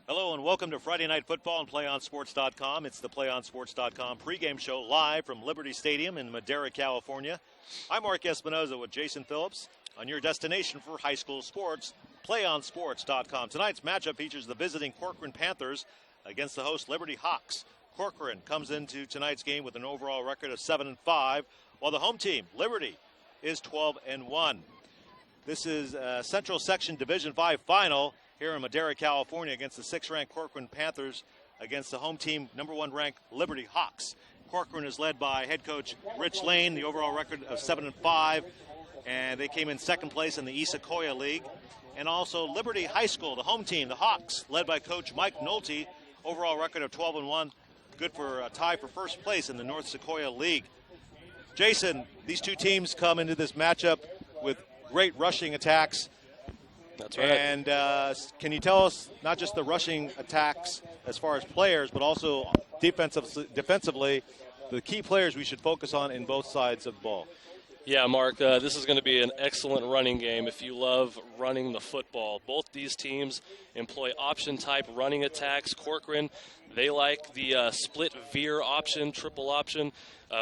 Hello and welcome to Friday Night Football on PlayOnSports.com. It's the PlayOnSports.com pregame show live from Liberty Stadium in Madera, California. I'm Mark Espinoza with Jason Phillips on your destination for high school sports, PlayOnSports.com. Tonight's matchup features the visiting Corcoran Panthers against the host Liberty Hawks. Corcoran comes into tonight's game with an overall record of 7-5, while the home team, Liberty, is 12-1. This is a Central Section Division 5 final here in Madera, California, against the 6th-ranked Corcoran Panthers against the home team, number 1 ranked Liberty Hawks. Corcoran is led by head coach Rich Lane, the overall record of 7-5, and they came in second place in the East Sequoia League. And also Liberty High School, the home team, the Hawks, led by coach Mike Nolte, overall record of 12-1, good for a tie for first place in the North Sequoia League. Jason, these two teams come into this matchup with great rushing attacks. That's right. And can you tell us not just the rushing attacks as far as players, but also defensively, the key players we should focus on in both sides of the ball? Yeah, Mark, this is going to be an excellent running game if you love running the football. Both these teams employ option-type running attacks. Corcoran, they like the split veer option, triple option.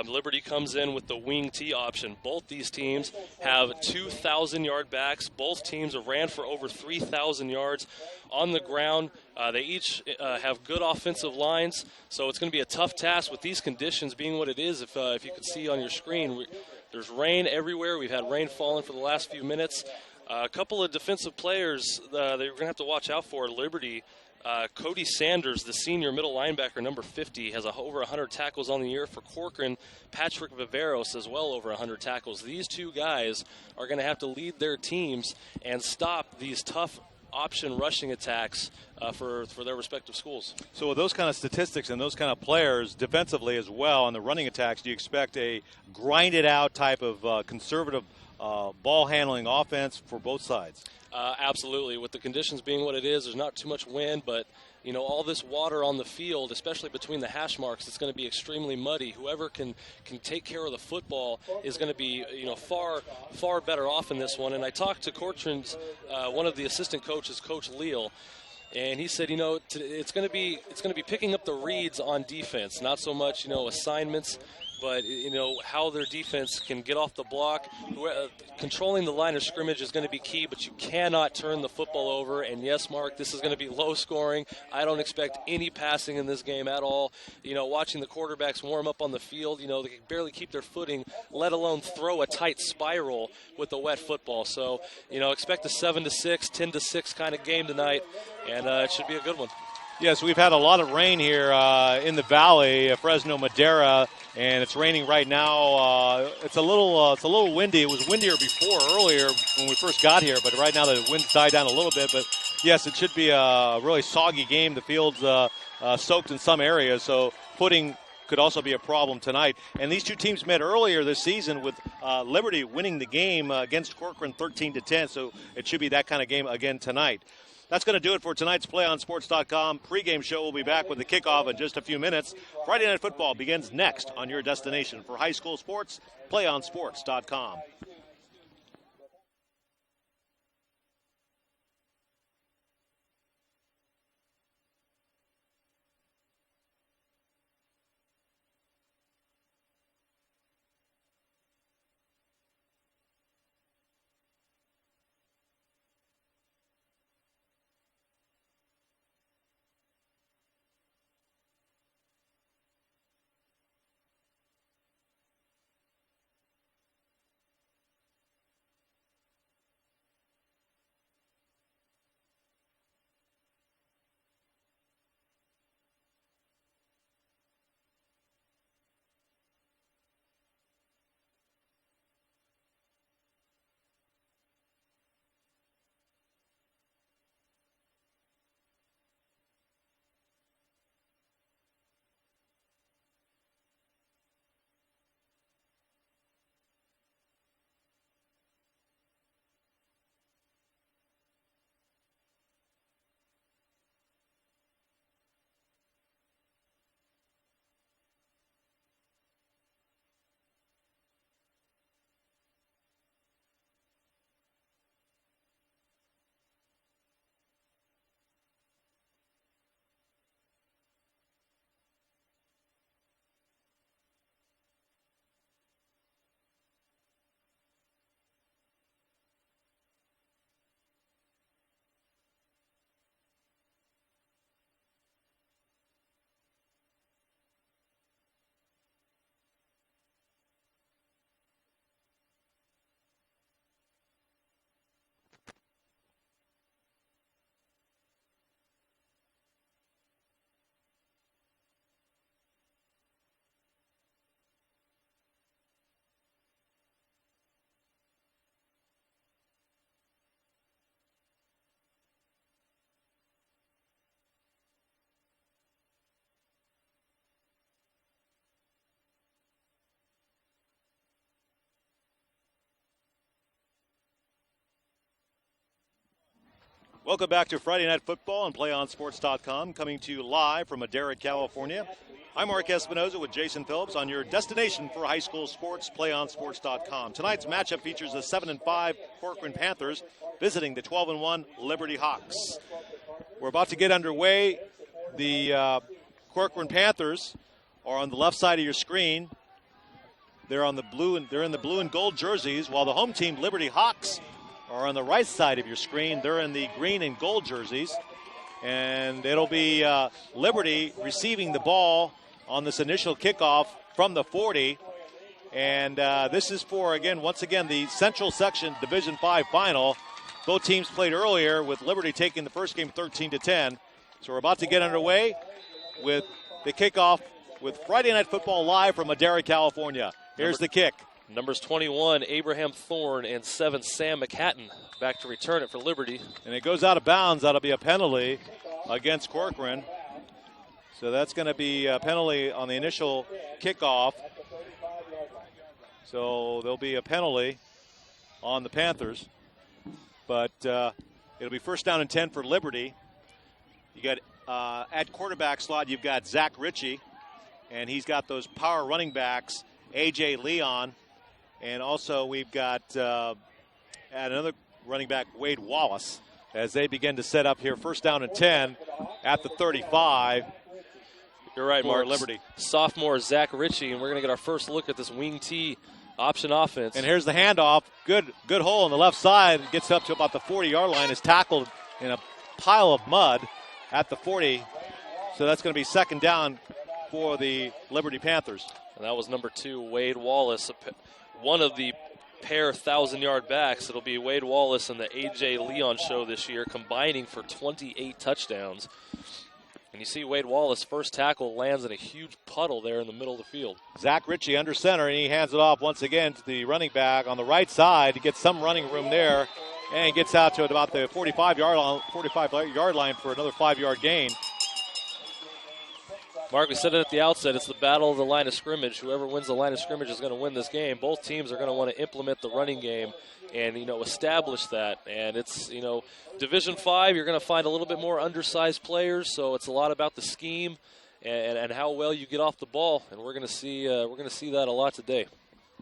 Liberty comes in with the wing T option. Both these teams have 2,000-yard backs. Both teams have ran for over 3,000 yards on the ground. They each have good offensive lines, so it's going to be a tough task with these conditions being what it is. If you could see on your screen, there's rain everywhere. We've had rain falling for the last few minutes. A couple of defensive players that you're going to have to watch out for. Liberty, Cody Sanders, the senior middle linebacker, number 50, has over 100 tackles on the year. For Corcoran, Patrick Viveros as well, over 100 tackles. These two guys are going to have to lead their teams and stop these tough option rushing attacks for their respective schools. So with those kind of statistics and those kind of players defensively as well on the running attacks, do you expect a grinded out type of conservative ball handling offense for both sides? Absolutely. With the conditions being what it is, there's not too much wind, but all this water on the field, especially between the hash marks, it's going to be extremely muddy. Whoever can take care of the football is going to be far better off in this one. And I talked to Corcoran's one of the assistant coaches, Coach Leal, and he said, it's going to be picking up the reads on defense, not so much assignments, but how their defense can get off the block. Controlling the line of scrimmage is going to be key, but you cannot turn the football over. And yes, Mark, this is going to be low scoring. I don't expect any passing in this game at all. Watching the quarterbacks warm up on the field, they can barely keep their footing, let alone throw a tight spiral with the wet football. So, expect a 7-6, 10-6 kind of game tonight, and it should be a good one. Yes, we've had a lot of rain here in the valley, Fresno, Madera, and it's raining right now. It's a little windy. It was windier earlier when we first got here, but right now the wind's died down a little bit. But yes, it should be a really soggy game. The field's soaked in some areas, so footing could also be a problem tonight. And these two teams met earlier this season with Liberty winning the game against Corcoran 13-10, so it should be that kind of game again tonight. That's going to do it for tonight's PlayOnSports.com pregame show. We'll be back with the kickoff in just a few minutes. Friday Night Football begins next on your destination for high school sports, PlayOnSports.com. Welcome back to Friday Night Football on PlayOnSports.com, coming to you live from Madera, California. I'm Mark Espinoza with Jason Phillips on your destination for high school sports, PlayOnSports.com. Tonight's matchup features the 7-5 Corcoran Panthers visiting the 12-1 Liberty Hawks. We're about to get underway. The Corcoran Panthers are on the left side of your screen. They're in the blue and gold jerseys, while the home team, Liberty Hawks, are on the right side of your screen. They're in the green and gold jerseys. And it'll be Liberty receiving the ball on this initial kickoff from the 40. And this is for, once again, the Central Section Division 5 final. Both teams played earlier with Liberty taking the first game 13-10. So we're about to get underway with the kickoff with Friday Night Football live from Madera, California. Here's the kick. Numbers 21, Abraham Thorne, and 7, Sam McHatton, back to return it for Liberty. And it goes out of bounds. That'll be a penalty against Corcoran. So that's going to be a penalty on the initial kickoff. So there'll be a penalty on the Panthers. But it'll be first down and 10 for Liberty. You got at quarterback slot, you've got Zach Ritchie, and he's got those power running backs, A.J. Leon. And also we've got at another running back, Wade Wallace, as they begin to set up here. First down and 10 at the 35. You're right, Mark. Liberty. Sophomore Zach Ritchie, and we're going to get our first look at this wing T option offense. And here's the handoff. Good hole on the left side. Gets up to about the 40-yard line. Is tackled in a pile of mud at the 40. So that's going to be second down for the Liberty Panthers. And that was number 2, Wade Wallace, one of the pair 1,000-yard backs. It'll be Wade Wallace and the A.J. Leon show this year, combining for 28 touchdowns. And you see Wade Wallace, first tackle, lands in a huge puddle there in the middle of the field. Zach Ritchie under center, and he hands it off once again to the running back on the right side to get some running room there, and gets out to about the 45-yard line for another 5-yard gain. Mark, we said it at the outset, it's the battle of the line of scrimmage. Whoever wins the line of scrimmage is going to win this game. Both teams are going to want to implement the running game and, establish that. And it's, Division 5, you're going to find a little bit more undersized players, so it's a lot about the scheme and how well you get off the ball. And we're going to see that a lot today.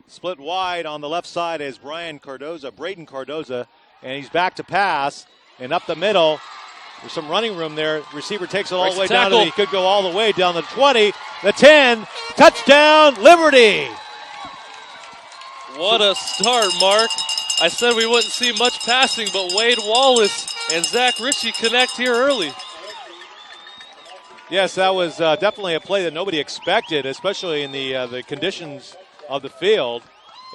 Split wide on the left side is Braden Cardoza, and he's back to pass, and up the middle. There's some running room there. Receiver takes it all the way down. He could go all the way down the 20, the 10. Touchdown, Liberty! What a start, Mark. I said we wouldn't see much passing, but Wade Wallace and Zach Ritchie connect here early. Yes, that was definitely a play that nobody expected, especially in the conditions of the field.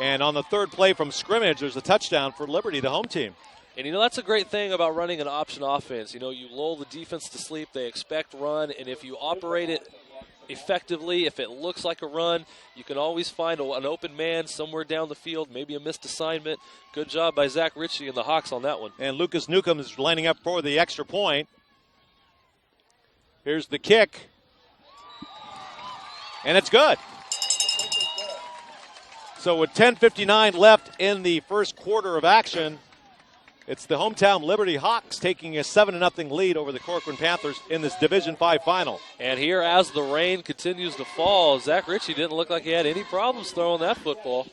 And on the third play from scrimmage, there's a touchdown for Liberty, the home team. And, that's a great thing about running an option offense. You lull the defense to sleep. They expect run. And if you operate it effectively, if it looks like a run, you can always find an open man somewhere down the field, maybe a missed assignment. Good job by Zach Ritchie and the Hawks on that one. And Lucas Newcomb is lining up for the extra point. Here's the kick. And it's good. So with 10:59 left in the first quarter of action, it's the hometown Liberty Hawks taking a 7-0 lead over the Corcoran Panthers in this Division 5 final. And here, as the rain continues to fall, Zach Ritchie didn't look like he had any problems throwing that football.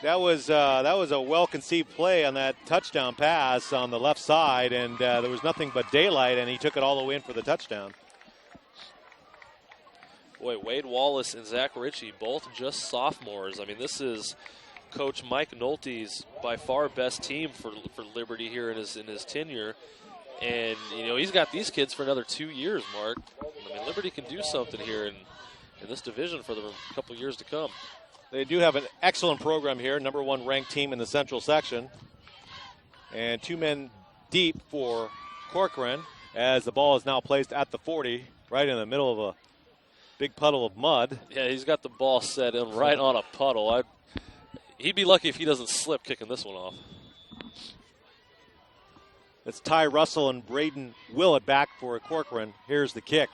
That was a well-conceived play on that touchdown pass on the left side, and there was nothing but daylight, and he took it all the way in for the touchdown. Boy, Wade Wallace and Zach Ritchie, both just sophomores. I mean, this is Coach Mike Nolte's by far best team for Liberty here in his tenure. And, he's got these kids for another 2 years, Mark. I mean, Liberty can do something here in this division for the couple years to come. They do have an excellent program here, number 1 ranked team in the Central Section. And 2 men deep for Corcoran as the ball is now placed at the 40, right in the middle of a big puddle of mud. Yeah, he's got the ball set in right on a puddle. He'd be lucky if he doesn't slip kicking this one off. It's Ty Russell and Braden Willett back for Corcoran. Here's the kick.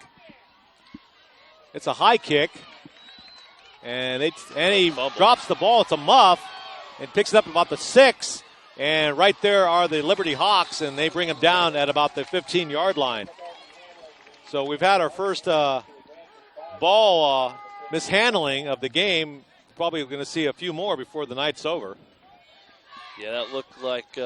It's a high kick. And he drops the ball. It's a muff. And picks it up about the 6. And right there are the Liberty Hawks, and they bring them down at about the 15-yard line. So we've had our first ball mishandling of the game. Probably going to see a few more before the night's over. Yeah, that looked like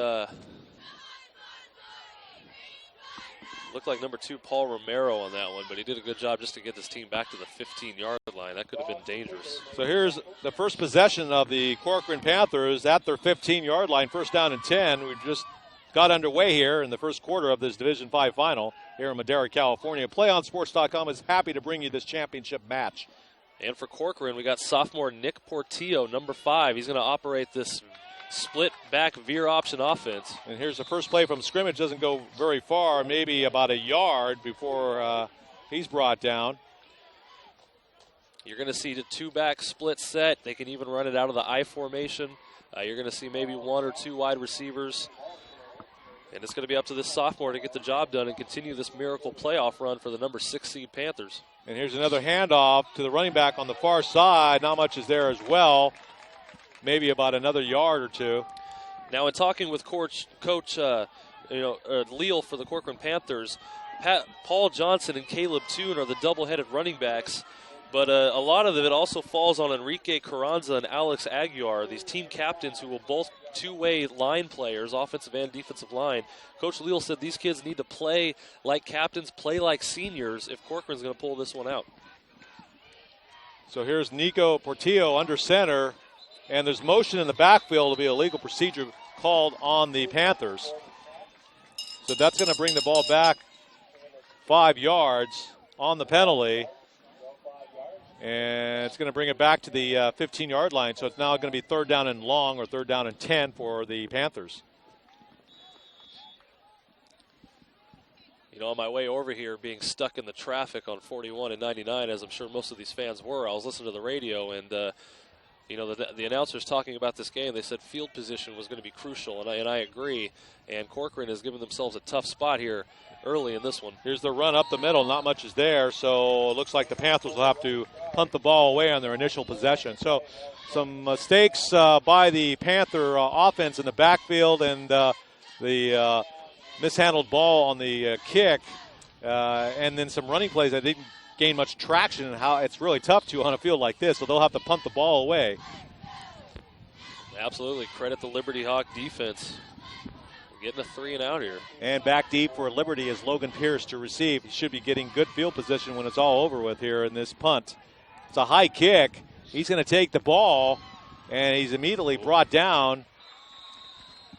number 2, Paul Romero, on that one, but he did a good job just to get this team back to the 15-yard line. That could have been dangerous. So here's the first possession of the Corcoran Panthers at their 15-yard line, first down and 10. We just got underway here in the first quarter of this Division 5 final here in Madera, California. PlayOnSports.com is happy to bring you this championship match. And for Corcoran, we got sophomore Nick Portillo, number 5. He's going to operate this split back veer option offense. And here's the first play from scrimmage. Doesn't go very far, maybe about a yard before he's brought down. You're going to see the 2-back split set. They can even run it out of the I formation. You're going to see maybe 1 or 2 wide receivers. And it's going to be up to this sophomore to get the job done and continue this miracle playoff run for the number 6 seed Panthers. And here's another handoff to the running back on the far side. Not much is there as well. Maybe about another yard or 2. Now, in talking with Coach Leal for the Corcoran Panthers, Paul Johnson and Caleb Toon are the double-headed running backs, but a lot of it also falls on Enrique Carranza and Alex Aguiar, these team captains who will both two-way line players, offensive and defensive line. Coach Leal said these kids need to play like captains, play like seniors if Corcoran's going to pull this one out. So here's Nico Portillo under center, and there's motion in the backfield to be a legal procedure called on the Panthers. So that's going to bring the ball back 5 yards on the penalty. And it's going to bring it back to the 15-yard line. So it's now going to be 3rd down and long or 3rd down and 10 for the Panthers. You know, on my way over here, being stuck in the traffic on 41 and 99, as I'm sure most of these fans were, I was listening to the radio, and the announcers talking about this game, they said field position was going to be crucial, and I agree. And Corcoran has given themselves a tough spot here early in this one. Here's the run up the middle. Not much is there, so it looks like the Panthers will have to punt the ball away on their initial possession. So some mistakes by the Panther offense in the backfield, and the mishandled ball on the kick, and then some running plays that didn't gain much traction, and how it's really tough to on a field like this, so they'll have to punt the ball away. Absolutely. Credit the Liberty Hawk defense. Getting a 3 and out here. And back deep for Liberty is Logan Pierce to receive. He should be getting good field position when it's all over with here in this punt. It's a high kick. He's going to take the ball, and he's immediately brought down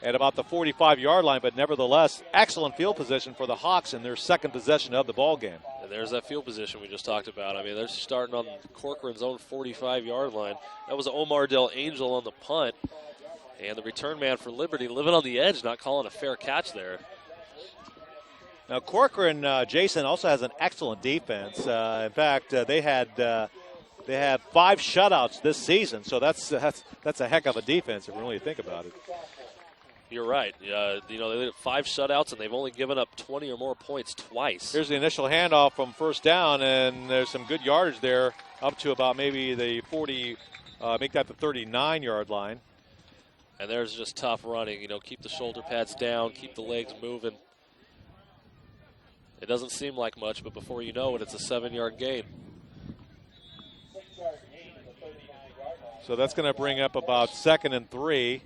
at about the 45-yard line, but nevertheless, excellent field position for the Hawks in their second possession of the ball game. And there's that field position we just talked about. I mean, they're starting on Corcoran's own 45-yard line. That was Omar Del Angel on the punt. And the return man for Liberty living on the edge, not calling a fair catch there. Now, Corcoran, Jason, also has an excellent defense. In fact, they had 5 shutouts this season, so that's a heck of a defense if you really think about it. You're right. They did 5 shutouts, and they've only given up 20 or more points twice. Here's the initial handoff from first down, and there's some good yardage there up to about maybe the 40, make that the 39-yard line. And there's just tough running. Keep the shoulder pads down, keep the legs moving. It doesn't seem like much, but before you know it, it's a 7-yard gain. So that's going to bring up about 2nd and 3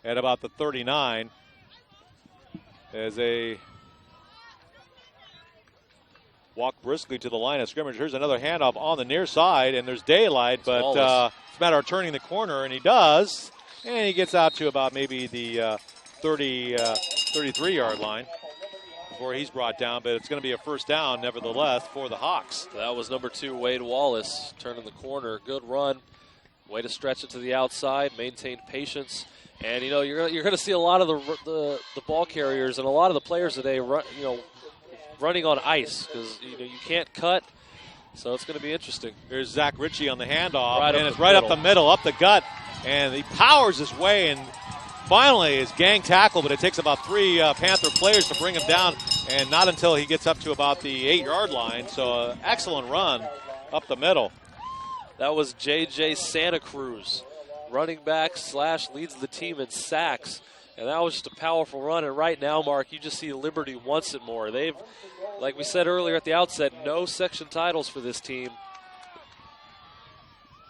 at about the 39 as they walk briskly to the line of scrimmage. Here's another handoff on the near side, and there's daylight, but it's a matter of turning the corner, and he does. And he gets out to about maybe the 33-yard line before he's brought down, but it's going to be a first down nevertheless for the Hawks. That was number 2, Wade Wallace, turning the corner. Good run. Way to stretch it to the outside, maintained patience. And, you're going to see a lot of the ball carriers and a lot of the players today running on ice because, you can't cut. So it's going to be interesting. Here's Zach Ritchie on the handoff, and it's right up the middle, up the gut. And he powers his way and finally is gang tackle, but it takes about 3 Panther players to bring him down, and not until he gets up to about the 8-yard line. So excellent run up the middle. That was J.J. Santa Cruz, running back / leads the team in sacks. And that was just a powerful run. And right now, Mark, you just see Liberty wants it more. They've, like we said earlier at the outset, no section titles for this team.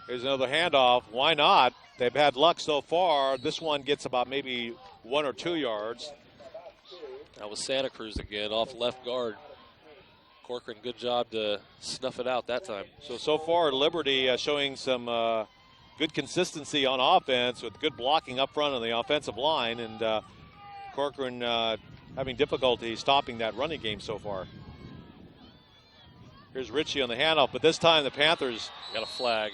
Here's another handoff. Why not? They've had luck so far. This one gets about maybe 1 or 2 yards. That was Santa Cruz again off left guard. Corcoran, good job to snuff it out that time. So far, Liberty showing some good consistency on offense with good blocking up front on the offensive line, and Corcoran having difficulty stopping that running game so far. Here's Ritchie on the handoff, but this time the Panthers got a flag.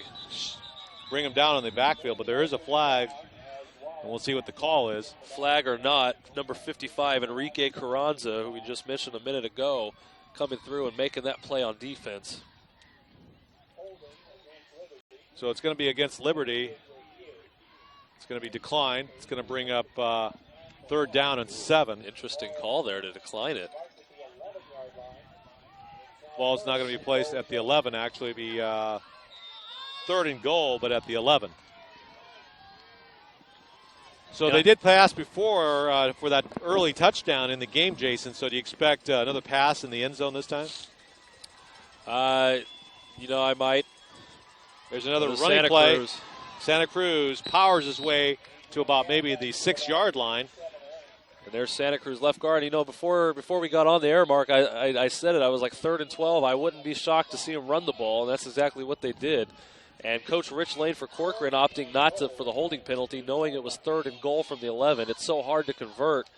Bring him down on the backfield, but there is a flag, and we'll see what the call is. Flag or not, number 55, Enrique Carranza, who we just mentioned a minute ago, coming through and making that play on defense. So it's going to be against Liberty. It's going to be declined. It's going to bring up 3rd down and 7. Interesting call there to decline it. Ball's not going to be placed at the 11. Actually, be 3rd and goal, but at the 11. So they did pass before for that early touchdown in the game, Jason. So do you expect another pass in the end zone this time? You know, I might. There's another running play. Santa Cruz powers his way to about maybe the 6-yard line. And there's Santa Cruz left guard. You know, before we got on the air, Mark, I said it. I was like 3rd and 12. I wouldn't be shocked to see him run the ball, and that's exactly what they did. And Coach Rich Lane for Corcoran opting not to for the holding penalty, knowing it was 3rd and goal from the 11. It's so hard to convert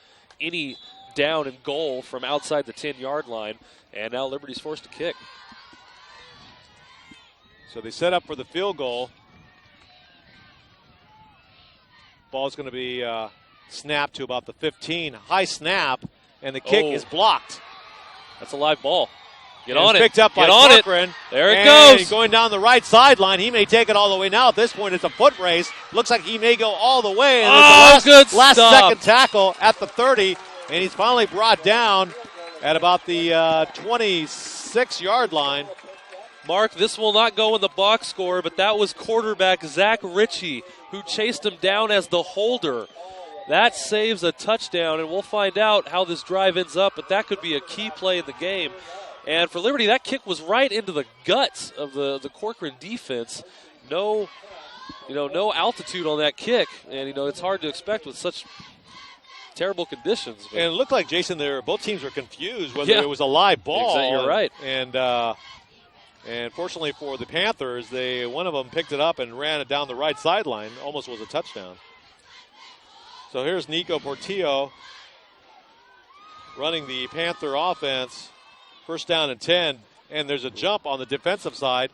any down and goal from outside the 10-yard line, and now Liberty's forced to kick. So they set up for the field goal. Ball's going to be snapped to about the 15. High snap, and the kick is blocked. That's a live ball. Get and on it. Picked up by Corcoran. There it goes. goes. Going down the right sideline. He may take it all the way now. At this point, it's a foot race. Looks like he may go all the way. And good last stuff. second tackle at the 30. And he's finally brought down at about the 26-yard line. Mark, this will not go in the box score, but that was quarterback Zach Ritchie who chased him down as the holder. That saves a touchdown, and we'll find out how this drive ends up, but that could be a key play in the game. And for Liberty, that kick was right into the guts of the Corcoran defense. No altitude on that kick, and it's hard to expect with such terrible conditions. But. And it looked like, Jason, both teams were confused whether it was a live ball. Exactly, you're right. And fortunately for the Panthers, one of them picked it up and ran it down the right sideline. Almost was a touchdown. So here's Nico Portillo running the Panther offense. 1st down and 10. And there's a jump on the defensive side,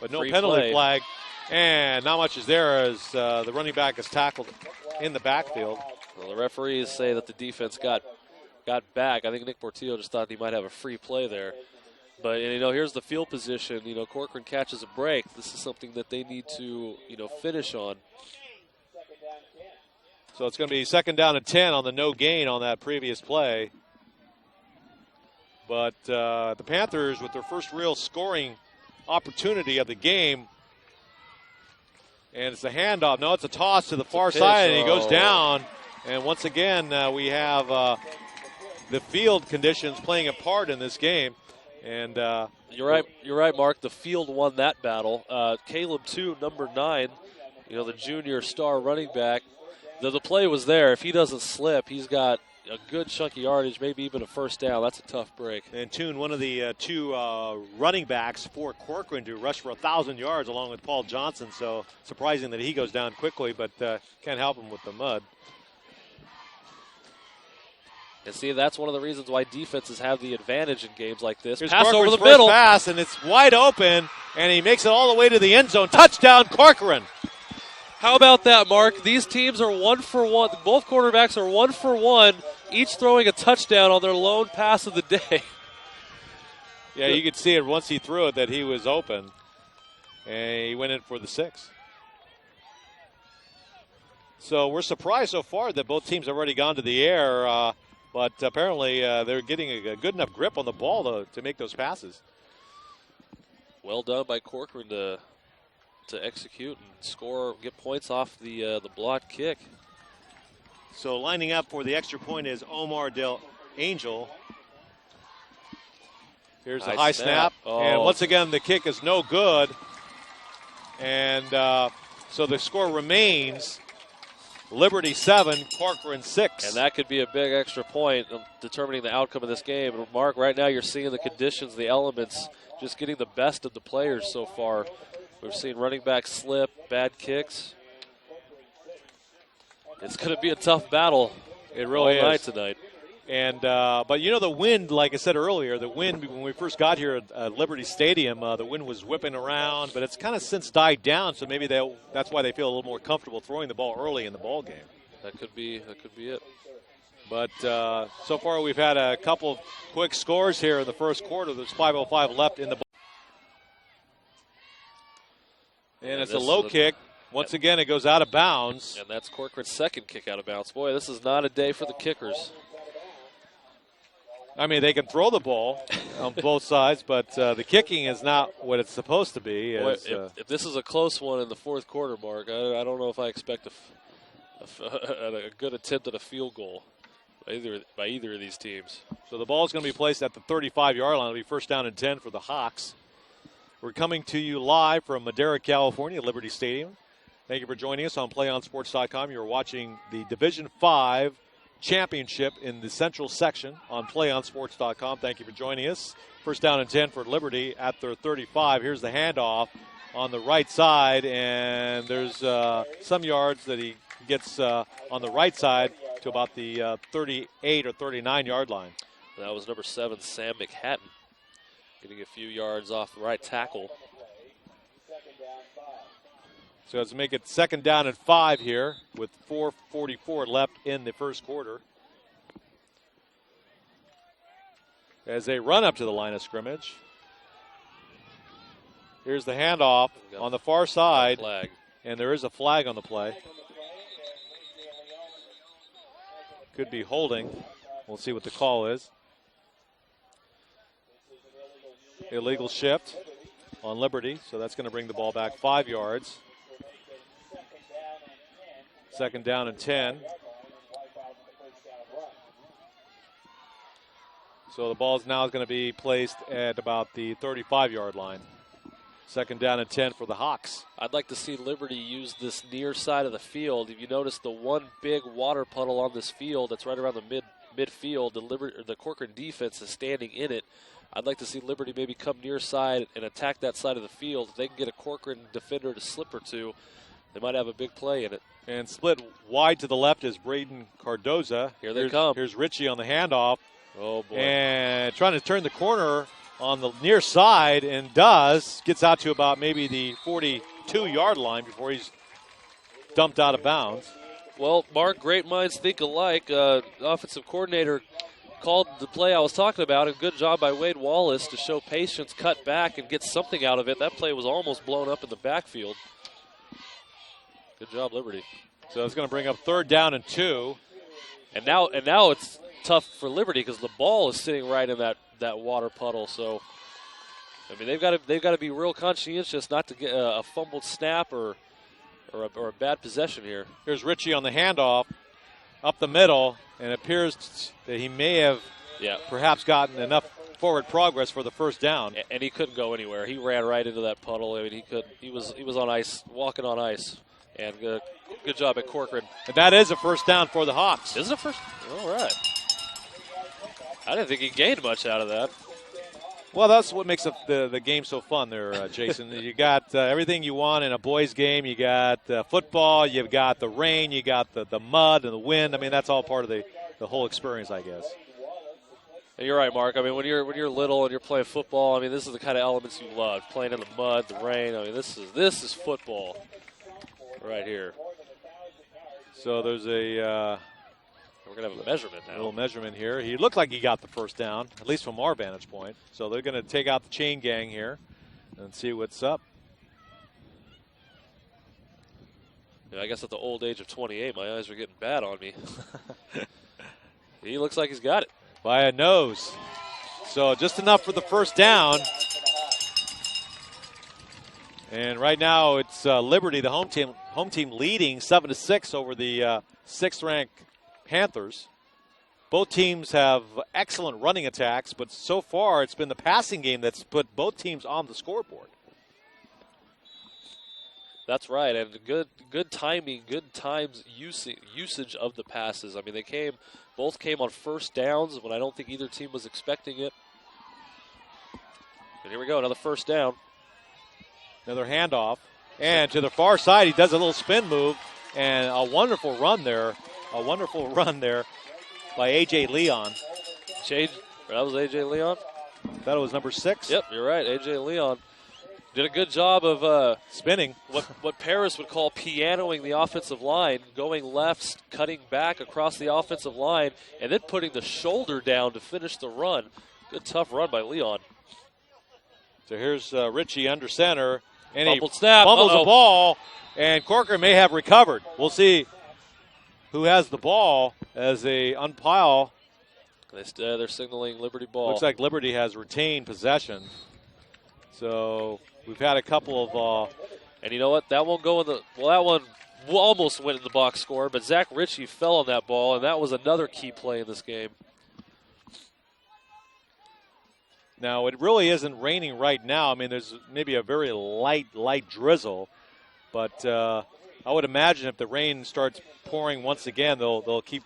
but no penalty flag. And not much is there as the running back is tackled in the backfield. Well, the referees say that the defense got back. I think Nick Portillo just thought he might have a free play there. But, here's the field position. Corcoran catches a break. This is something that they need to, finish on. So it's going to be 2nd down and 10 on the no gain on that previous play. But the Panthers, with their first real scoring opportunity of the game, and it's a handoff. No, it's a toss to the far side, and he goes down. And once again, we have the field conditions playing a part in this game. And you're right, Mark. The field won that battle. Caleb 2, number 9, the junior star running back. The play was there. If he doesn't slip, he's got a good chunky yardage, maybe even a 1st down. That's a tough break. And Toon, one of the 2 running backs for Corcoran to rush for 1,000 yards along with Paul Johnson. So surprising that he goes down quickly, but can't help him with the mud. And see, that's one of the reasons why defenses have the advantage in games like this. Here's Pass Corcoran's over the middle. Pass, and it's wide open, and he makes it all the way to the end zone. Touchdown, Corcoran. How about that, Mark? These teams are 1 for 1. Both quarterbacks are 1 for 1, each throwing a touchdown on their lone pass of the day. Yeah, you could see it once he threw it that he was open, and he went in for the 6. So we're surprised so far that both teams have already gone to the air, but apparently they're getting a good enough grip on the ball to make those passes. Well done by Corcoran to execute and score, get points off the blocked kick. So lining up for the extra point is Omar Del Angel. Here's Nice a high snap. Oh. And once again, the kick is no good. And so the score remains Liberty 7, Corcoran 6. And that could be a big extra point of determining the outcome of this game. And Mark, right now you're seeing the conditions, the elements, just getting the best of the players so far. We've seen running back slip, bad kicks. It's going to be a tough battle. It really all night is tonight. And but you know, the wind, like I said earlier, the wind when we first got here at Liberty Stadium, the wind was whipping around, but it's kind of since died down. So maybe that's why they feel a little more comfortable throwing the ball early in the ball game. That could be it. But so far we've had a couple of quick scores here in the first quarter. There's 5:05 left in the ball. And it's a low kick. Once again, it goes out of bounds. And that's Corcoran's second kick out of bounds. Boy, this is not a day for the kickers. I mean, they can throw the ball on both sides, but the kicking is not what it's supposed to be. Boy, if this is a close one in the fourth quarter, Mark, I don't know if I expect a good attempt at a field goal by either of these teams. So the ball is going to be placed at the 35-yard line. It'll be first down and 10 for the Hawks. We're coming to you live from Madera, California, Liberty Stadium. Thank you for joining us on PlayOnSports.com. You're watching the Division 5 championship in the Central section on PlayOnSports.com. Thank you for joining us. First down and 10 for Liberty at their 35. Here's the handoff on the right side, and there's some yards that he gets on the right side to about the 38 or 39-yard line. That was number 7, Sam McHatton, getting a few yards off the right tackle. So let's make it second down and 5 here with 4:44 left in the first quarter. As they run up to the line of scrimmage. Here's the handoff on the far side. Flag. And there is a flag on the play. Could be holding. We'll see what the call is. Illegal shift on Liberty, so that's going to bring the ball back 5 yards. Second down and 10. So the ball is now going to be placed at about the 35-yard line. Second down and 10 for the Hawks. I'd like to see Liberty use this near side of the field. If you notice the one big water puddle on this field that's right around the midfield, the Corcoran defense is standing in it. I'd like to see Liberty maybe come near side and attack that side of the field. If they can get a Corcoran defender to slip or two, they might have a big play in it. And split wide to the left is Braden Cardoza. Here they come. Here's Ritchie on the handoff. Oh, boy. And trying to turn the corner on the near side, and does. Gets out to about maybe the 42-yard line before he's dumped out of bounds. Well, Mark, great minds think alike. Offensive coordinator called the play I was talking about, and good job by Wade Wallace to show patience, cut back, and get something out of it. That play was almost blown up in the backfield. Good job, Liberty. So it's going to bring up third down and 2. And now it's tough for Liberty because the ball is sitting right in that water puddle. So, I mean, they've got to be real conscientious not to get a fumbled snap or a bad possession here. Here's Ritchie on the handoff up the middle, and it appears that he may have perhaps gotten enough forward progress for the first down. And he couldn't go anywhere. He ran right into that puddle. I mean, he was on ice, walking on ice. And good job at Corcoran. And that is a first down for the Hawks. Is it a first? All right. I didn't think he gained much out of that. Well, that's what makes the game so fun there, Jason. You got everything you want in a boys' game. You got football. You've got the rain. You got the mud and the wind. I mean, that's all part of the whole experience, I guess. And you're right, Mark. I mean, when you're little and you're playing football, I mean, this is the kind of elements you love. Playing in the mud, the rain. I mean, this is football. Right here. So there's we're going to have a measurement now. A little measurement here. He looked like he got the first down, at least from our vantage point. So they're going to take out the chain gang here and see what's up. Yeah, I guess at the old age of 28, my eyes are getting bad on me. He looks like he's got it. By a nose. So just enough for the first down. And right now it's Liberty, the home team leading 7-6 over the 6th-ranked Panthers. Both teams have excellent running attacks, but so far it's been the passing game that's put both teams on the scoreboard. That's right, and good timing, good times usage of the passes. I mean, both came on first downs when I don't think either team was expecting it. And here we go, another first down. Another handoff, and to the far side, he does a little spin move, and a wonderful run there by A.J. Leon. That was A.J. Leon? That was number 6. Yep, you're right, A.J. Leon. Did a good job of spinning. What Paris would call pianoing the offensive line, going left, cutting back across the offensive line, and then putting the shoulder down to finish the run. Good tough run by Leon. So here's Ritchie under center. And Fumbled snap. Fumbles the ball, and Corcoran may have recovered. We'll see who has the ball as they unpile. They're signaling Liberty ball. Looks like Liberty has retained possession. So we've had a couple of... and you know what? That won't go in the... Well, that one almost went in the box score, but Zach Ritchie fell on that ball, and that was another key play in this game. Now, it really isn't raining right now. I mean, there's maybe a very light drizzle. But I would imagine if the rain starts pouring once again, they'll keep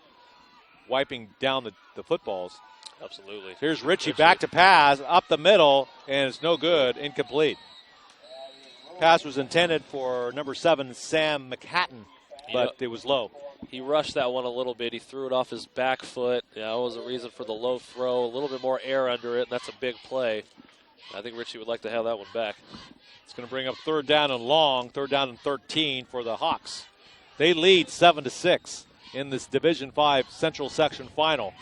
wiping down the footballs. Absolutely. Here's Ritchie back to pass, up the middle, and it's no good, incomplete. Pass was intended for number 7, Sam McHatton, but it was low. He rushed that one a little bit. He threw it off his back foot. Yeah, that was a reason for the low throw. A little bit more air under it, and that's a big play. I think Ritchie would like to have that one back. It's going to bring up third down and long, third down and 13 for the Hawks. They lead 7-6 in this Division V Central Section final.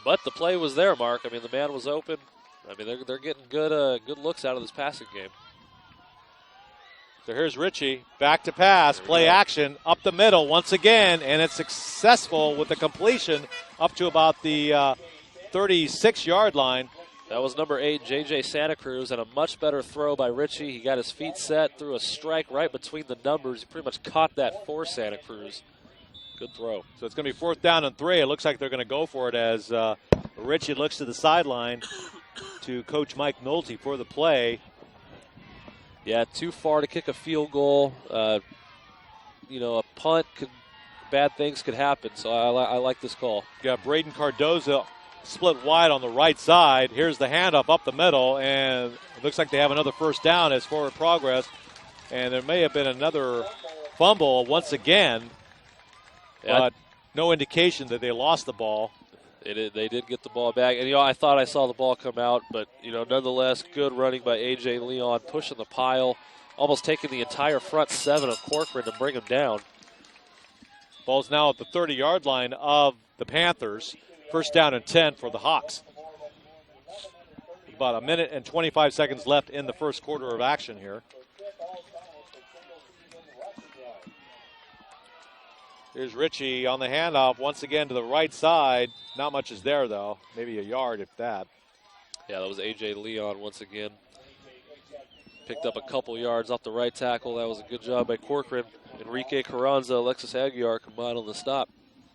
But the play was there, Mark. I mean, the man was open. I mean, they're getting good looks out of this passing game. So here's Ritchie, back to pass, play action, up the middle once again, and it's successful with the completion up to about the 36-yard line. That was number 8, J.J. Santa Cruz, and a much better throw by Ritchie. He got his feet set, threw a strike right between the numbers. He pretty much caught that for Santa Cruz. Good throw. So it's going to be 4th down and 3. It looks like they're going to go for it as Ritchie looks to the sideline to Coach Mike Nolte for the play. Yeah, too far to kick a field goal. A punt, bad things could happen. So I like this call. Got Braden Cardoza split wide on the right side. Here's the handoff up the middle, and it looks like they have another first down as forward progress. And there may have been another fumble once again, but no indication that they lost the ball. They did get the ball back. And, I thought I saw the ball come out, but, nonetheless, good running by A.J. Leon, pushing the pile, almost taking the entire front 7 of Corcoran to bring him down. Ball's now at the 30-yard line of the Panthers. First down and 10 for the Hawks. About a minute and 25 seconds left in the first quarter of action here. Here's Ritchie on the handoff once again to the right side. Not much is there, though. Maybe a yard, if that. Yeah, that was A.J. Leon once again. Picked up a couple yards off the right tackle. That was a good job by Corcoran. Enrique Carranza, Alexis Aguiar combined on the stop.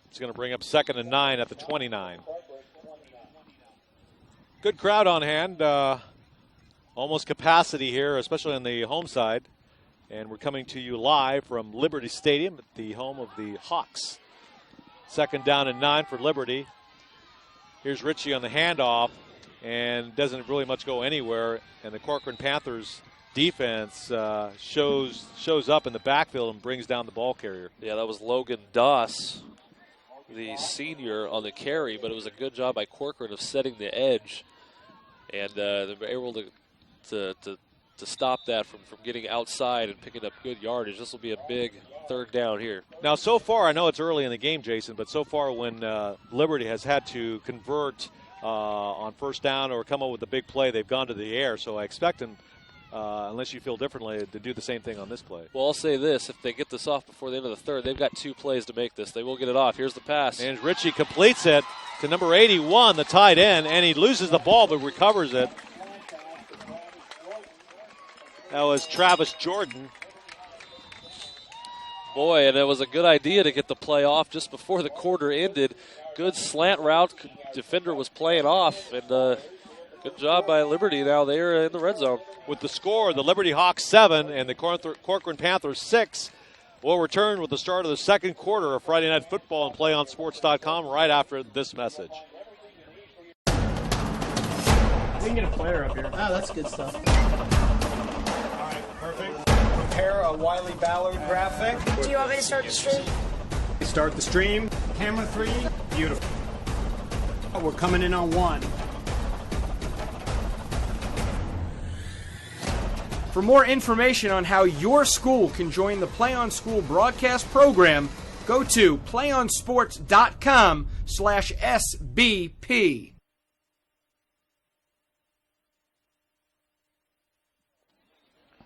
It's going to bring up 2nd and 9 at the 29. Good crowd on hand. Almost capacity here, especially on the home side. And we're coming to you live from Liberty Stadium at the home of the Hawks. 2nd down and 9 for Liberty. Here's Ritchie on the handoff, and doesn't really much go anywhere. And the Corcoran Panthers defense shows up in the backfield and brings down the ball carrier. Yeah, that was Logan Doss, the senior, on the carry, but it was a good job by Corcoran of setting the edge. And they were able to stop that from getting outside and picking up good yardage. This will be a big 3rd down here. Now, so far, I know it's early in the game, Jason, but so far when Liberty has had to convert on first down or come up with a big play, they've gone to the air. So I expect them, unless you feel differently, to do the same thing on this play. Well, I'll say this. If they get this off before the end of the 3rd, they've got 2 plays to make this. They will get it off. Here's the pass. And Ritchie completes it to number 81, the tight end, and he loses the ball but recovers it. That was Travis Jordan. Boy, and it was a good idea to get the play off just before the quarter ended. Good slant route. Defender was playing off, and good job by Liberty. Now they're in the red zone. With the score, the Liberty Hawks 7 and the Corcoran Panthers 6. We'll return with the start of the second quarter of Friday Night Football and PlayOnSports.com right after this message. We can get a player up here. Oh, that's good stuff. All right, perfect. Prepare a Wiley Ballard graphic. Do you want me to start the stream? Start the stream. Camera 3. Beautiful. We're coming in on 1. For more information on how your school can join the Play On School broadcast program, go to playonsports.com/SBP.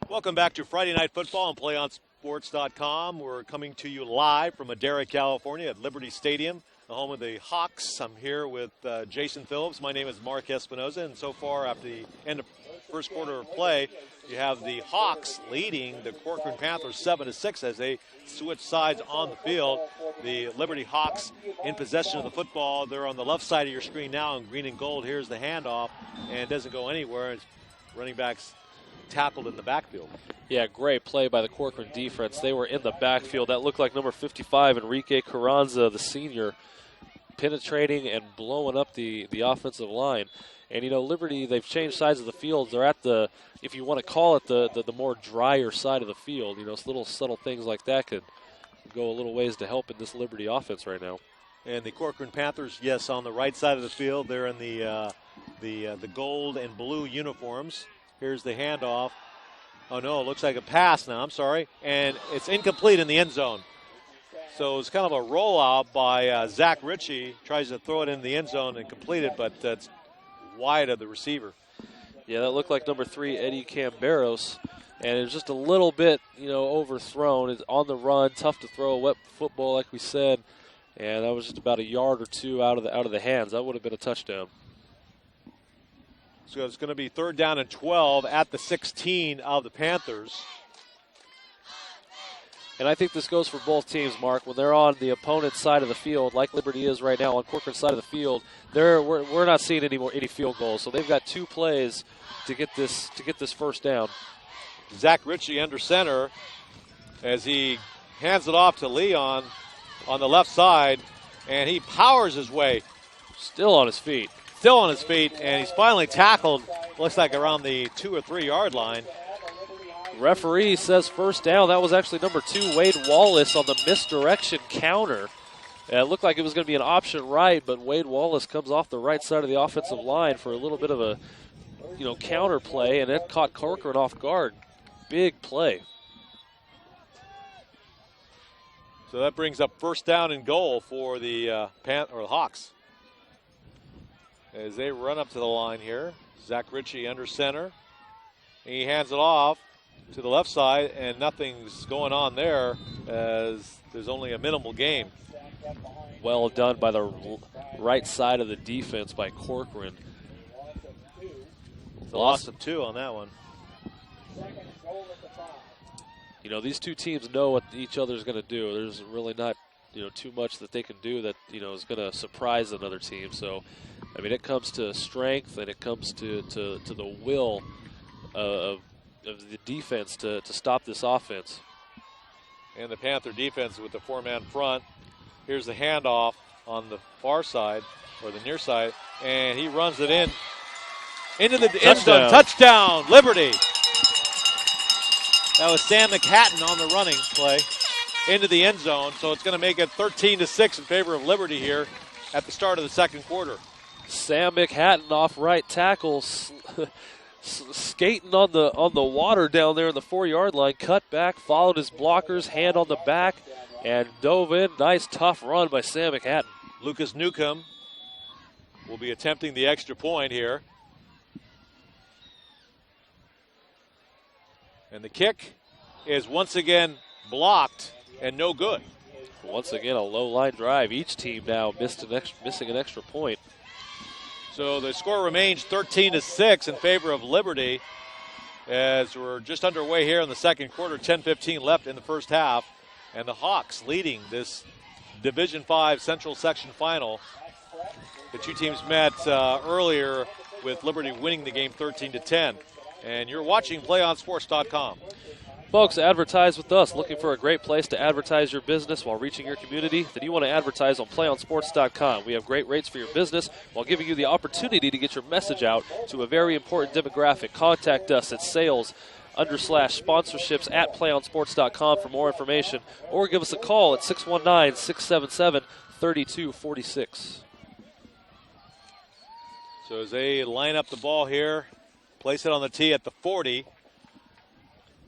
Welcome back to Friday Night Football on PlayOnSports.com. We're coming to you live from Madera, California at Liberty Stadium, the home of the Hawks. I'm here with Jason Phillips. My name is Mark Espinoza, and so far after the end of first quarter of play, you have the Hawks leading the Corcoran Panthers 7-6 as they switch sides on the field. The Liberty Hawks in possession of the football. They're on the left side of your screen now in green and gold. Here's the handoff, and it doesn't go anywhere. It's running backs tackled in the backfield. Yeah, great play by the Corcoran defense. They were in the backfield. That looked like number 55, Enrique Carranza, the senior, penetrating and blowing up the offensive line. And, you know, Liberty, they've changed sides of the field. They're at the, if you want to call it, the more drier side of the field. You know, little subtle things like that could go a little ways to help in this Liberty offense right now. And the Corcoran Panthers, yes, on the right side of the field. They're in the gold and blue uniforms. Here's the handoff. Oh, no, it looks like a pass now. I'm sorry. And it's incomplete in the end zone. So it's kind of a rollout by Zach Ritchie. Tries to throw it in the end zone and complete it, but it's wide of the receiver. Yeah, that looked like number 3, Eddie Camberos. And it was just a little bit, you know, overthrown. It's on the run, tough to throw, wet football like we said. And that was just about a yard or two out of the hands. That would have been a touchdown. So it's going to be 3rd down and 12 at the 16 of the Panthers. And I think this goes for both teams, Mark. When they're on the opponent's side of the field, like Liberty is right now on Corcoran's side of the field, we're not seeing any field goals. So they've got 2 plays to get this first down. Zach Ritchie under center as he hands it off to Leon on the left side, and he powers his way. Still on his feet. Still on his feet, and he's finally tackled, looks like around the 2 or 3 yard line. Referee says first down. That was actually number 2, Wade Wallace, on the misdirection counter. And it looked like it was going to be an option right, but Wade Wallace comes off the right side of the offensive line for a little bit of a, you know, counter play, and it caught Corcoran off guard. Big play. So that brings up 1st down and goal for the Hawks. As they run up to the line here, Zach Ritchie under center. He hands it off to the left side, and nothing's going on there as there's only a minimal gain. Well done by the right side of the defense by Corcoran. It's a loss of 2 on that one. You know, these 2 teams know what each other's going to do. There's really not, you know, too much that they can do that, you know, is going to surprise another team. So, I mean, it comes to strength, and it comes to the will of the defense to stop this offense. And the Panther defense with the 4-man front. Here's the handoff on the far side, or the near side, and he runs it into the end zone. Touchdown, Liberty. That was Sam McHatton on the running play into the end zone, so it's going to make it 13-6 in favor of Liberty here at the start of the second quarter. Sam McHatton off right tackle, skating on the water down there in the 4-yard line, cut back, followed his blockers, hand on the back, and dove in. Nice tough run by Sam McHatton. Lucas Newcomb will be attempting the extra point here. And the kick is once again blocked and no good. Once again, a low line drive. Each team now missing an extra point. So the score remains 13-6 in favor of Liberty as we're just underway here in the second quarter. 10:15 left in the first half and the Hawks leading this Division V Central Section Final. The two teams met earlier with Liberty winning the game 13-10. And you're watching PlayOnSports.com. Folks, advertise with us. Looking for a great place to advertise your business while reaching your community? Then you want to advertise on PlayOnSports.com. We have great rates for your business while giving you the opportunity to get your message out to a very important demographic. Contact us at sales_sponsorships at PlayOnSports.com for more information, or give us a call at 619-677-3246. So as they line up the ball here, place it on the tee at the 40.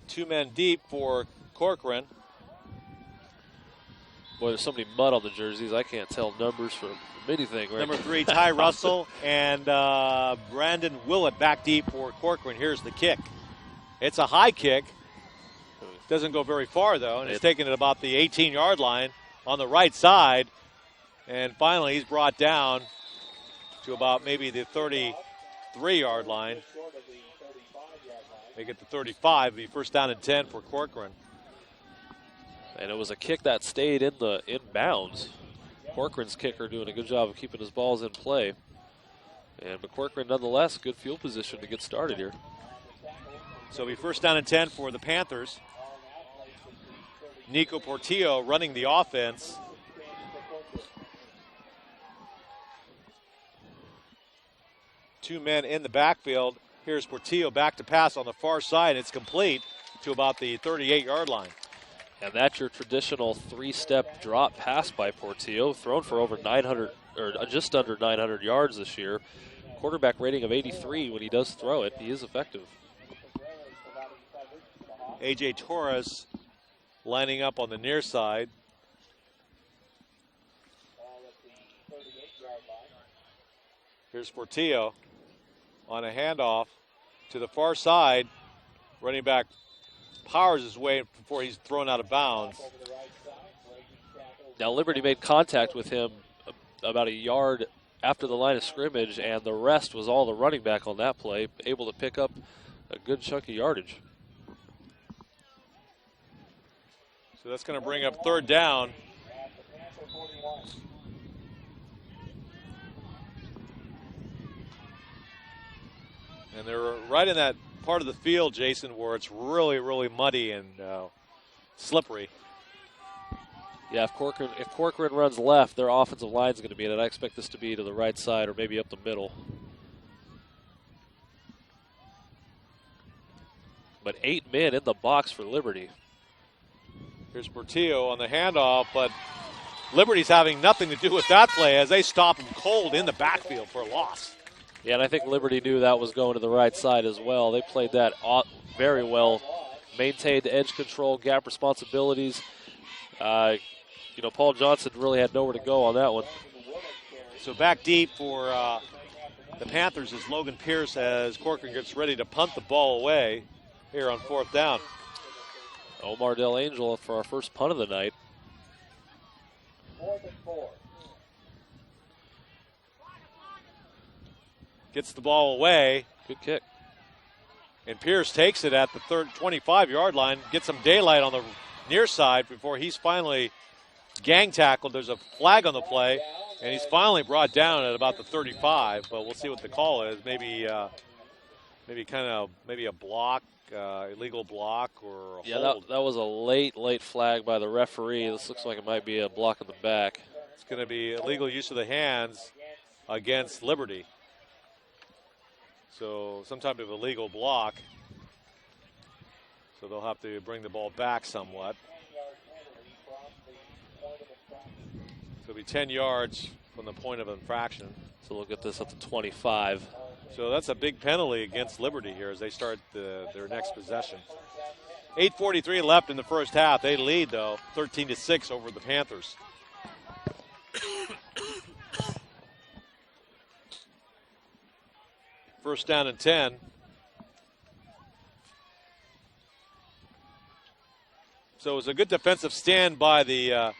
2 men deep for Corcoran. Boy, there's so many mud on the jerseys, I can't tell numbers from anything. Right Number 3, Ty Russell, and Brandon Willett back deep for Corcoran. Here's the kick. It's a high kick. Doesn't go very far, though, and it's taken at about the 18-yard line on the right side. And finally, he's brought down to about maybe the 33-yard line. Make it to 35, be first down and 10 for Corcoran. And it was a kick that stayed in bounds. Corcoran's kicker doing a good job of keeping his balls in play. But Corcoran, nonetheless, good field position to get started here. So it'll be first down and 10 for the Panthers. Nico Portillo running the offense. Two men in the backfield. Here's Portillo back to pass on the far side. It's complete to about the 38-yard line. And that's your traditional three-step drop pass by Portillo, thrown for over 900, or just under 900 yards this year. Quarterback rating of 83 when he does throw it. He is effective. A.J. Torres lining up on the near side. Here's Portillo on a handoff to the far side. Running back powers his way before he's thrown out of bounds. Now Liberty made contact with him about a yard after the line of scrimmage, and the rest was all the running back on that play, able to pick up a good chunk of yardage. So that's going to bring up third down. And they're right in that part of the field, Jason, where it's really, really muddy and slippery. Yeah, if Corcoran runs left, their offensive line is going to be in it. I expect this to be to the right side or maybe up the middle. But 8 men in the box for Liberty. Here's Portillo on the handoff, but Liberty's having nothing to do with that play as they stop him cold in the backfield for a loss. Yeah, and I think Liberty knew that was going to the right side as well. They played that very well, maintained edge control, gap responsibilities. Paul Johnson really had nowhere to go on that one. So back deep for the Panthers is Logan Pierce as Corcoran gets ready to punt the ball away here on fourth down. Omar Del Angel for our first punt of the night. 4th and 4. Gets the ball away. Good kick. And Pierce takes it at the 25-yard line, gets some daylight on the near side before he's finally gang tackled. There's a flag on the play, and he's finally brought down at about the 35, but we'll see what the call is. Maybe a block, illegal block, or a hold. That was a late flag by the referee. This looks like it might be a block in the back. It's going to be illegal use of the hands against Liberty. So some type of illegal block. So they'll have to bring the ball back somewhat. So it'll be 10 yards from the point of infraction. So we'll get this up to 25. So that's a big penalty against Liberty here as they start their next possession. 8:43 left in the first half. They lead, though, 13-6 over the Panthers. First down and 10. So it was a good defensive stand by the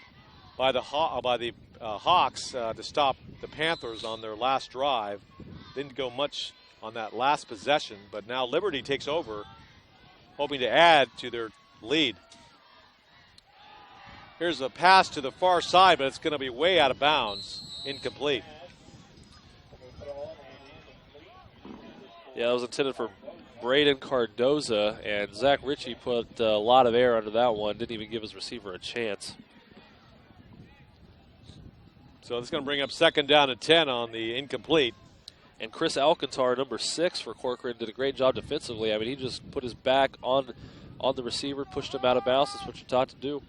Hawks to stop the Panthers on their last drive. Didn't go much on that last possession, but now Liberty takes over, hoping to add to their lead. Here's a pass to the far side, but it's going to be way out of bounds. Incomplete. Yeah, that was intended for Braden Cardoza, and Zach Ritchie put a lot of air under that one. Didn't even give his receiver a chance. So it's going to bring up 2nd down and 10 on the incomplete. And Chris Alcantar, number 6 for Corcoran, did a great job defensively. I mean, he just put his back on the receiver, pushed him out of bounds. That's what you're taught to do.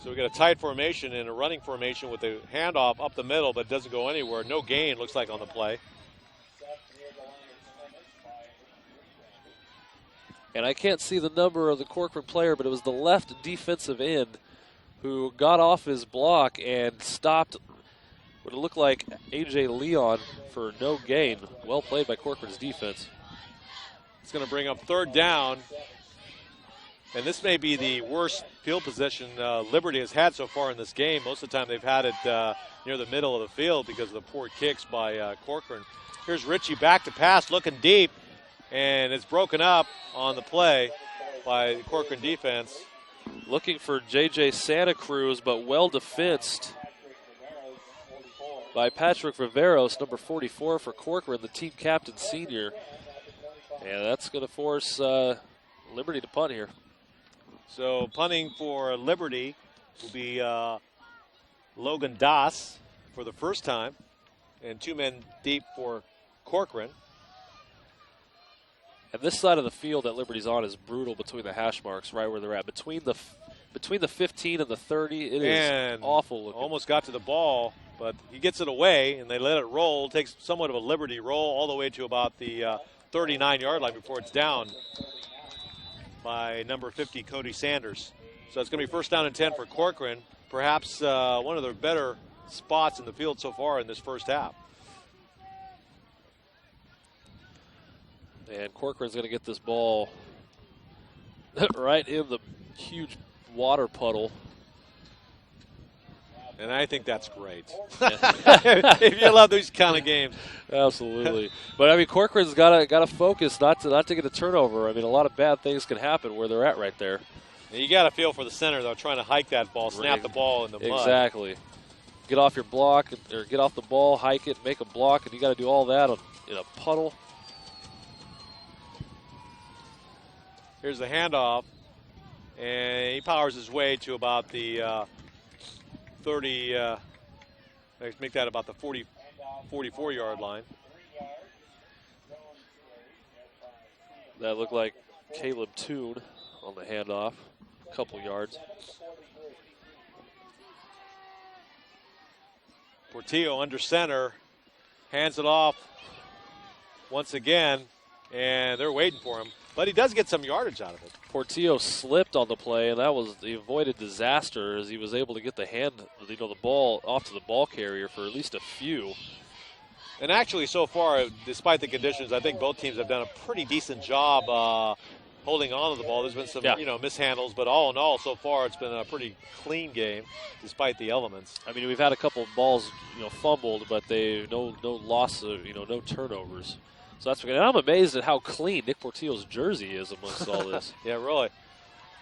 So we got a tight formation and a running formation with a handoff up the middle, but it doesn't go anywhere. No gain, looks like, on the play. And I can't see the number of the Corcoran player, but it was the left defensive end who got off his block and stopped what it looked like A.J. Leon for no gain. Well played by Corcoran's defense. It's going to bring up 3rd down. And this may be the worst field position Liberty has had so far in this game. Most of the time they've had it near the middle of the field because of the poor kicks by Corcoran. Here's Ritchie back to pass, looking deep, and it's broken up on the play by the Corcoran defense. Looking for J.J. Santa Cruz, but well defensed by Patrick Riveros, number 44 for Corcoran, the team captain senior. And that's going to force Liberty to punt here. So punting for Liberty will be Logan Das for the first time, and 2 men deep for Corcoran. And this side of the field that Liberty's on is brutal between the hash marks, right where they're at. Between the 15 and the 30, it is awful looking. Almost got to the ball, but he gets it away, and they let it roll. Takes somewhat of a Liberty roll all the way to about the 39-yard line before it's down by number 50, Cody Sanders. So it's going to be 1st down and 10 for Corcoran. Perhaps one of their better spots in the field so far in this first half. And Corcoran's going to get this ball right in the huge water puddle. And I think that's great. If you love these kind of games. Absolutely. But, I mean, Corcoran's got to focus not to get a turnover. I mean, a lot of bad things can happen where they're at right there. You got to feel for the center, though, trying to hike that ball, snap the ball in the mud. Exactly. Get off your block, or get off the ball, hike it, make a block, and you got to do all that in a puddle. Here's the handoff, and he powers his way to about the 30, let's make that about the 44-yard line. That looked like Caleb Toon on the handoff, a couple yards. Portillo under center, hands it off once again, and they're waiting for him. But he does get some yardage out of it. Portillo slipped on the play, and he avoided disaster as he was able to get the ball off to the ball carrier for at least a few. And actually, so far, despite the conditions, I think both teams have done a pretty decent job holding on to the ball. There's been some, mishandles, but all in all, so far, it's been a pretty clean game, despite the elements. I mean, we've had a couple of balls, fumbled, but no loss, no turnovers. So that's good. And I'm amazed at how clean Nick Portillo's jersey is amongst all this. Yeah, really.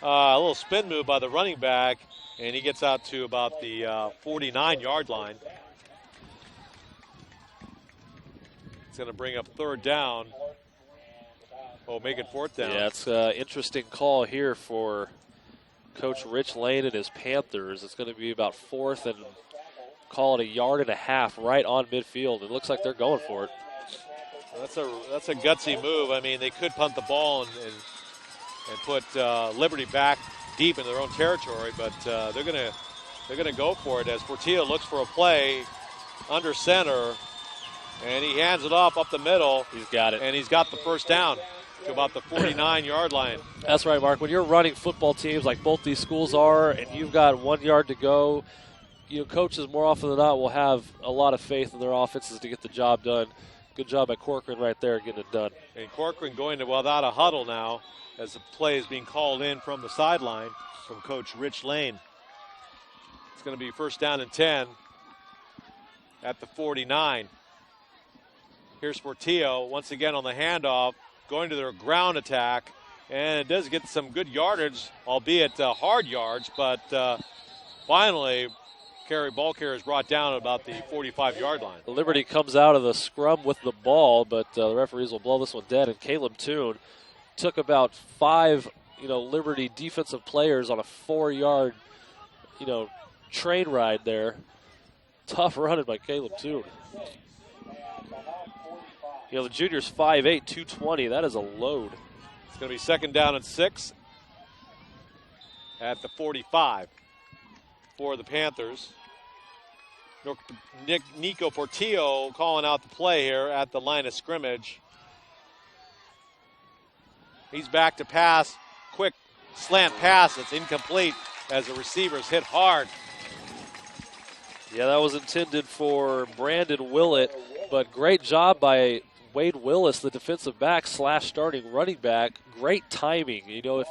A little spin move by the running back, and he gets out to about the 49-yard line. It's going to bring up 3rd down. Oh, make it 4th down. Yeah, it's an interesting call here for Coach Rich Lane and his Panthers. It's going to be about 4th and call it 1.5 yards right on midfield. It looks like they're going for it. That's a gutsy move. I mean, they could punt the ball and put Liberty back deep in their own territory, but they're gonna go for it as Portillo looks for a play under center, and he hands it off up the middle. He's got it, and he's got the 1st down to about the 49-yard line. That's right, Mark. When you're running football teams like both these schools are, and you've got 1 yard to go, coaches more often than not will have a lot of faith in their offenses to get the job done. Good job by Corcoran right there getting it done. And Corcoran going to without a huddle now as the play is being called in from the sideline from Coach Rich Lane. It's going to be 1st down and 10 at the 49. Here's Portillo once again on the handoff, going to their ground attack, And it does get some good yardage, albeit hard yards, but finally ball carrier is brought down at about the 45-yard line. Liberty comes out of the scrum with the ball, but the referees will blow this one dead. And Caleb Toon took about 5, Liberty defensive players on a 4-yard, train ride there. Tough running by Caleb Toon. The junior's 5'8", 220. That is a load. It's going to be 2nd down and 6 at the 45 for the Panthers. Nico Portillo calling out the play here at the line of scrimmage. He's back to pass. Quick slant pass. It's incomplete as the receivers hit hard. Yeah, that was intended for Brandon Willett, but great job by Wade Willis, the defensive back / starting running back. Great timing. If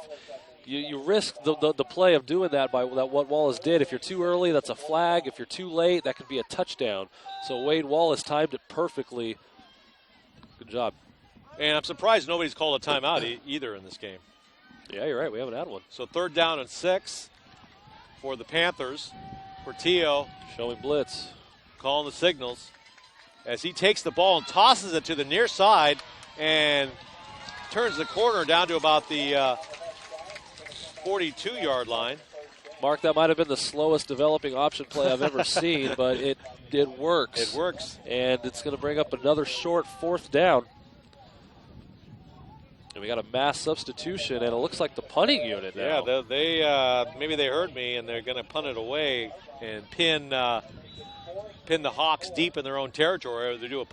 you risk the play of doing that by what Wallace did. If you're too early, that's a flag. If you're too late, that could be a touchdown. So Wade Wallace timed it perfectly. Good job. And I'm surprised nobody's called a timeout either in this game. Yeah, you're right. We haven't had one. So 3rd down and 6 for the Panthers. Portillo showing blitz. Calling the signals as he takes the ball and tosses it to the near side and turns the corner down to about the 42-yard line. Mark, that might have been the slowest developing option play I've ever seen, but it works. It works. And it's going to bring up another short 4th down. And we got a mass substitution, and it looks like the punting unit now. Yeah, they maybe they heard me, and they're going to punt it away and pin the Hawks deep in their own territory. They do a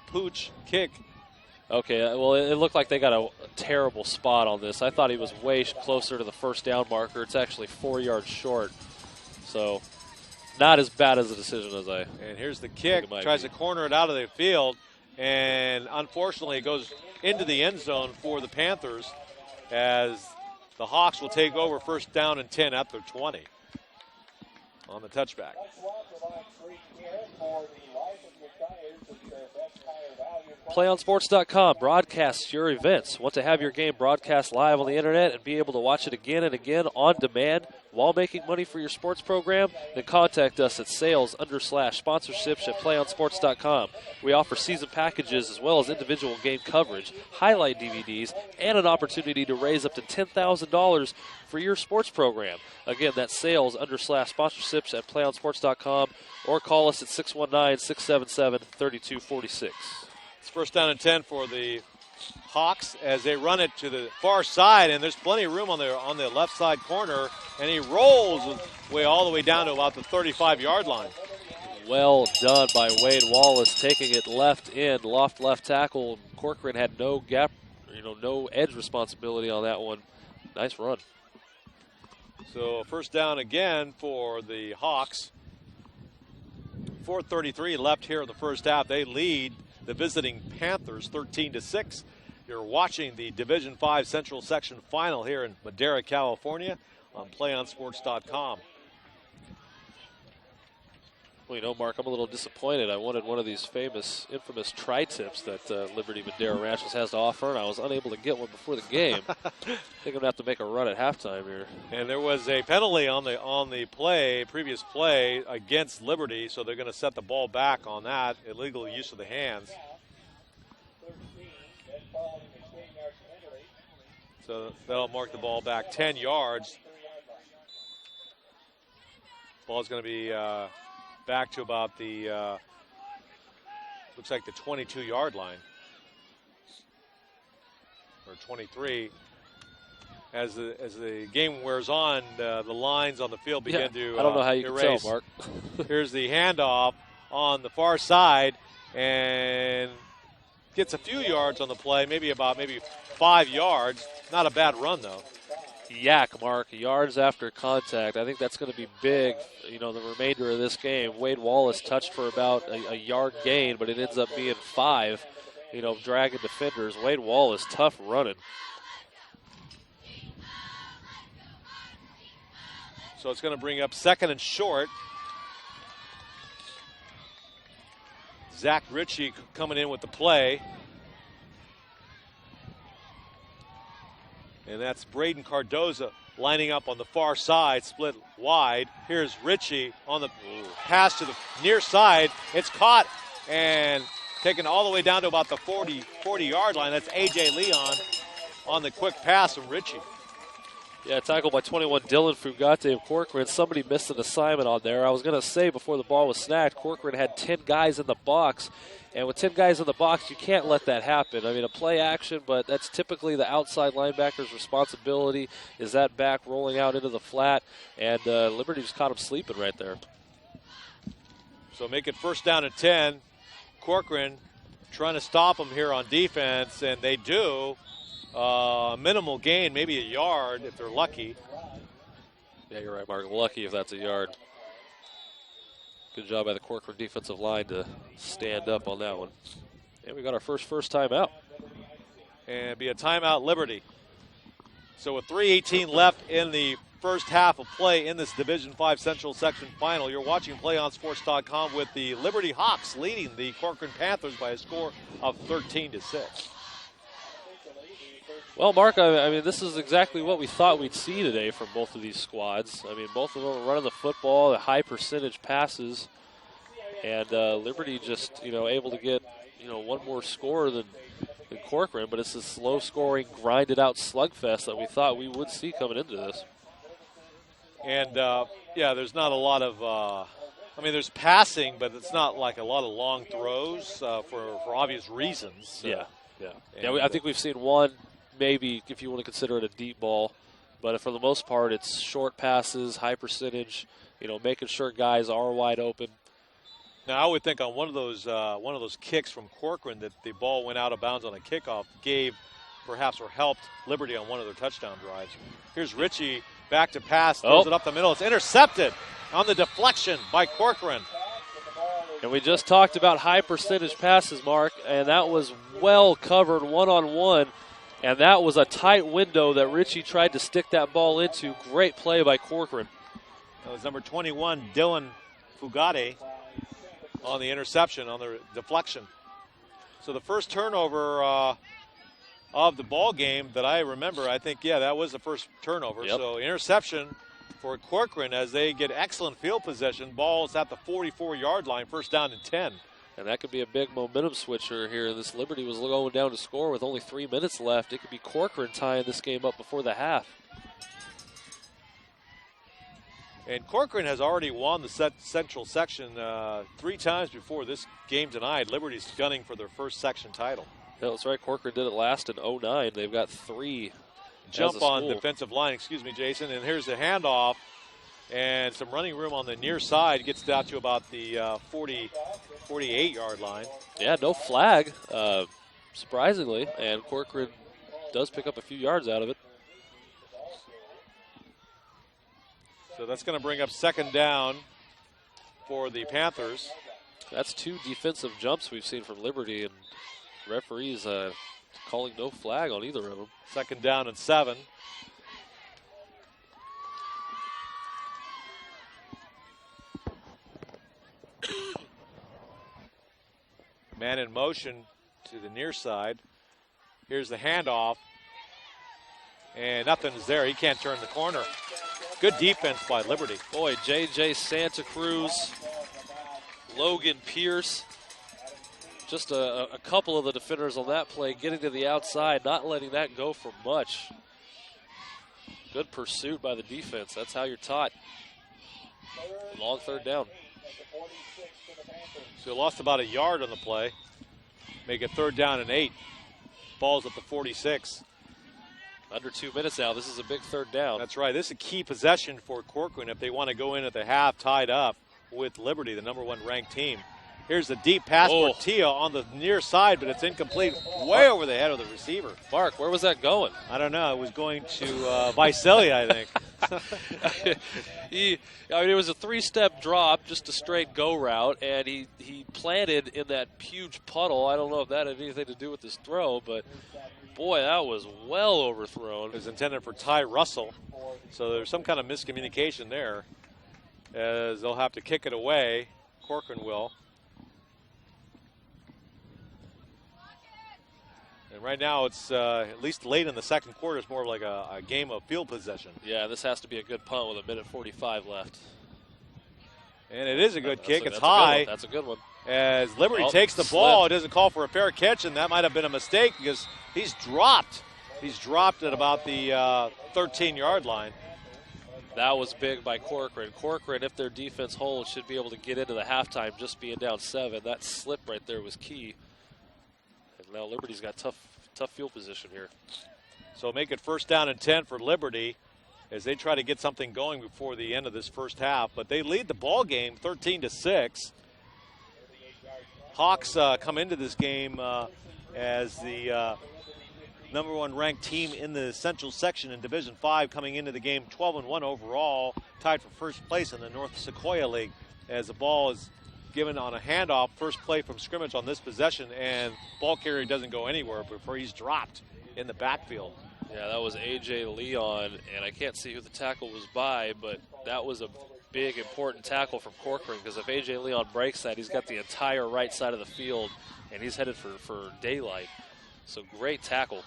pooch kick. Okay, well, it looked like they got a terrible spot on this. I thought he was way closer to the 1st down marker. It's actually 4 yards short. So not as bad as a decision as I. And here's the kick. Tries to corner it out of the field. And unfortunately, it goes into the end zone for the Panthers as the Hawks will take over 1st down and 10 at their 20 on the touchback. PlayOnSports.com broadcasts your events. Want to have your game broadcast live on the internet and be able to watch it again and again on demand while making money for your sports program? Then contact us at sales/sponsorships at PlayOnSports.com. We offer season packages as well as individual game coverage, highlight DVDs, and an opportunity to raise up to $10,000 for your sports program. Again, that's sales/sponsorships at PlayOnSports.com or call us at 619-677-3246. It's 1st down and 10 for the Hawks as they run it to the far side, and there's plenty of room on the left side corner, and he rolls all the way down to about the 35-yard line. Well done by Wade Wallace, taking it left tackle. Corcoran had no gap, no edge responsibility on that one. Nice run. So 1st down again for the Hawks. 4:33 left here in the 1st half. They lead the visiting Panthers 13-6. You're watching the Division 5 Central Section Final here in Madera, California on PlayOnSports.com. Well, Mark, I'm a little disappointed. I wanted one of these infamous tri-tips that Liberty Madera Ranchos has to offer, and I was unable to get one before the game. I think I'm going to have to make a run at halftime here. And there was a penalty on the previous play against Liberty, so they're going to set the ball back on that, illegal use of the hands. So that'll mark the ball back 10 yards. Ball's going to be back to about the, looks like the 22-yard line, or 23. As the game wears on, the lines on the field begin to I don't know how you erase. can tell, Mark. Here's the handoff on the far side, and gets a few yards on the play, maybe 5 yards. Not a bad run, though. Yak, Mark, yards after contact. I think that's going to be big, the remainder of this game. Wade Wallace touched for about a yard gain, but it ends up being 5, dragging defenders. Wade Wallace, tough running. So it's going to bring up 2nd and short. Zach Ritchie coming in with the play. And that's Braden Cardoza lining up on the far side, split wide. Here's Ritchie on the pass to the near side. It's caught and taken all the way down to about the 40-yard line. That's A.J. Leon on the quick pass from Ritchie. Yeah, tackled by 21, Dylan Fugate of Corcoran. Somebody missed an assignment on there. I was going to say before the ball was snagged, Corcoran had 10 guys in the box. And with 10 guys in the box, you can't let that happen. I mean, a play action, but that's typically the outside linebacker's responsibility, is that back rolling out into the flat. And Liberty just caught him sleeping right there. So make it first down and 10. Corcoran trying to stop him here on defense, and they do. Minimal gain, maybe a yard if they're lucky. Yeah, you're right, Mark. Lucky if that's a yard. Good job by the Corcoran defensive line to stand up on that one. And we got our first timeout. And it'd be a timeout, Liberty. So with 3:18 left in the first half of play in this Division 5 Central Section Final, you're watching PlayOnSports.com with the Liberty Hawks leading the Corcoran Panthers by a score of 13-6. Well, Mark, I mean, this is exactly what we thought we'd see today from both of these squads. I mean, both of them are running the football, the high percentage passes, and Liberty just, able to get, one more score than Corcoran, but it's a slow-scoring, grinded-out slugfest that we thought we would see coming into this. And, there's not a lot of, there's passing, but it's not like a lot of long throws for obvious reasons. Yeah, I think we've seen one, maybe if you want to consider it a deep ball, but for the most part, it's short passes, high percentage, making sure guys are wide open. Now, I would think on one of those kicks from Corcoran that the ball went out of bounds on a kickoff helped Liberty on one of their touchdown drives. Here's Ritchie back to pass, throws it up the middle. It's intercepted on the deflection by Corcoran. And we just talked about high percentage passes, Mark, and that was well covered one-on-one. And that was a tight window that Ritchie tried to stick that ball into. Great play by Corcoran. That was number 21, Dylan Fugate, on the interception, on the deflection. So the first turnover of the ball game that I remember, I think, that was the first turnover. Yep. So interception for Corcoran as they get excellent field possession. Ball's at the 44-yard line, first down and 10. And that could be a big momentum switcher here. This Liberty was going down to score with only 3 minutes left. It could be Corcoran tying this game up before the half. And Corcoran has already won the Central Section 3 times before this game tonight. Liberty's gunning for their first section title. Yeah, that's right. Corcoran did it last in 09. They've got 3. Jump on defensive line, Jason. And here's the handoff. And some running room on the near side, gets down to about the 48-yard line. Yeah, no flag, surprisingly, and Corcoran does pick up a few yards out of it. So that's going to bring up second down for the Panthers. That's 2 defensive jumps we've seen from Liberty, and referees calling no flag on either of them. Second down and 7. Man in motion to the near side. Here's the handoff. And nothing's there. He can't turn the corner. Good defense by Liberty. Boy, J.J. Santa Cruz, Logan Pierce. Just a couple of the defenders on that play getting to the outside, not letting that go for much. Good pursuit by the defense. That's how you're taught. Long third down. So lost about a yard on the play. Make it third down and 8. Ball's at the 46. Under 2 minutes now. This is a big third down. That's right. This is a key possession for Corcoran if they want to go in at the half tied up with Liberty, the number 1 ranked team. Here's the deep pass for Tia on the near side, but it's incomplete, way over the head of the receiver. Mark, where was that going? I don't know. It was going to Visalia, I think. It was a 3-step drop, just a straight go route, and he planted in that huge puddle. I don't know if that had anything to do with his throw, but boy, that was well overthrown. It was intended for Ty Russell, so there's some kind of miscommunication there, as they'll have to kick it away. Corcoran will. And right now it's, at least late in the second quarter, it's more like a game of field possession. Yeah, this has to be a good punt with 1:45 left. And it is a good kick. It's that's high. That's a good one. As Liberty takes the ball, it doesn't call for a fair catch, and that might have been a mistake because he's dropped. He's dropped at about the 13-yard line. That was big by Corcoran. Corcoran, if their defense holds, should be able to get into the halftime just being down 7. That slip right there was key. And now Liberty's got tough field position here. So make it 1st down and 10 for Liberty as they try to get something going before the end of this first half. But they lead the ball game 13-6. Hawks come into this game as the number 1 ranked team in the Central section in Division 5, coming into the game 12-1 overall, tied for first place in the North Sequoia League, as the ball is given on a handoff, first play from scrimmage on this possession, and ball carrier doesn't go anywhere before he's dropped in the backfield. Yeah, that was A.J. Leon, and I can't see who the tackle was by, but that was a big, important tackle from Corcoran, because if A.J. Leon breaks that, he's got the entire right side of the field, and he's headed for daylight. So great tackle.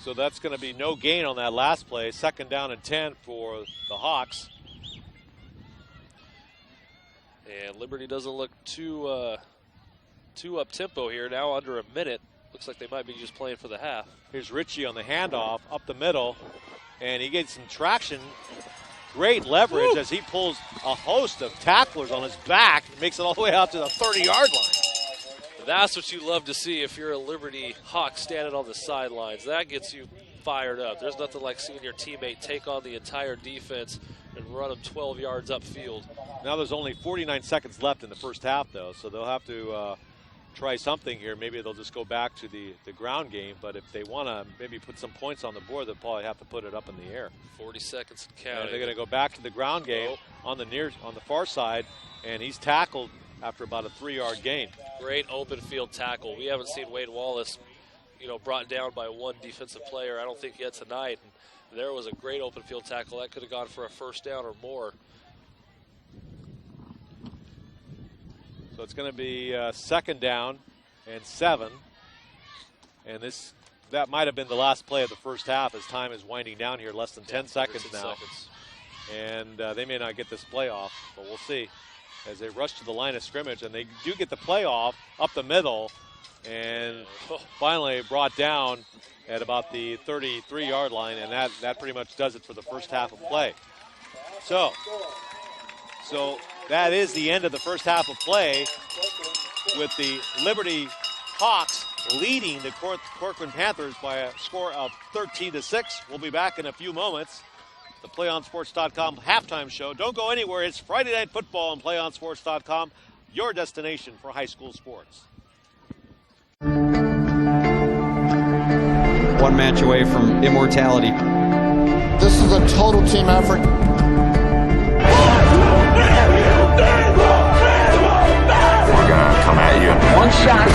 So that's going to be no gain on that last play. 2nd down and 10 for the Hawks. And Liberty doesn't look too up-tempo here. Now under a minute. Looks like they might be just playing for the half. Here's Ritchie on the handoff up the middle, and he gets some traction. Great leverage as he pulls a host of tacklers on his back and makes it all the way out to the 30-yard line. That's what you love to see if you're a Liberty Hawk standing on the sidelines. That gets you fired up. There's nothing like seeing your teammate take on the entire defense and run them 12 yards upfield. Now there's only 49 seconds left in the first half, though, so they'll have to try something here. Maybe they'll just go back to the ground game, but if they want to maybe put some points on the board, they'll probably have to put it up in the air. 40 seconds and counting. And they're going to go back to the ground game on the far side, and he's tackled after about a 3-yard gain. Great open field tackle. We haven't seen Wade Wallace, brought down by one defensive player, I don't think yet tonight. And there was a great open field tackle. That could have gone for a 1st down or more. So it's going to be 2nd down and 7. And that might have been the last play of the first half as time is winding down here. Less than 10 seconds now. And they may not get this play off, but we'll see. As they rush to the line of scrimmage, and they do get the play off up the middle, and finally brought down at about the 33-yard line, and that pretty much does it for the first half of play. So that is the end of the first half of play, with the Liberty Hawks leading the Corcoran Panthers by a score of 13-6. We'll be back in a few moments. The PlayOnSports.com halftime show. Don't go anywhere. It's Friday Night Football on PlayOnSports.com, your destination for high school sports. One match away from immortality. This is a total team effort. We're going to come at you. One shot.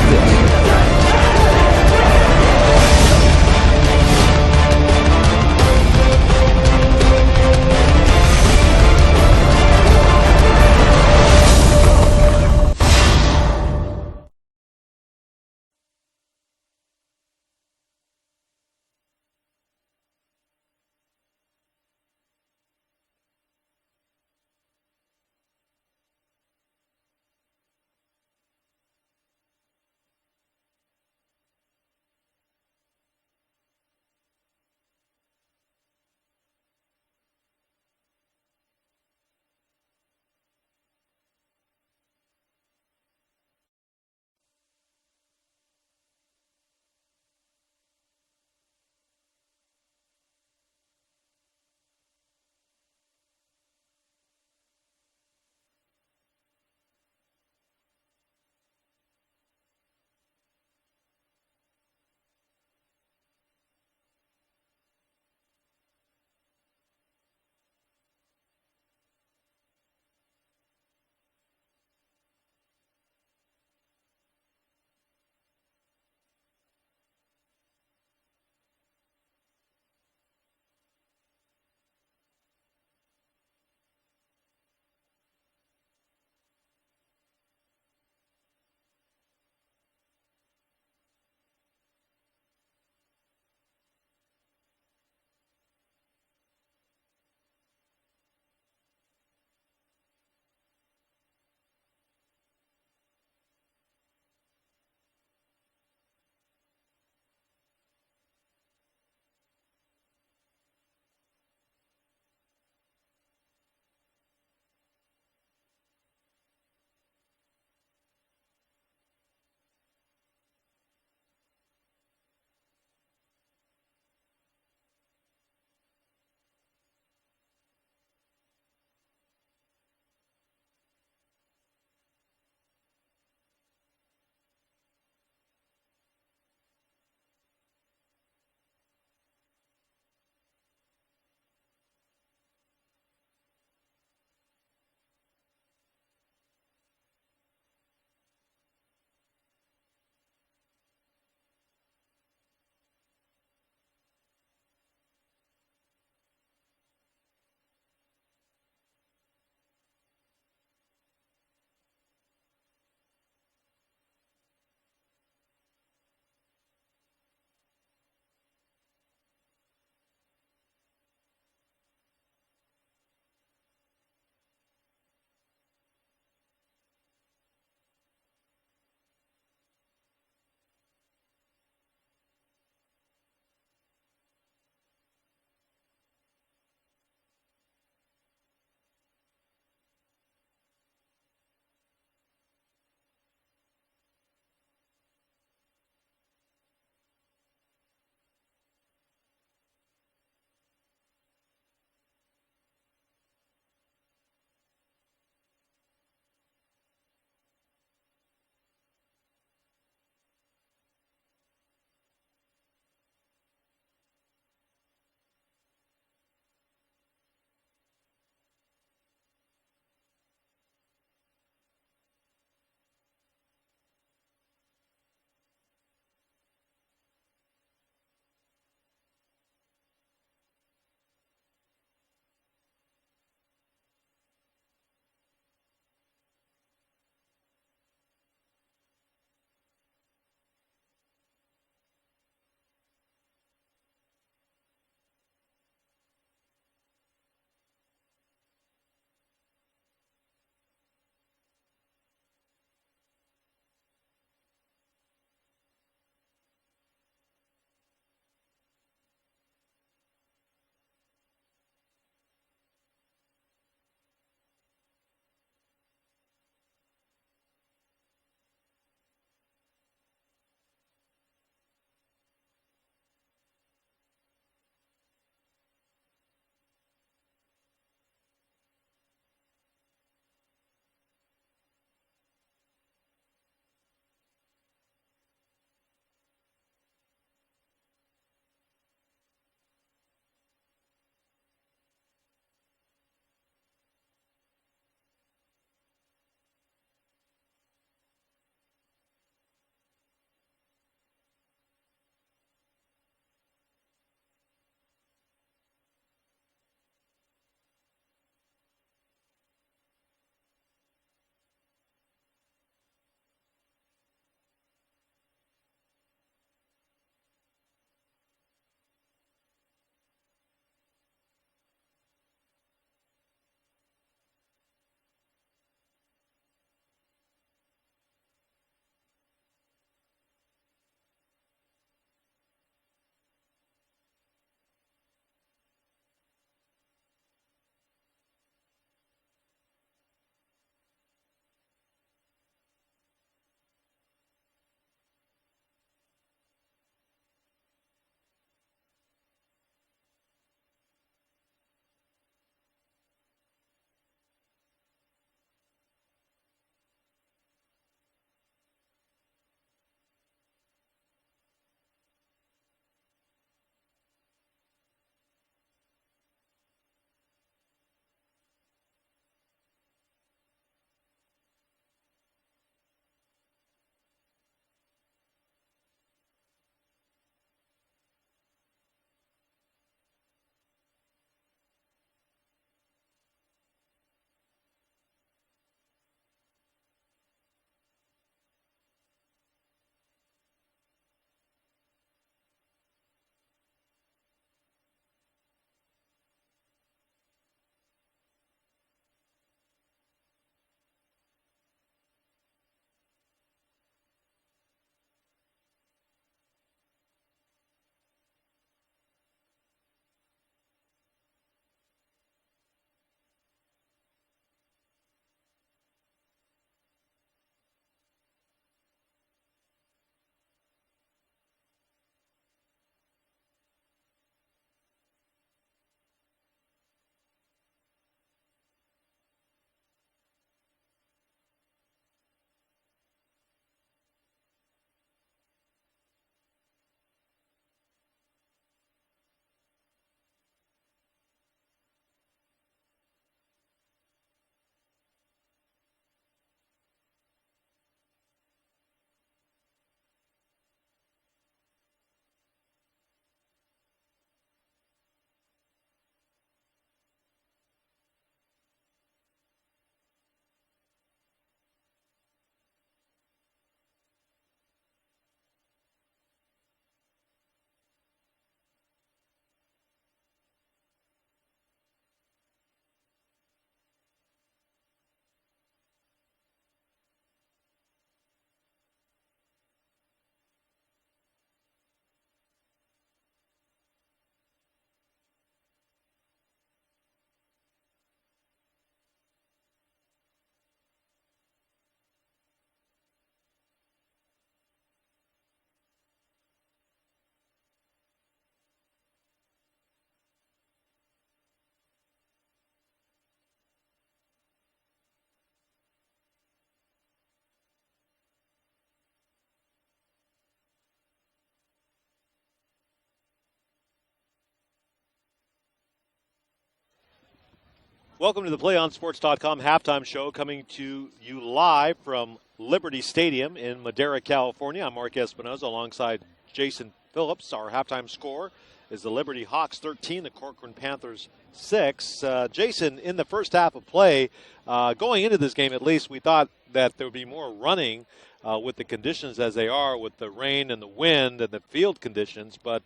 Welcome to the PlayOnSports.com halftime show, coming to you live from Liberty Stadium in Madera, California. I'm Mark Espinoza alongside Jason Phillips. Our halftime score is the Liberty Hawks 13, the Corcoran Panthers 6. Jason, in the first half of play, going into this game at least, we thought that there would be more running with the conditions as they are, with the rain and the wind and the field conditions. But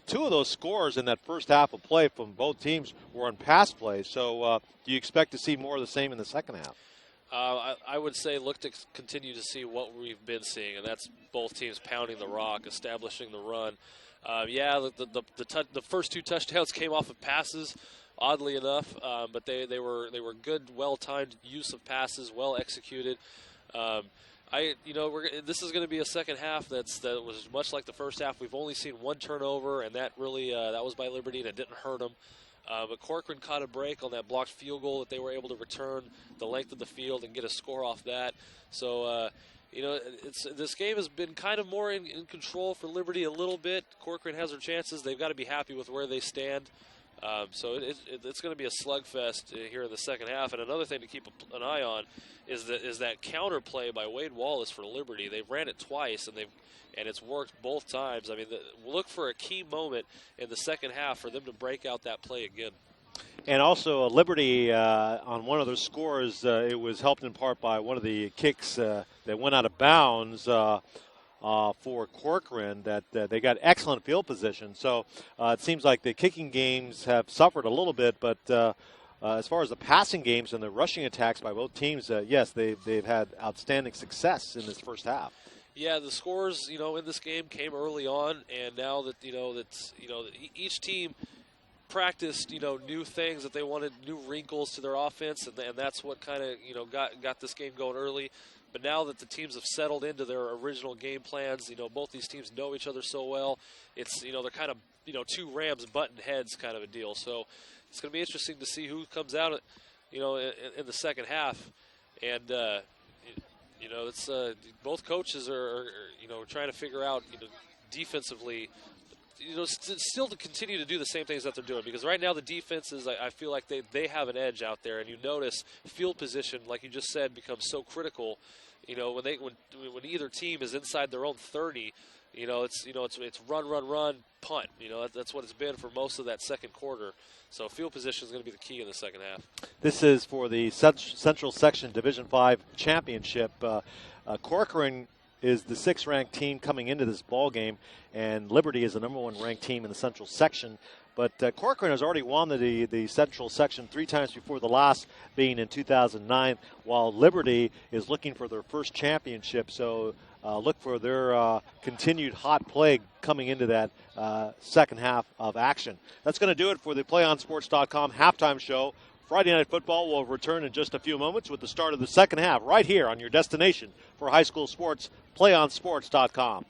two of those scores in that first half of play from both teams were on pass play. So do you expect to see more of the same in the second half? I would say look to continue to see what we've been seeing, and that's both teams pounding the rock, establishing the run. The first two touchdowns came off of passes, oddly enough, but they were good, well-timed use of passes, well executed. This is going to be a second half that was much like the first half. We've only seen one turnover, and that really that was by Liberty, and it didn't hurt them. But Corcoran caught a break on that blocked field goal that they were able to return the length of the field and get a score off that. So, this game has been kind of more in control for Liberty a little bit. Corcoran has their chances. They've got to be happy with where they stand. So it's going to be a slugfest here in the second half. And another thing to keep an eye on is that counter play by Wade Wallace for Liberty. They've ran it twice, and it's worked both times. I mean, look for a key moment in the second half for them to break out that play again. And also, Liberty, on one of their scores, it was helped in part by one of the kicks that went out of bounds for Corcoran, that they got excellent field position. So it seems like the kicking games have suffered a little bit, but as far as the passing games and the rushing attacks by both teams, yes, they've had outstanding success in this first half. Yeah, the scores, in this game came early on, and now that each team practiced, new things that they wanted, new wrinkles to their offense, and that's what kind of, got this game going early. But now that the teams have settled into their original game plans, both these teams know each other so well. It's, they're kind of, two Rams button heads kind of a deal. So it's going to be interesting to see who comes out, in the second half. And, it's both coaches are trying to figure out, defensively, still to continue to do the same things that they're doing, because right now the defenses, I feel like they have an edge out there, and you notice field position, like you just said, becomes so critical. When either team is inside their own 30, it's run, punt. That's what it's been for most of that second quarter. So field position is going to be the key in the second half. This is for the Central Section Division 5 championship. Corcoran is the 6th ranked team coming into this ball game, and Liberty is the number 1 ranked team in the Central Section. But Corcoran has already won the Central Section 3 times before, the last being in 2009, while Liberty is looking for their first championship. So look for their continued hot play coming into that second half of action. That's going to do it for the PlayOnSports.com halftime show. Friday Night Football will return in just a few moments with the start of the second half right here on your destination for high school sports, PlayOnSports.com.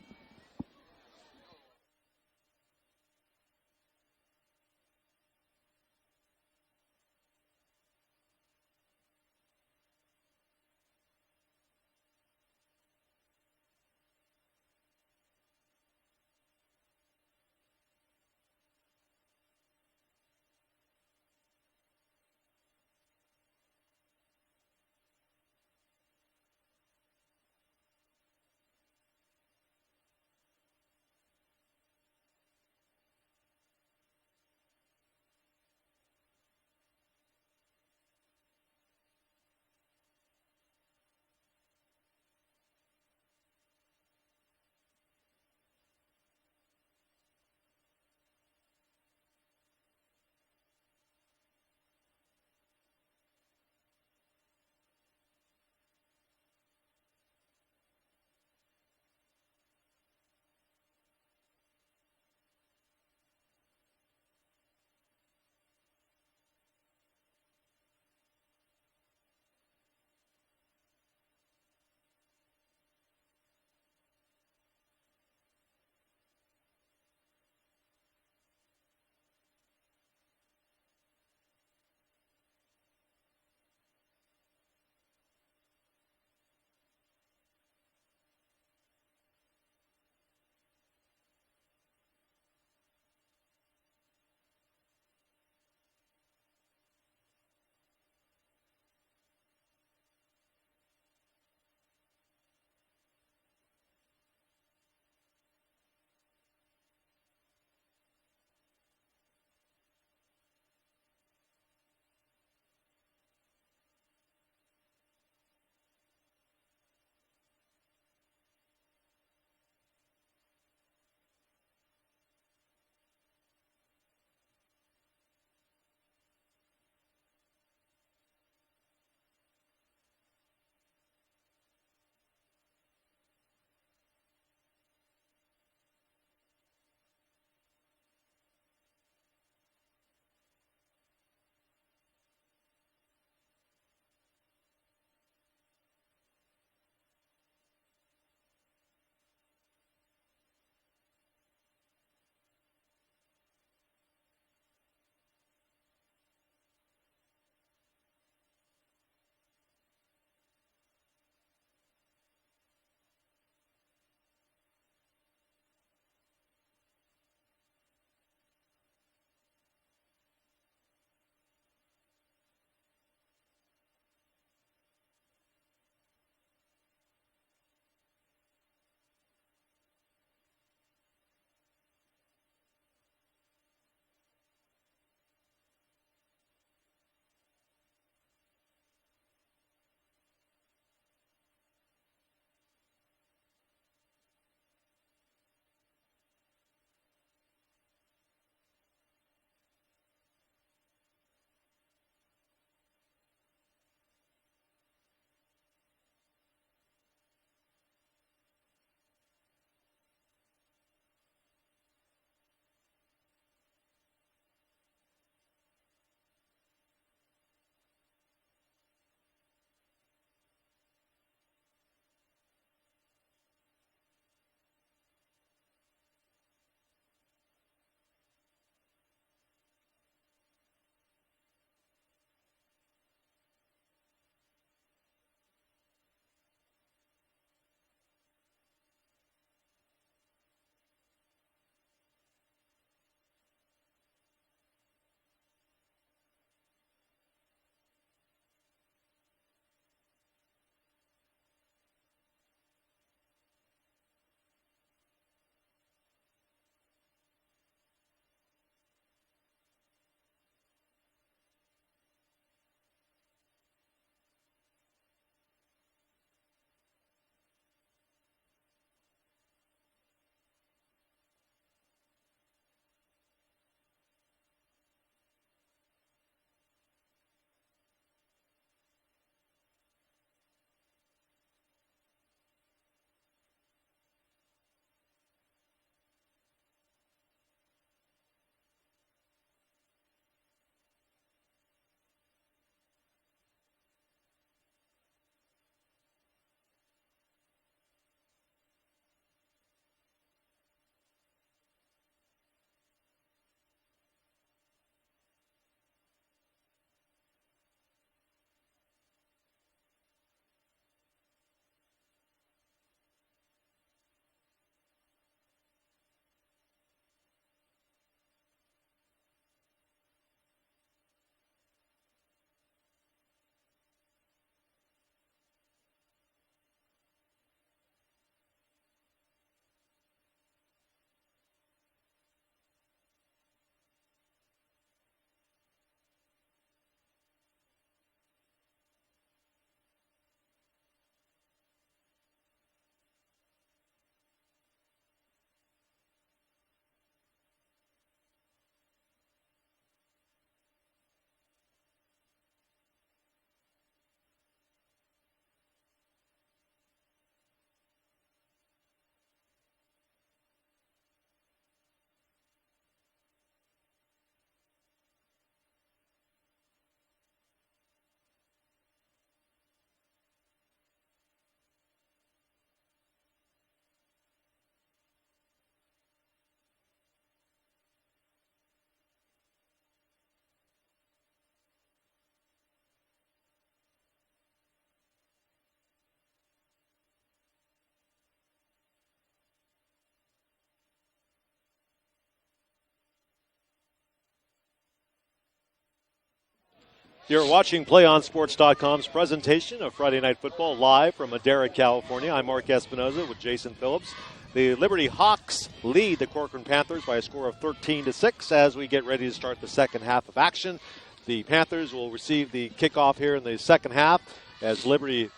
You're watching PlayOnSports.com's presentation of Friday Night Football live from Madera, California. I'm Mark Espinoza with Jason Phillips. The Liberty Hawks lead the Corcoran Panthers by a score of 13-6 as we get ready to start the second half of action. The Panthers will receive the kickoff here in the second half as Liberty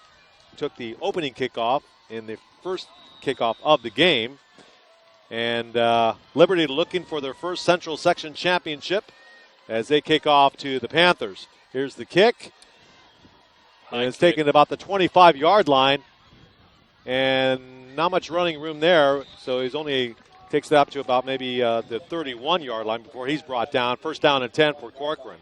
took the opening kickoff in the first kickoff of the game. And Liberty looking for their first Central Section championship as they kick off to the Panthers. Here's the kick. And it's taken about the 25-yard line. And not much running room there, so he's only takes it up to about maybe the 31-yard line before he's brought down. First down and 10 for Corcoran.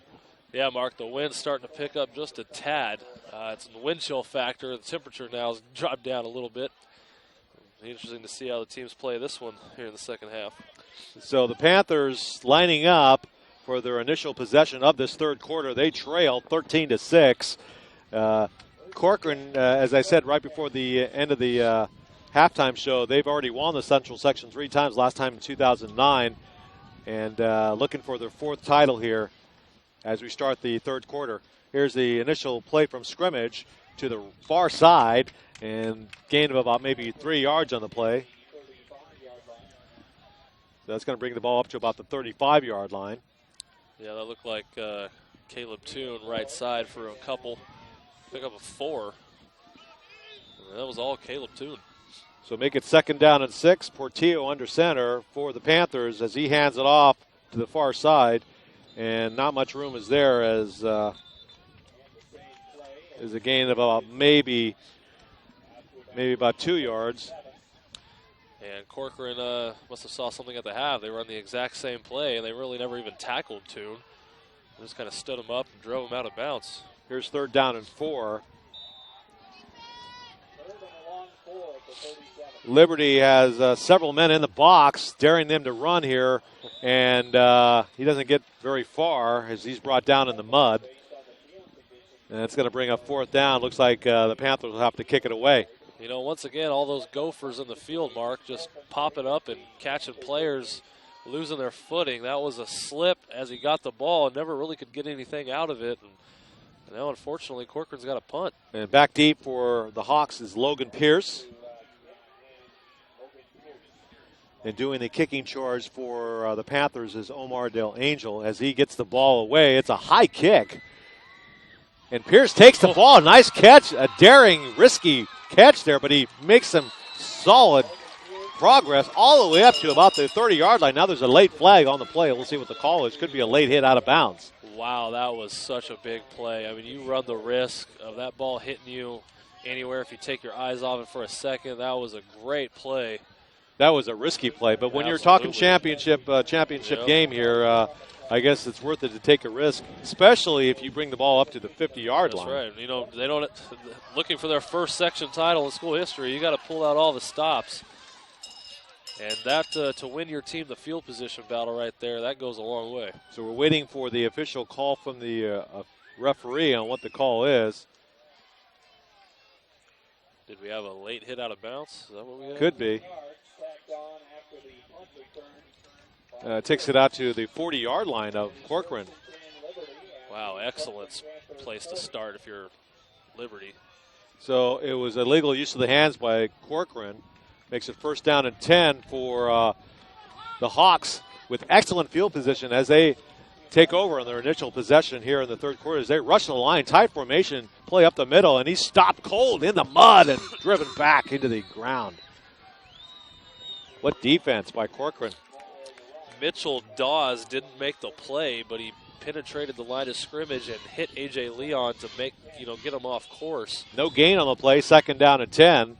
Yeah, Mark, the wind's starting to pick up just a tad. It's the wind chill factor. The temperature now has dropped down a little bit. Interesting to see how the teams play this one here in the second half. So the Panthers lining up for their initial possession of this third quarter. They trail 13-6. Corcoran, as I said right before the end of the halftime show, they've already won the Central Section 3 times, last time in 2009, and looking for their fourth title here as we start the third quarter. Here's the initial play from scrimmage to the far side, and gain of about maybe 3 yards on the play. So that's going to bring the ball up to about the 35-yard line. Yeah, that looked like Caleb Toon right side for a couple. Pick up a 4. And that was all Caleb Toon. So make it second down and 6. Portillo under center for the Panthers as he hands it off to the far side. And not much room is there as is a gain of about maybe about 2 yards. And Corcoran must have saw something at the half. They run the exact same play, and they really never even tackled Toon. They just kind of stood him up and drove him out of bounds. Here's third down and 4. Liberty has several men in the box, daring them to run here, and he doesn't get very far as he's brought down in the mud. And it's going to bring up fourth down. Looks like the Panthers will have to kick it away. You know, once again, all those gophers in the field, Mark, just popping up and catching players, losing their footing. That was a slip as he got the ball and never really could get anything out of it. And now, unfortunately, Corcoran's got a punt. And back deep for the Hawks is Logan Pierce. And doing the kicking charge for the Panthers is Omar Del Angel as he gets the ball away. It's a high kick. And Pierce takes the ball. Nice catch. A daring, risky catch there, but he makes some solid progress all the way up to about the 30-yard line. Now there's a late flag on the play. We'll see what the call is. Could be a late hit out of bounds. Wow, that was such a big play. I mean, you run the risk of that ball hitting you anywhere if you take your eyes off it for a second. That was a great play. That was a risky play, but when Absolutely. you're talking championship game here, I guess it's worth it to take a risk, especially if you bring the ball up to the 50-yard line. That's right. You know, they don't looking for their first section title in school history. You got to pull out all the stops, and that to win your team the field position battle right there, that goes a long way. So we're waiting for the official call from the referee on what the call is. Did we have a late hit out of bounds? Is that what we had? Could be. Takes it out to the 40-yard line of Corcoran. Wow, excellent place to start if you're Liberty. So it was illegal use of the hands by Corcoran. Makes it first down and 10 for the Hawks with excellent field position as they take over on their initial possession here in the third quarter. As they rush the line, tight formation, play up the middle, and he's stopped cold in the mud and driven back into the ground. What defense by Corcoran. Mitchell Dawes didn't make the play, but he penetrated the line of scrimmage and hit A.J. Leon to get him off course. No gain on the play, second down and 10.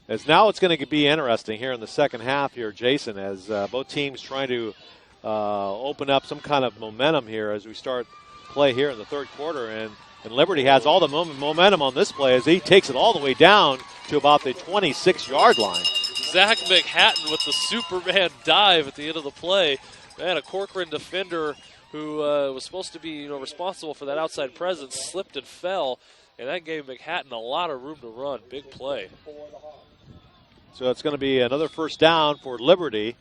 As now it's going to be interesting here in the second half here, Jason, as both teams trying to open up some kind of momentum here as we start play here in the third quarter. And Liberty has all the momentum on this play as he takes it all the way down to about the 26-yard line. Zach McHatton with the Superman dive at the end of the play. Man, a Corcoran defender who was supposed to be responsible for that outside presence slipped and fell, and that gave McHatton a lot of room to run. Big play. So it's going to be another first down for Liberty.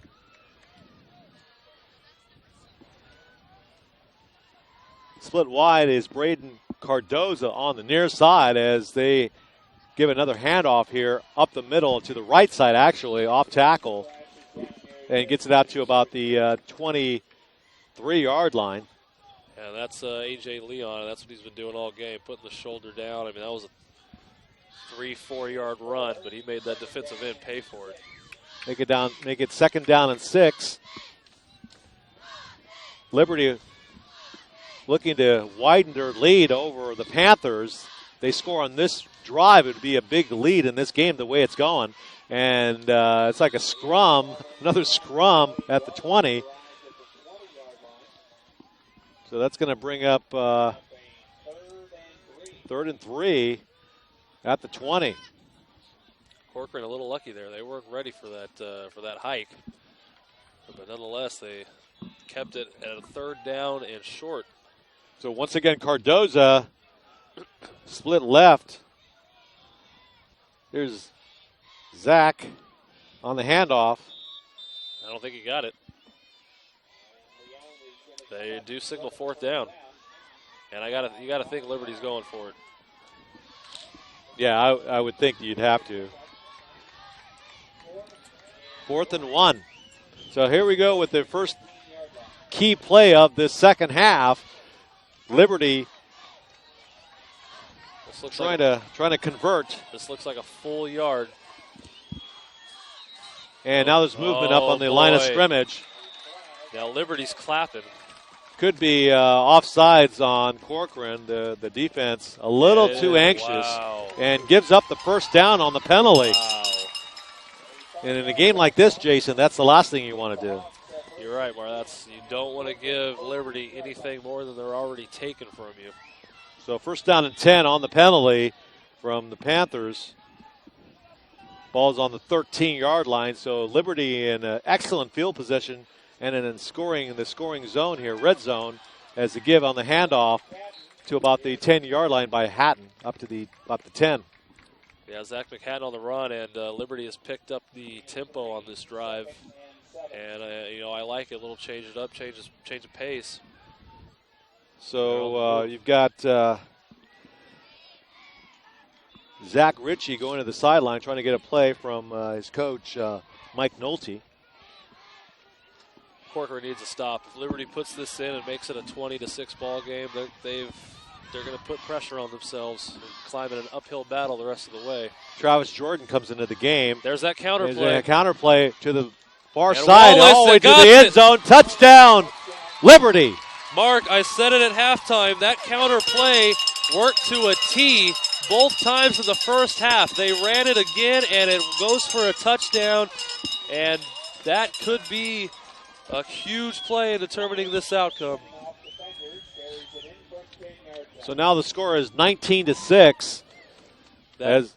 Split wide is Braden Cardoza on the near side as they give another handoff here up the middle to the right side, actually, off tackle, and gets it out to about the 23-yard line. Yeah, that's A.J. Leon, and that's what he's been doing all game, putting the shoulder down. I mean, that was a 3-4 yard run, but he made that defensive end pay for it. Make it 2nd down and 6. Liberty looking to widen their lead over the Panthers. They score on this drive, it would be a big lead in this game the way it's going. And it's like a scrum, another scrum at the 20. So that's going to bring up 3rd and 3 at the 20. Corcoran a little lucky there. They weren't ready for that hike. But nonetheless, they kept it at a 3rd down and short. So once again, Cardoza split left. Here's Zach on the handoff. I don't think he got it. They do signal 4th down. And you gotta think Liberty's going for it. Yeah, I would think you'd have to. 4th and 1. So here we go with the first key play of this second half. Liberty trying to convert. This looks like a full yard. And now there's movement up on the line of scrimmage. Now Liberty's clapping. Could be offsides on Corcoran, the defense. A little too anxious. Wow. And gives up the 1st down on the penalty. Wow. And in a game like this, Jason, that's the last thing you want to do. You're right, Mar. You don't want to give Liberty anything more than they're already taking from you. So 1st down and 10 on the penalty from the Panthers. Ball's on the 13-yard line, so Liberty in excellent field position and in the scoring zone here, red zone, as the give on the handoff to about the 10-yard line by Hatton, up to about the 10. Yeah, Zach McHatton on the run, and Liberty has picked up the tempo on this drive. And, I like it. A little change it up, change of pace. So you've got Zach Ritchie going to the sideline trying to get a play from his coach, Mike Nolte. Corcoran needs a stop. If Liberty puts this in and makes it a 20-6 ball game, they're going to put pressure on themselves and climb in an uphill battle the rest of the way. Travis Jordan comes into the game. There's that counter There's play. a counter play to the far And side, Wallace, all the way to got the end it. zone. Touchdown, Liberty. Mark, I said it at halftime. That counter play worked to a T both times in the first half. They ran it again, and it goes for a touchdown. And that could be a huge play in determining this outcome. So now the score is 19-6. Go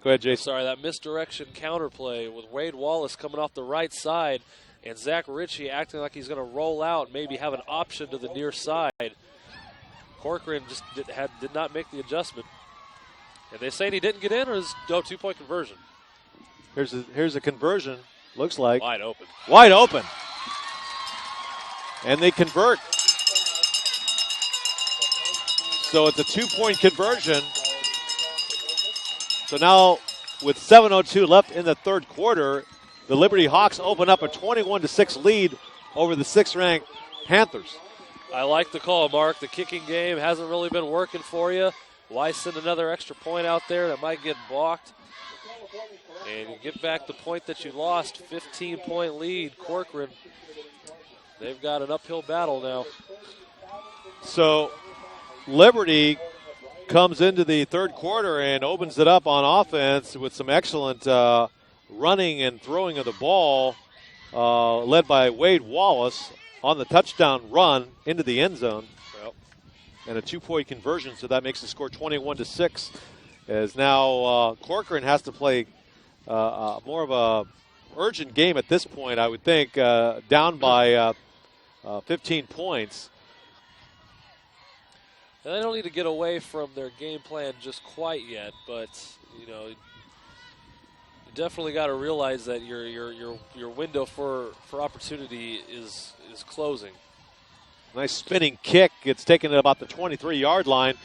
ahead, Jason. Sorry, that misdirection counter play with Wade Wallace coming off the right side and Zach Ritchie acting like he's going to roll out and maybe have an option to the near side. Corcoran just did not make the adjustment. And they saying he didn't get in, or is no 2-point conversion? Here's a conversion. Looks like Wide open. Wide open. And they convert. So it's a 2-point conversion. So now with 7:02 left in the third quarter, the Liberty Hawks open up a 21-6 lead over the 6th-ranked Panthers. I like the call, Mark. The kicking game hasn't really been working for you. Why send another extra point out there that might get blocked? And you get back the point that you lost, 15-point lead. Corcoran, they've got an uphill battle now. So Liberty comes into the third quarter and opens it up on offense with some excellent running and throwing of the ball, led by Wade Wallace on the touchdown run into the end zone. Yep. And a 2-point conversion, so that makes the score 21-6. As now Corcoran has to play more of a urgent game at this point, I would think, down by 15 points. And they don't need to get away from their game plan just quite yet, but you definitely got to realize that your window for opportunity is closing. Nice spinning kick. It's taken at about the 23-yard line.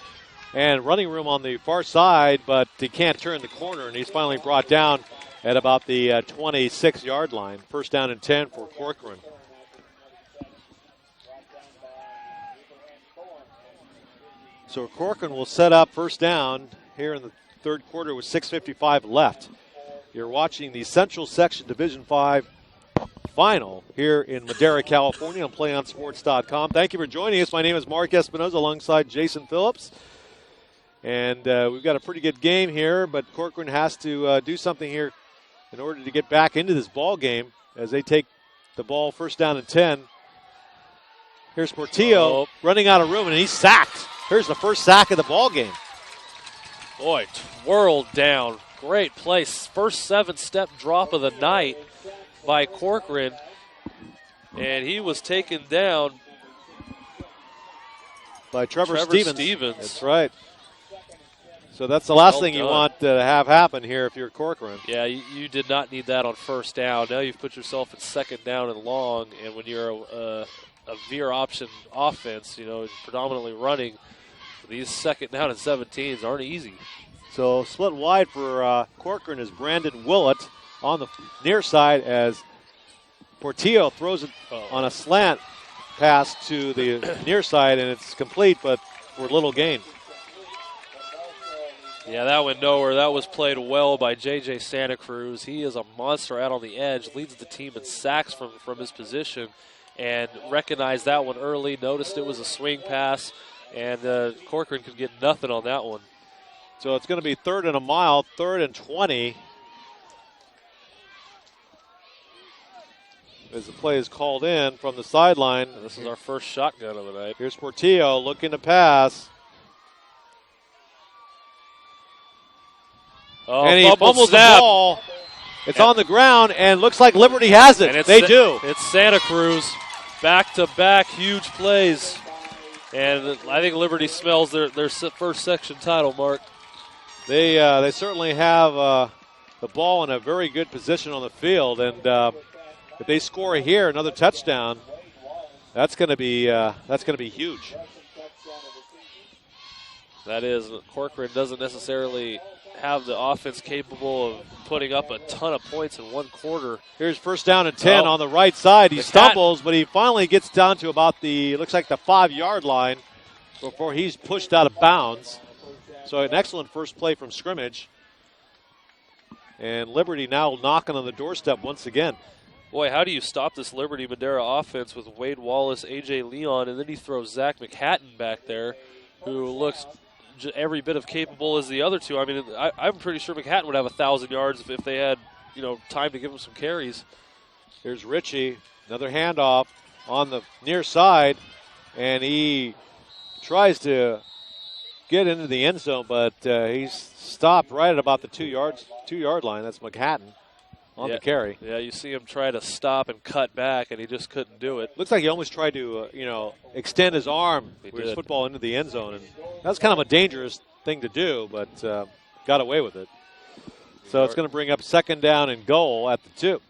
And running room on the far side, but he can't turn the corner, and he's finally brought down at about the 26-yard line. First down and 10 for Corcoran. So Corcoran will set up first down here in the third quarter with 6:55 left. You're watching the Central Section Division 5 final here in Madera, California on PlayOnSports.com. Thank you for joining us. My name is Mark Espinoza alongside Jason Phillips. And we've got a pretty good game here, but Corcoran has to do something here in order to get back into this ball game as they take the ball first down and 10. Here's Portillo running out of room, and he's sacked. Here's the first sack of the ball game. Boy, twirled down. Great place. First 7-step drop of the night by Corcoran, and he was taken down by Trevor Stevens. That's right. So that's the last thing you want to have happen here if you're Corcoran. Yeah, you did not need that on first down. Now you've put yourself at second down and long, and when you're a veer option offense, predominantly running, these second down and 17s aren't easy. So split wide for Corcoran is Brandon Willett on the near side as Portillo throws it on a slant pass to the near side, and it's complete, but for little gain. Yeah, that went nowhere. That was played well by J.J. Santa Cruz. He is a monster out on the edge, leads the team in sacks from his position, and recognized that one early, noticed it was a swing pass, and Corcoran could get nothing on that one. So it's going to be 3rd and a mile, 3rd and 20. As the play is called in from the sideline. And this is our first shotgun of the night. Here's Portillo looking to pass. And he fumbles the ball. It's on the ground, and looks like Liberty has it. They do. It's Santa Cruz. Back-to-back huge plays. And I think Liberty smells their first section title, Mark. They certainly have the ball in a very good position on the field, and if they score here, another touchdown, that's going to be huge. That is, Corcoran doesn't necessarily have the offense capable of putting up a ton of points in one quarter. Here's first down and 10 on the right side. He stumbles, but he finally gets down to about looks like the 5-yard line before he's pushed out of bounds. So an excellent first play from scrimmage. And Liberty now knocking on the doorstep once again. Boy, how do you stop this Liberty Madera offense with Wade Wallace, A.J. Leon, and then he throws Zach McHatton back there, who looks every bit of capable as the other two. I mean, I'm pretty sure McHatton would have 1,000 yards if they had, time to give him some carries. Here's Ritchie, another handoff on the near side, and he tries to get into the end zone, but he's stopped right at about the 2-yard line. That's McHatton on the carry. Yeah, you see him try to stop and cut back, and he just couldn't do it. Looks like he almost tried to, extend his arm with his football into the end zone, and that's kind of a dangerous thing to do, but got away with it. So it's going to bring up second down and goal at the 2.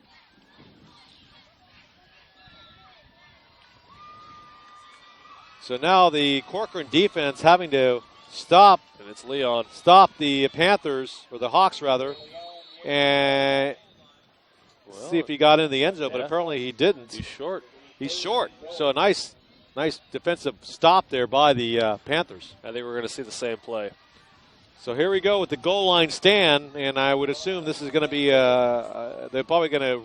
So now the Corcoran defense having to stop, and it's Leon. Stop the Panthers, or the Hawks rather, and see if he got in the end zone, but apparently he didn't. He's short. So a nice defensive stop there by the Panthers. I think we're going to see the same play. So here we go with the goal line stand, and I would assume this is going to be they're probably going to,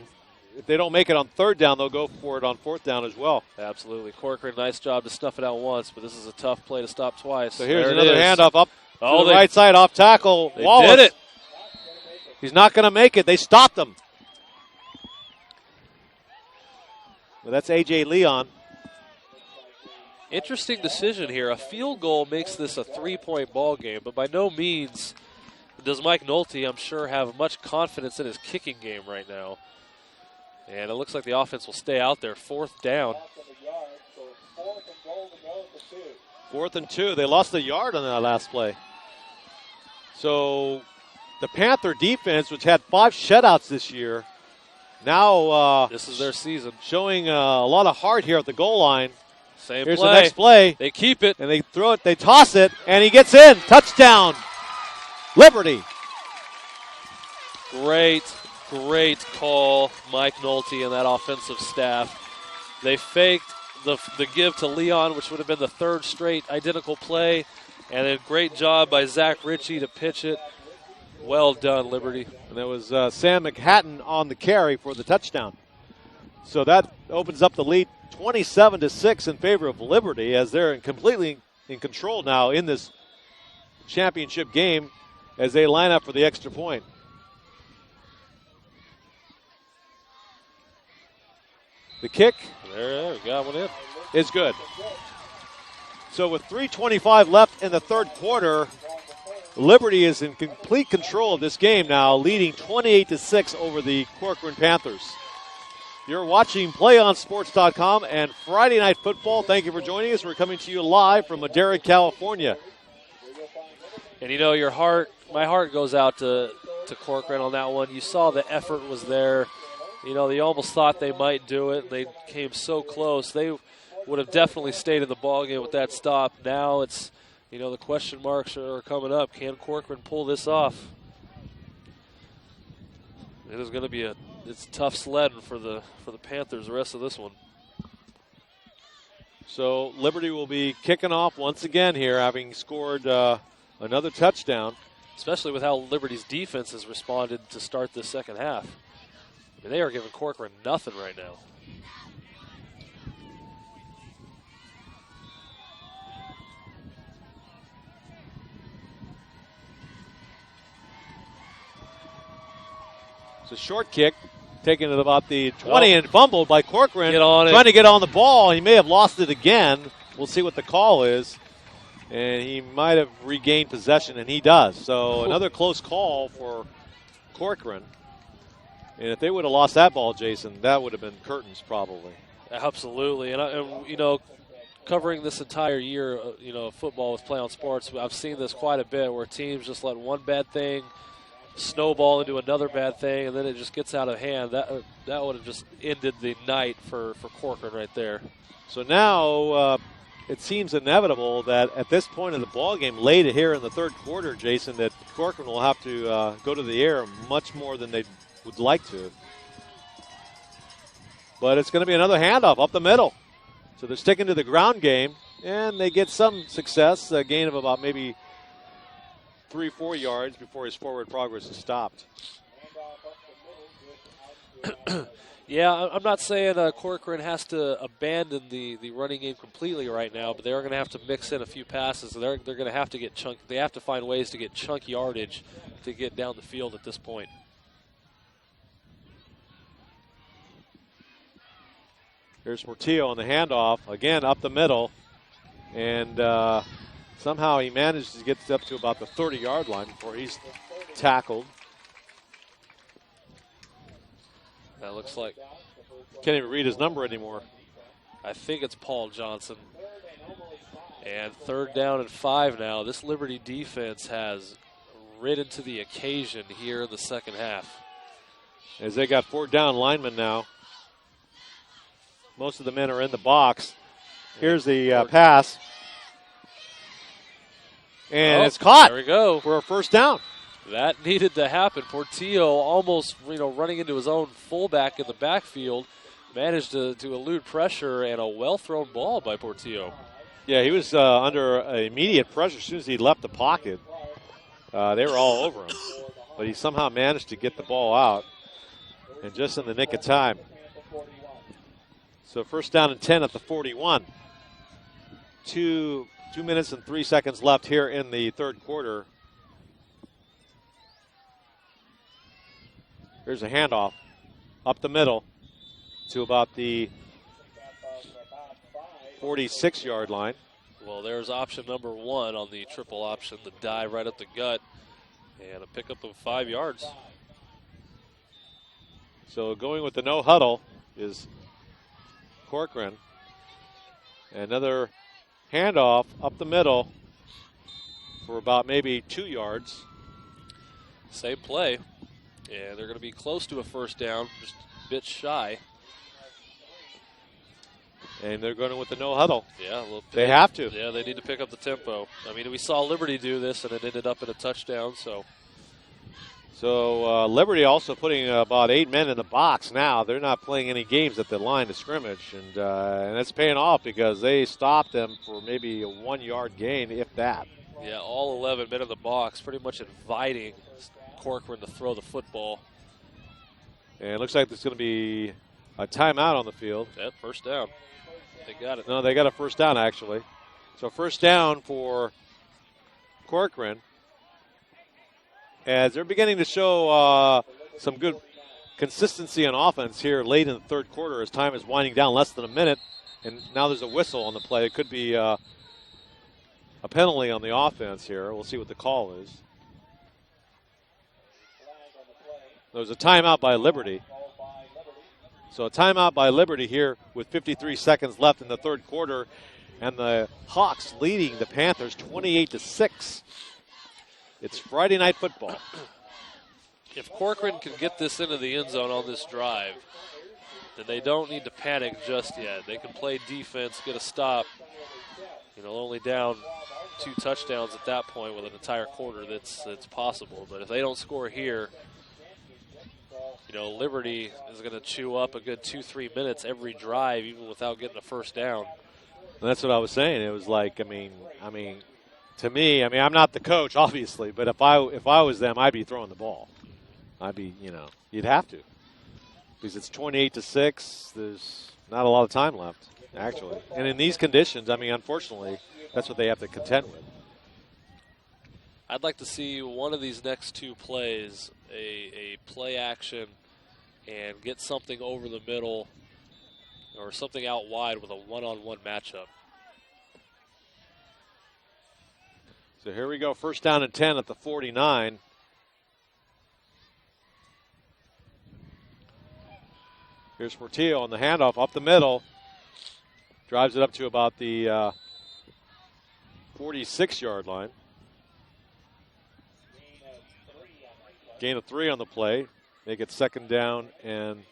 if they don't make it on 3rd down, they'll go for it on 4th down as well. Absolutely. Corcoran, nice job to snuff it out once, but this is a tough play to stop twice. So here's another handoff up to the right side off tackle. They Wallace. did it. He's not going to make it. They stopped him. Well, that's A.J. Leon. Interesting decision here. A field goal makes this a 3-point ball game, but by no means does Mike Nolte, I'm sure, have much confidence in his kicking game right now. And it looks like the offense will stay out there. 4th down. 4th and 2. They lost a yard on that last play. So the Panther defense, which had 5 shutouts this year, now this is their season. Showing a lot of heart here at the goal line. Same Here's play. the next play. They keep it. And they throw it, they toss it, and he gets in. Touchdown. Liberty. Great call, Mike Nolte and that offensive staff. They faked the give to Leon, which would have been the third straight identical play, and a great job by Zach Ritchie to pitch it. Well done, Liberty. And that was Sam McHatton on the carry for the touchdown. So that opens up the lead 27-6 in favor of Liberty, as they're completely in control now in this championship game as they line up for the extra point. The kick There, got one in. is good. So with 3:25 left in the third quarter, Liberty is in complete control of this game now, leading 28-6 over the Corcoran Panthers. You're watching PlayOnSports.com and Friday Night Football. Thank you for joining us. We're coming to you live from Madera, California. And you know, my heart goes out to Corcoran on that one. You saw the effort was there. You know, they almost thought they might do it. They came so close. They would have definitely stayed in the ballgame with that stop. Now it's, you know, the question marks are coming up. Can Corcoran pull this off? It is going to be it's tough sledding for the Panthers the rest of this one. So Liberty will be kicking off once again here, having scored another touchdown. Especially with how Liberty's defense has responded to start this second half. I mean, they are giving Corcoran nothing right now. It's a short kick, taken at about the 20 and fumbled by Corcoran. Get on it. Trying to get on the ball. He may have lost it again. We'll see what the call is. And he might have regained possession, and he does. So another close call for Corcoran. And if they would have lost that ball, Jason, that would have been curtains probably. Absolutely. And you know, covering this entire year, you know, football with Play on Sports, I've seen this quite a bit where teams just let one bad thing snowball into another bad thing, and then it just gets out of hand. That would have just ended the night for Corcoran right there. So now it seems inevitable that at this point in the ball game, late here in the third quarter, Jason, that Corcoran will have to go to the air much more than they would like to. But it's going to be another handoff up the middle. So they're sticking to the ground game, and they get some success, a gain of about maybe 3-4 yards before his forward progress is stopped. Yeah, I'm not saying Corcoran has to abandon the running game completely right now, but they're going to have to mix in a few passes. They're going to have to get chunk. They have to find ways to get chunk yardage to get down the field at this point. Here's Portillo on the handoff, again up the middle, and somehow he manages to get up to about the 30-yard line before he's tackled. That looks like, Can't even read his number anymore. I think it's Paul Johnson. And 3rd down and 5 now. This Liberty defense has ridden to the occasion here in the second half. As they got 4 down linemen now. Most of the men are in the box. Here's the pass. And it's caught. There we go. For a first down. That needed to happen. Portillo almost, running into his own fullback in the backfield, managed to elude pressure, and a well-thrown ball by Portillo. Yeah, he was under immediate pressure as soon as he left the pocket. They were all over him. But he somehow managed to get the ball out, and just in the nick of time. So first down and 10 at the 41. 2 minutes and 3 seconds left here in the third quarter. Here's a handoff up the middle to about the 46-yard line. Well, there's option number 1 on the triple option, the dive right up the gut, and a pickup of 5 yards. So going with the no huddle is Corcoran. Another handoff up the middle for about maybe 2 yards. Same play, and they're going to be close to a first down, just a bit shy. And they're going with the no huddle. Yeah, well, they have to. Yeah, they need to pick up the tempo. I mean, we saw Liberty do this, and it ended up in a touchdown. So Liberty also putting about 8 men in the box now. They're not playing any games at the line of scrimmage, and it's paying off because they stopped them for maybe a 1-yard gain, if that. Yeah, all 11 men in the box, pretty much inviting Corcoran to throw the football. And it looks like there's going to be a timeout on the field. Yeah, first down. They got it. No, they got a first down, actually. So first down for Corcoran, as they're beginning to show some good consistency on offense here late in the third quarter as time is winding down, less than a minute. And now there's a whistle on the play. It could be a penalty on the offense here. We'll see what the call is. There's a timeout by Liberty. So a timeout by Liberty here with 53 seconds left in the third quarter. And the Hawks leading the Panthers 28-6. It's Friday Night Football. If Corcoran can get this into the end zone on this drive, then they don't need to panic just yet. They can play defense, get a stop. Only down 2 touchdowns at that point with an entire quarter. That's possible. But if they don't score here, Liberty is going to chew up a good 2-3 minutes every drive, even without getting a first down. And that's what I was saying. It was like, to me, I'm not the coach, obviously, but if I was them, I'd be throwing the ball. I'd be, you'd have to, because it's 28-6. There's not a lot of time left, actually. And in these conditions, unfortunately, that's what they have to contend with. I'd like to see one of these next 2 plays, a play action, and get something over the middle or something out wide with a one-on-one matchup. So here we go, first down and 10 at the 49. Here's Portillo on the handoff up the middle. Drives it up to about the 46-yard line. Gain of 3 on the play. Make it second down and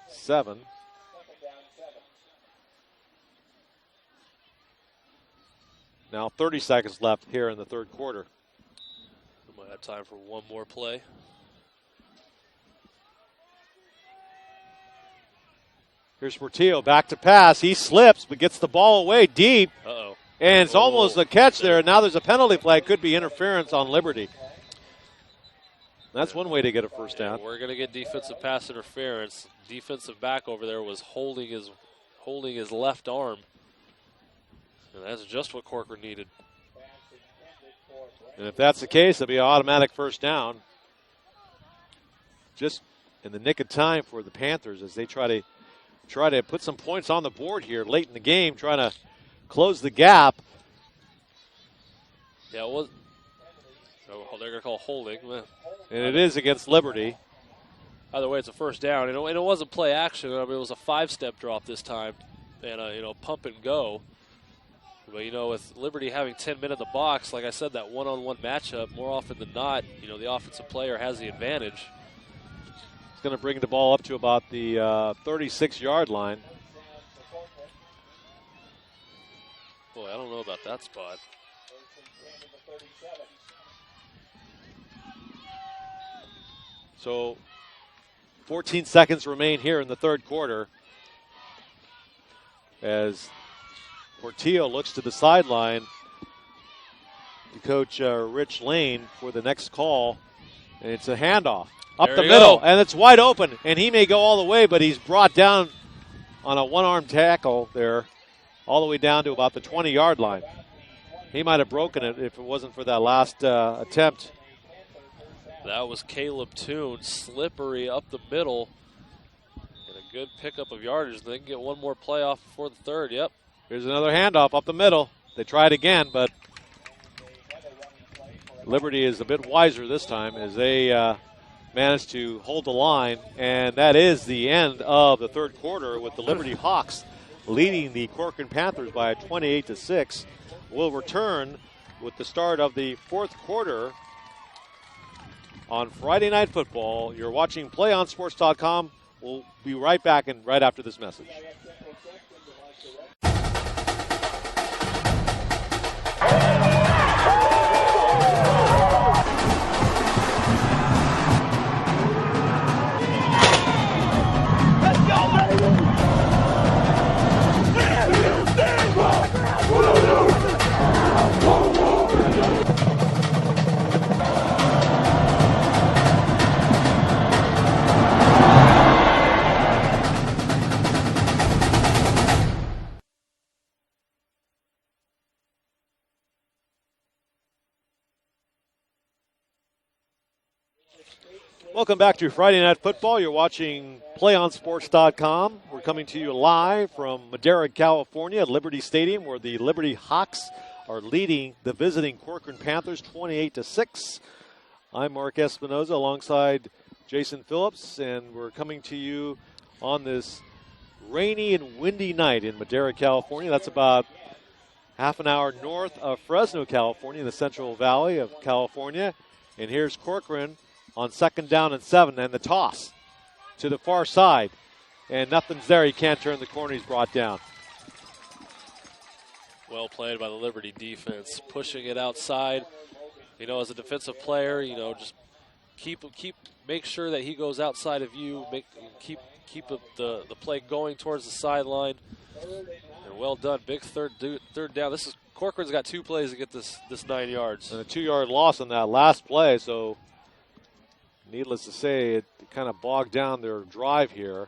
7. Now 30 seconds left here in the third quarter. We might have time for one more play. Here's Portillo back to pass. He slips but gets the ball away deep. Uh-oh. And it's almost a catch there. And now there's a penalty flag. Could be interference on Liberty. That's one way to get a first down. We're going to get defensive pass interference. Defensive back over there was holding his left arm. And that's just what Corcoran needed. And if that's the case, it'll be an automatic first down. Just in the nick of time for the Panthers as they try to put some points on the board here late in the game, trying to close the gap. Yeah, it was. Oh, they're going to call holding. And it is against Liberty. Either way, it's a first down. And it wasn't play action. It was a 5-step drop this time. And, pump and go. But, with Liberty having 10 men in the box, like I said, that one-on-one matchup, more often than not, the offensive player has the advantage. It's going to bring the ball up to about the 36-yard line. Boy, I don't know about that spot. So 14 seconds remain here in the third quarter as Portillo looks to the sideline to Coach Rich Lane for the next call. And it's a handoff up the middle, and it's wide open. And he may go all the way, but he's brought down on a one-arm tackle there all the way down to about the 20-yard line. He might have broken it if it wasn't for that last attempt. That was Caleb Toon, slippery up the middle. And a good pickup of yardage. They can get one more play off before the third. Yep. Here's another handoff up the middle. They try it again, but Liberty is a bit wiser this time as they managed to hold the line. And that is the end of the third quarter with the Liberty Hawks leading the Corcoran Panthers by 28-6. We'll return with the start of the fourth quarter on Friday Night Football. You're watching PlayOnSports.com. We'll be right back and right after this message. Welcome back to Friday Night Football. You're watching PlayOnSports.com. We're coming to you live from Madera, California at Liberty Stadium, where the Liberty Hawks are leading the visiting Corcoran Panthers 28-6. I'm Mark Espinoza alongside Jason Phillips, and we're coming to you on this rainy and windy night in Madera, California. That's about half an hour north of Fresno, California, in the Central Valley of California. And here's Corcoran on 2nd down and 7, and the toss to the far side. And nothing's there. He can't turn the corner. He's brought down. Well played by the Liberty defense, pushing it outside. You know, as a defensive player, you know, just make sure that he goes outside of you. Keep the play going towards the sideline. And well done. Big third down. Corcoran's got 2 plays to get this 9 yards. And a 2-yard loss on that last play, so needless to say, it kind of bogged down their drive here.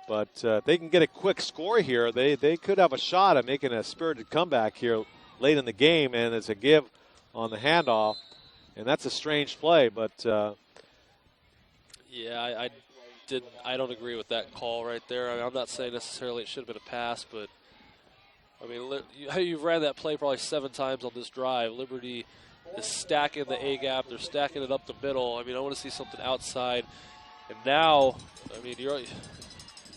But they can get a quick score here. They could have a shot at making a spirited comeback here late in the game, and it's a give on the handoff. And that's a strange play, but yeah, I don't agree with that call right there. I mean, I'm not saying necessarily it should have been a pass, but I mean, you've ran that play probably 7 times on this drive. Liberty is stacking the A-gap. They're stacking it up the middle. I mean, I want to see something outside. And now, I mean,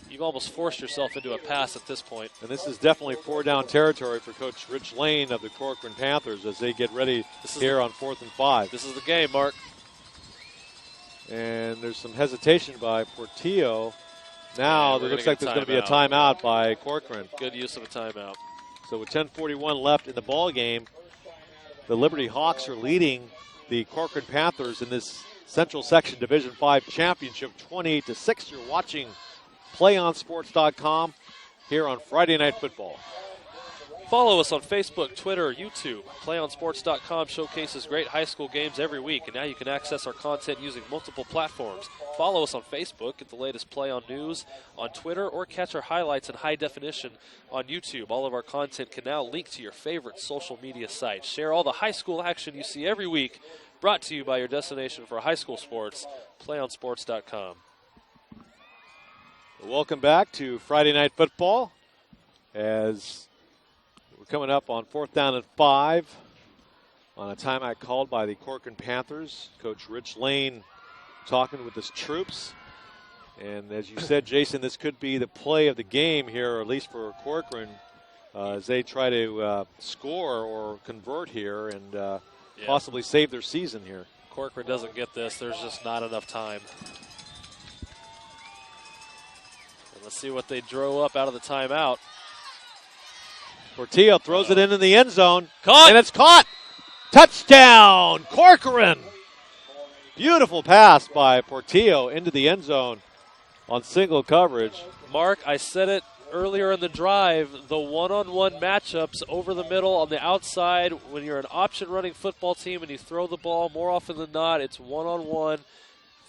you've almost forced yourself into a pass at this point. And this is definitely 4-down territory for Coach Rich Lane of the Corcoran Panthers as they get ready here on 4th and 5. This is the game, Mark. And there's some hesitation by Portillo. Now it looks like there's going to be a timeout by Corcoran. Good use of a timeout. So with 10:41 left in the ball game, the Liberty Hawks are leading the Corcoran Panthers in this Central Section Division 5 championship 28-6. You're watching PlayOnSports.com here on Friday Night Football. Follow us on Facebook, Twitter, YouTube. PlayOnSports.com showcases great high school games every week, and now you can access our content using multiple platforms. Follow us on Facebook, get the latest Play On news on Twitter, or catch our highlights in high definition on YouTube. All of our content can now link to your favorite social media sites. Share all the high school action you see every week, brought to you by your destination for high school sports, PlayOnSports.com. Welcome back to Friday Night Football as we're coming up on 4th down and 5 on a timeout called by the Corcoran Panthers. Coach Rich Lane talking with his troops. And as you said, Jason, this could be the play of the game here, or at least for Corcoran, as they try to score or convert here and possibly save their season here. Corcoran doesn't get this. There's just not enough time. And let's see what they drew up out of the timeout. Portillo throws it in the end zone. Caught! And it's caught! Touchdown, Corcoran! Beautiful pass by Portillo into the end zone on single coverage. Mark, I said it earlier in the drive, the one-on-one matchups over the middle on the outside, when you're an option-running football team and you throw the ball, more often than not, it's one-on-one.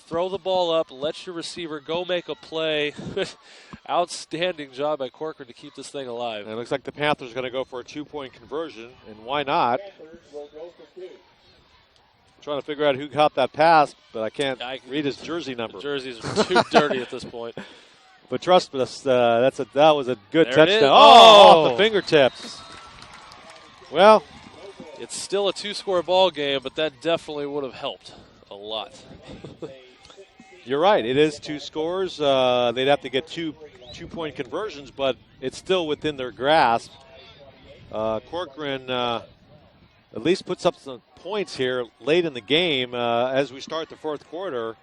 Throw the ball up, let your receiver go make a play. Outstanding job by Corcoran to keep this thing alive. And it looks like the Panthers are going to go for a 2-point conversion, and why not? Trying to figure out who caught that pass, but I can't read his jersey number. The jerseys are too dirty at this point. But trust us, that was a good touchdown. Off the fingertips. Well, it's still a 2-score ball game, but that definitely would have helped a lot. You're right. It is 2 scores. They'd have to get two-point conversions, but it's still within their grasp. Corcoran at least puts up some points here late in the game as we start the 4th quarter.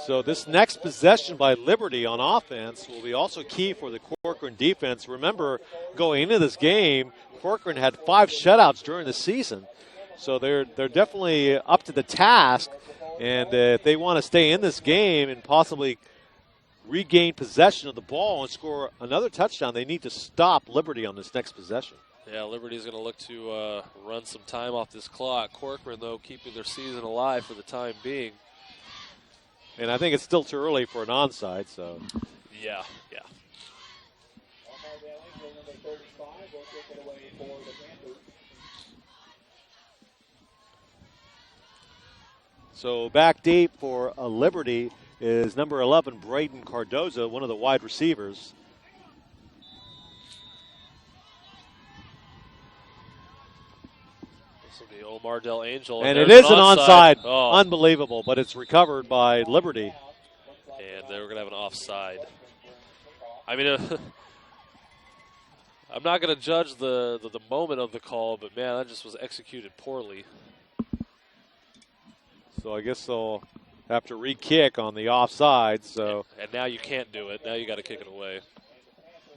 So this next possession by Liberty on offense will be also key for the Corcoran defense. Remember, going into this game, Corcoran had 5 shutouts during the season. So they're definitely up to the task. And if they want to stay in this game and possibly regain possession of the ball and score another touchdown, they need to stop Liberty on this next possession. Yeah, Liberty's going to look to run some time off this clock. Corcoran, though, keeping their season alive for the time being. And I think it's still too early for an onside, so. Yeah. So back deep for a Liberty is number 11, Braden Cardoza, one of the wide receivers. This will be Omar Del Angel. And it is an onside. Oh. Unbelievable, but it's recovered by Liberty. And they were going to have an offside. I mean, I'm not going to judge the moment of the call, but, man, that just was executed poorly. So I guess they'll have to re-kick on the offside. So and now you can't do it. Now you got to kick it away.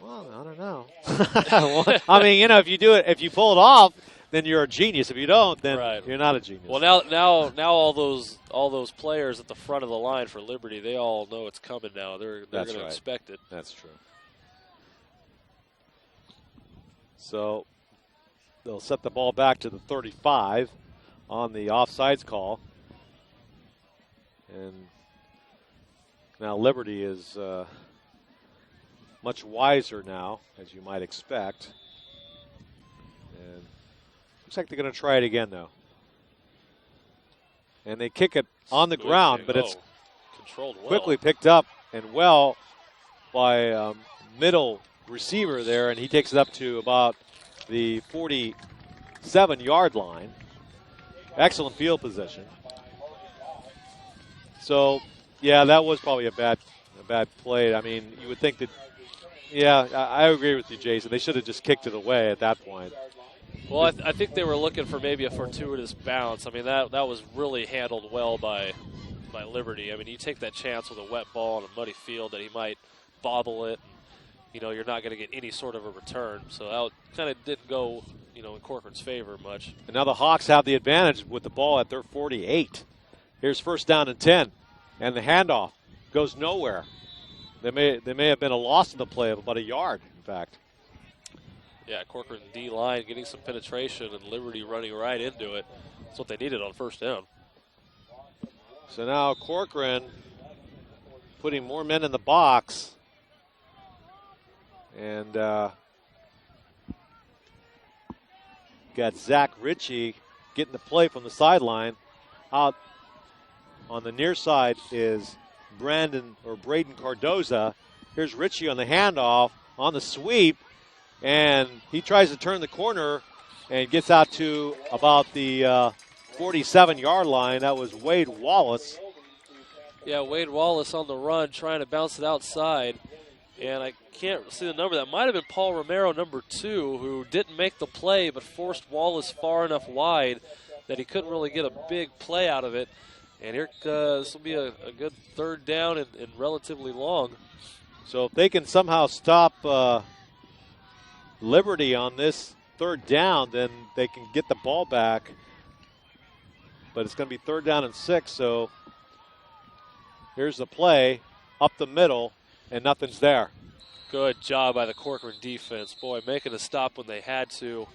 Well, I don't know. I mean, if you do it, if you pull it off, then you're a genius. If you don't, then you're not a genius. Well, now all those players at the front of the line for Liberty, they all know it's coming now. They're going to expect it. That's true. So they'll set the ball back to the 35 on the offsides call. And now Liberty is much wiser now, as you might expect. And looks like they're going to try it again, though. And they kick it on the ground, but it's controlled well. Quickly picked up and well by a middle receiver there, and he takes it up to about the 47-yard line. Excellent field position. So, yeah, that was probably a bad play. I mean, you would think that, yeah, I agree with you, Jason. They should have just kicked it away at that point. Well, I think they were looking for maybe a fortuitous bounce. I mean, that was really handled well by Liberty. I mean, you take that chance with a wet ball on a muddy field that he might bobble it. And, you're not going to get any sort of a return. So that kind of didn't go, in Corcoran's favor much. And now the Hawks have the advantage with the ball at their 48. Here's first down and 10, and the handoff goes nowhere. There may have been a loss in the play of about a yard, in fact. Yeah, Corcoran D-line getting some penetration and Liberty running right into it. That's what they needed on first down. So now Corcoran putting more men in the box. And got Zach Ritchie getting the play from the sideline. Out on the near side is Braden Cardoza. Here's Ritchie on the handoff, on the sweep, and he tries to turn the corner and gets out to about the 47-yard line. That was Wade Wallace. Yeah, Wade Wallace on the run trying to bounce it outside. And I can't see the number. That might have been Paul Romero, number 2, who didn't make the play but forced Wallace far enough wide that he couldn't really get a big play out of it. And here, this will be a good third down and relatively long. So if they can somehow stop Liberty on this third down, then they can get the ball back. But it's going to be third down and 6, so here's the play up the middle, and nothing's there. Good job by the Corcoran defense. Boy, making a stop when they had to.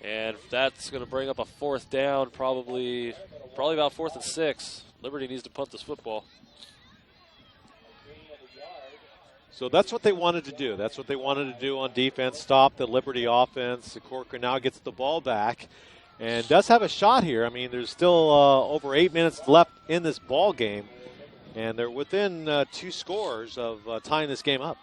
And that's going to bring up a fourth down, probably about 4th and 6. Liberty needs to punt this football. So that's what they wanted to do. That's what they wanted to do on defense, stop the Liberty offense. Corcoran now gets the ball back and does have a shot here. I mean, there's still over 8 minutes left in this ball game, and they're within 2 scores of tying this game up.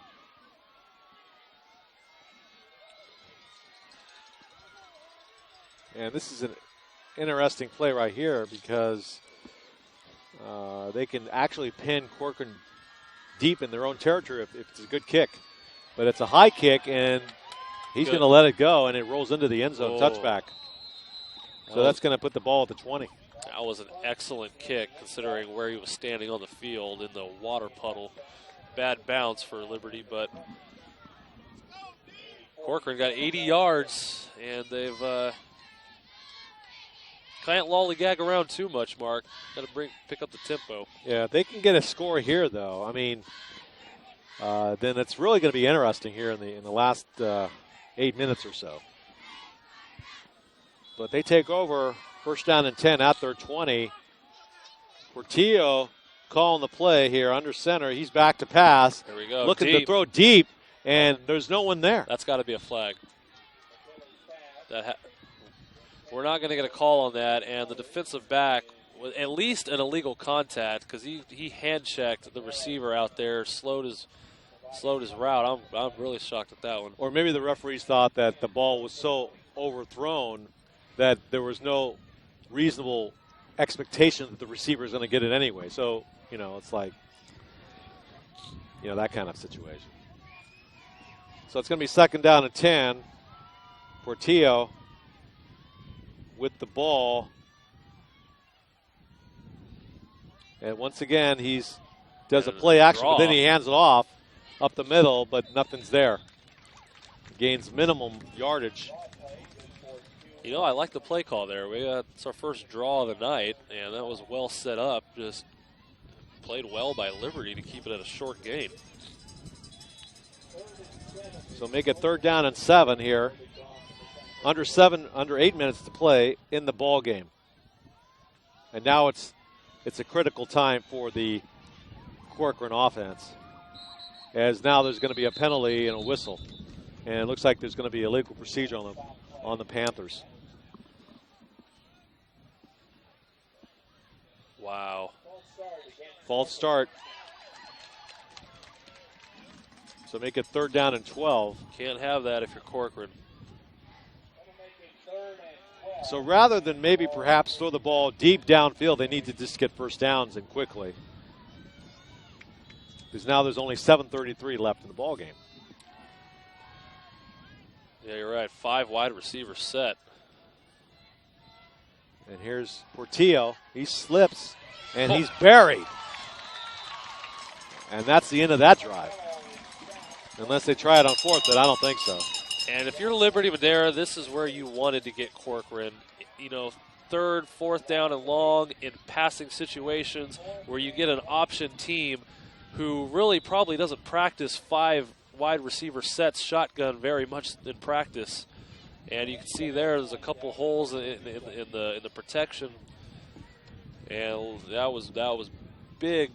And this is an interesting play right here because they can actually pin Corcoran deep in their own territory if it's a good kick. But it's a high kick, and he's going to let it go, and it rolls into the end zone touchback. So that's going to put the ball at the 20. That was an excellent kick considering where he was standing on the field in the water puddle. Bad bounce for Liberty, but Corcoran got 80 yards, and they've can't lollygag around too much, Mark. Got to pick up the tempo. Yeah, if they can get a score here, though, I mean, then it's really going to be interesting here in the last 8 minutes or so. But they take over, first down and 10 at their 20. Portillo calling the play here under center. He's back to pass. There we go. Looking deep. to throw deep, and there's no one there. That's got to be a flag. We're not going to get a call on that, and the defensive back was at least an illegal contact because he hand-checked the receiver out there, slowed his route. I'm really shocked at that one. Or maybe the referees thought that the ball was so overthrown that there was no reasonable expectation that the receiver is going to get it anyway. So, it's like, that kind of situation. So it's going to be second down and 10. Portillo with the ball. And once again, does a play action, but then he hands it off up the middle, but nothing's there. Gains minimum yardage. I like the play call there. It's our first draw of the night, and that was well set up. Just played well by Liberty to keep it at a short gain. So make it third down and 7 here. Under 8 minutes to play in the ball game. And now it's a critical time for the Corcoran offense, as now there's going to be a penalty and a whistle. And it looks like there's going to be a legal procedure on the Panthers. Wow. False start. So make it third down and 12. Can't have that if you're Corcoran. So rather than maybe perhaps throw the ball deep downfield, they need to just get first downs and quickly. Because now there's only 7:33 left in the ball game. Yeah, you're right. 5 wide receivers set. And here's Portillo. He slips, and he's buried. And that's the end of that drive. Unless they try it on fourth, but I don't think so. And if you're Liberty Madera, this is where you wanted to get Corcoran. Third, fourth down and long in passing situations where you get an option team who really probably doesn't practice 5 wide receiver sets shotgun very much in practice. And you can see there's a couple holes in the protection. And that was big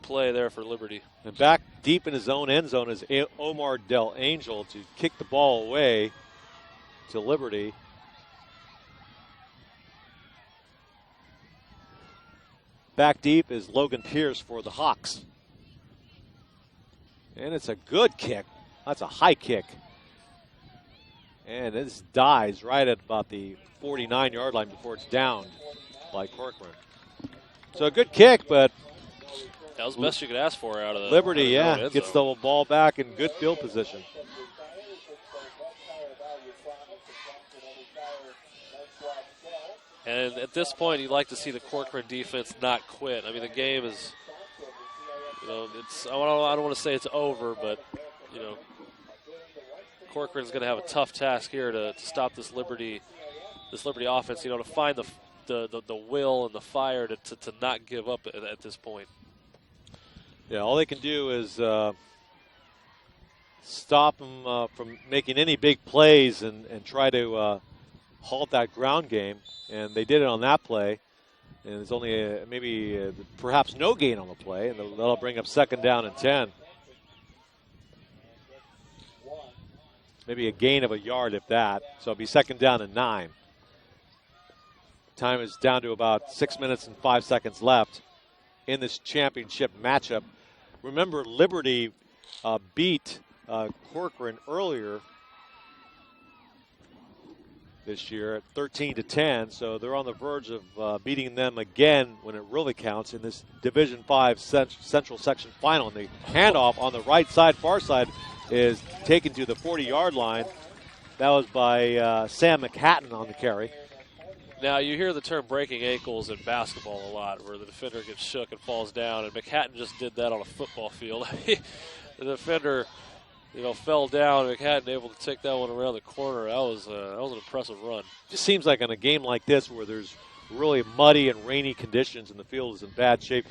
play there for Liberty. And back deep in his own end zone is Omar Del Angel to kick the ball away to Liberty. Back deep is Logan Pierce for the Hawks. And it's a good kick. That's a high kick. And this dies right at about the 49-yard line before it's downed by Corcoran. So a good kick, but that was the best you could ask for out of the Liberty, gets the ball back in good field position. And at this point, you'd like to see the Corcoran defense not quit. I mean, the game is, I don't want to say it's over, but, Corcoran's going to have a tough task here to stop this Liberty offense, to find the will and the fire to not give up at this point. Yeah, all they can do is stop them from making any big plays and try to halt that ground game. And they did it on that play. And there's only perhaps no gain on the play, and that'll bring up second down and 10. Maybe a gain of a yard, if that. So it'll be second down and 9. Time is down to about 6 minutes and 5 seconds left in this championship matchup. Remember, Liberty beat Corcoran earlier this year at 13-10, so they're on the verge of beating them again when it really counts in this Division V Central Section Final. And the handoff on the right side, far side, is taken to the 40-yard line. That was by Sam McHatton on the carry. Now, you hear the term breaking ankles in basketball a lot, where the defender gets shook and falls down, and McHatton just did that on a football field. The defender, fell down. McHatton able to take that one around the corner. That was an impressive run. Just seems like in a game like this where there's really muddy and rainy conditions and the field is in bad shape,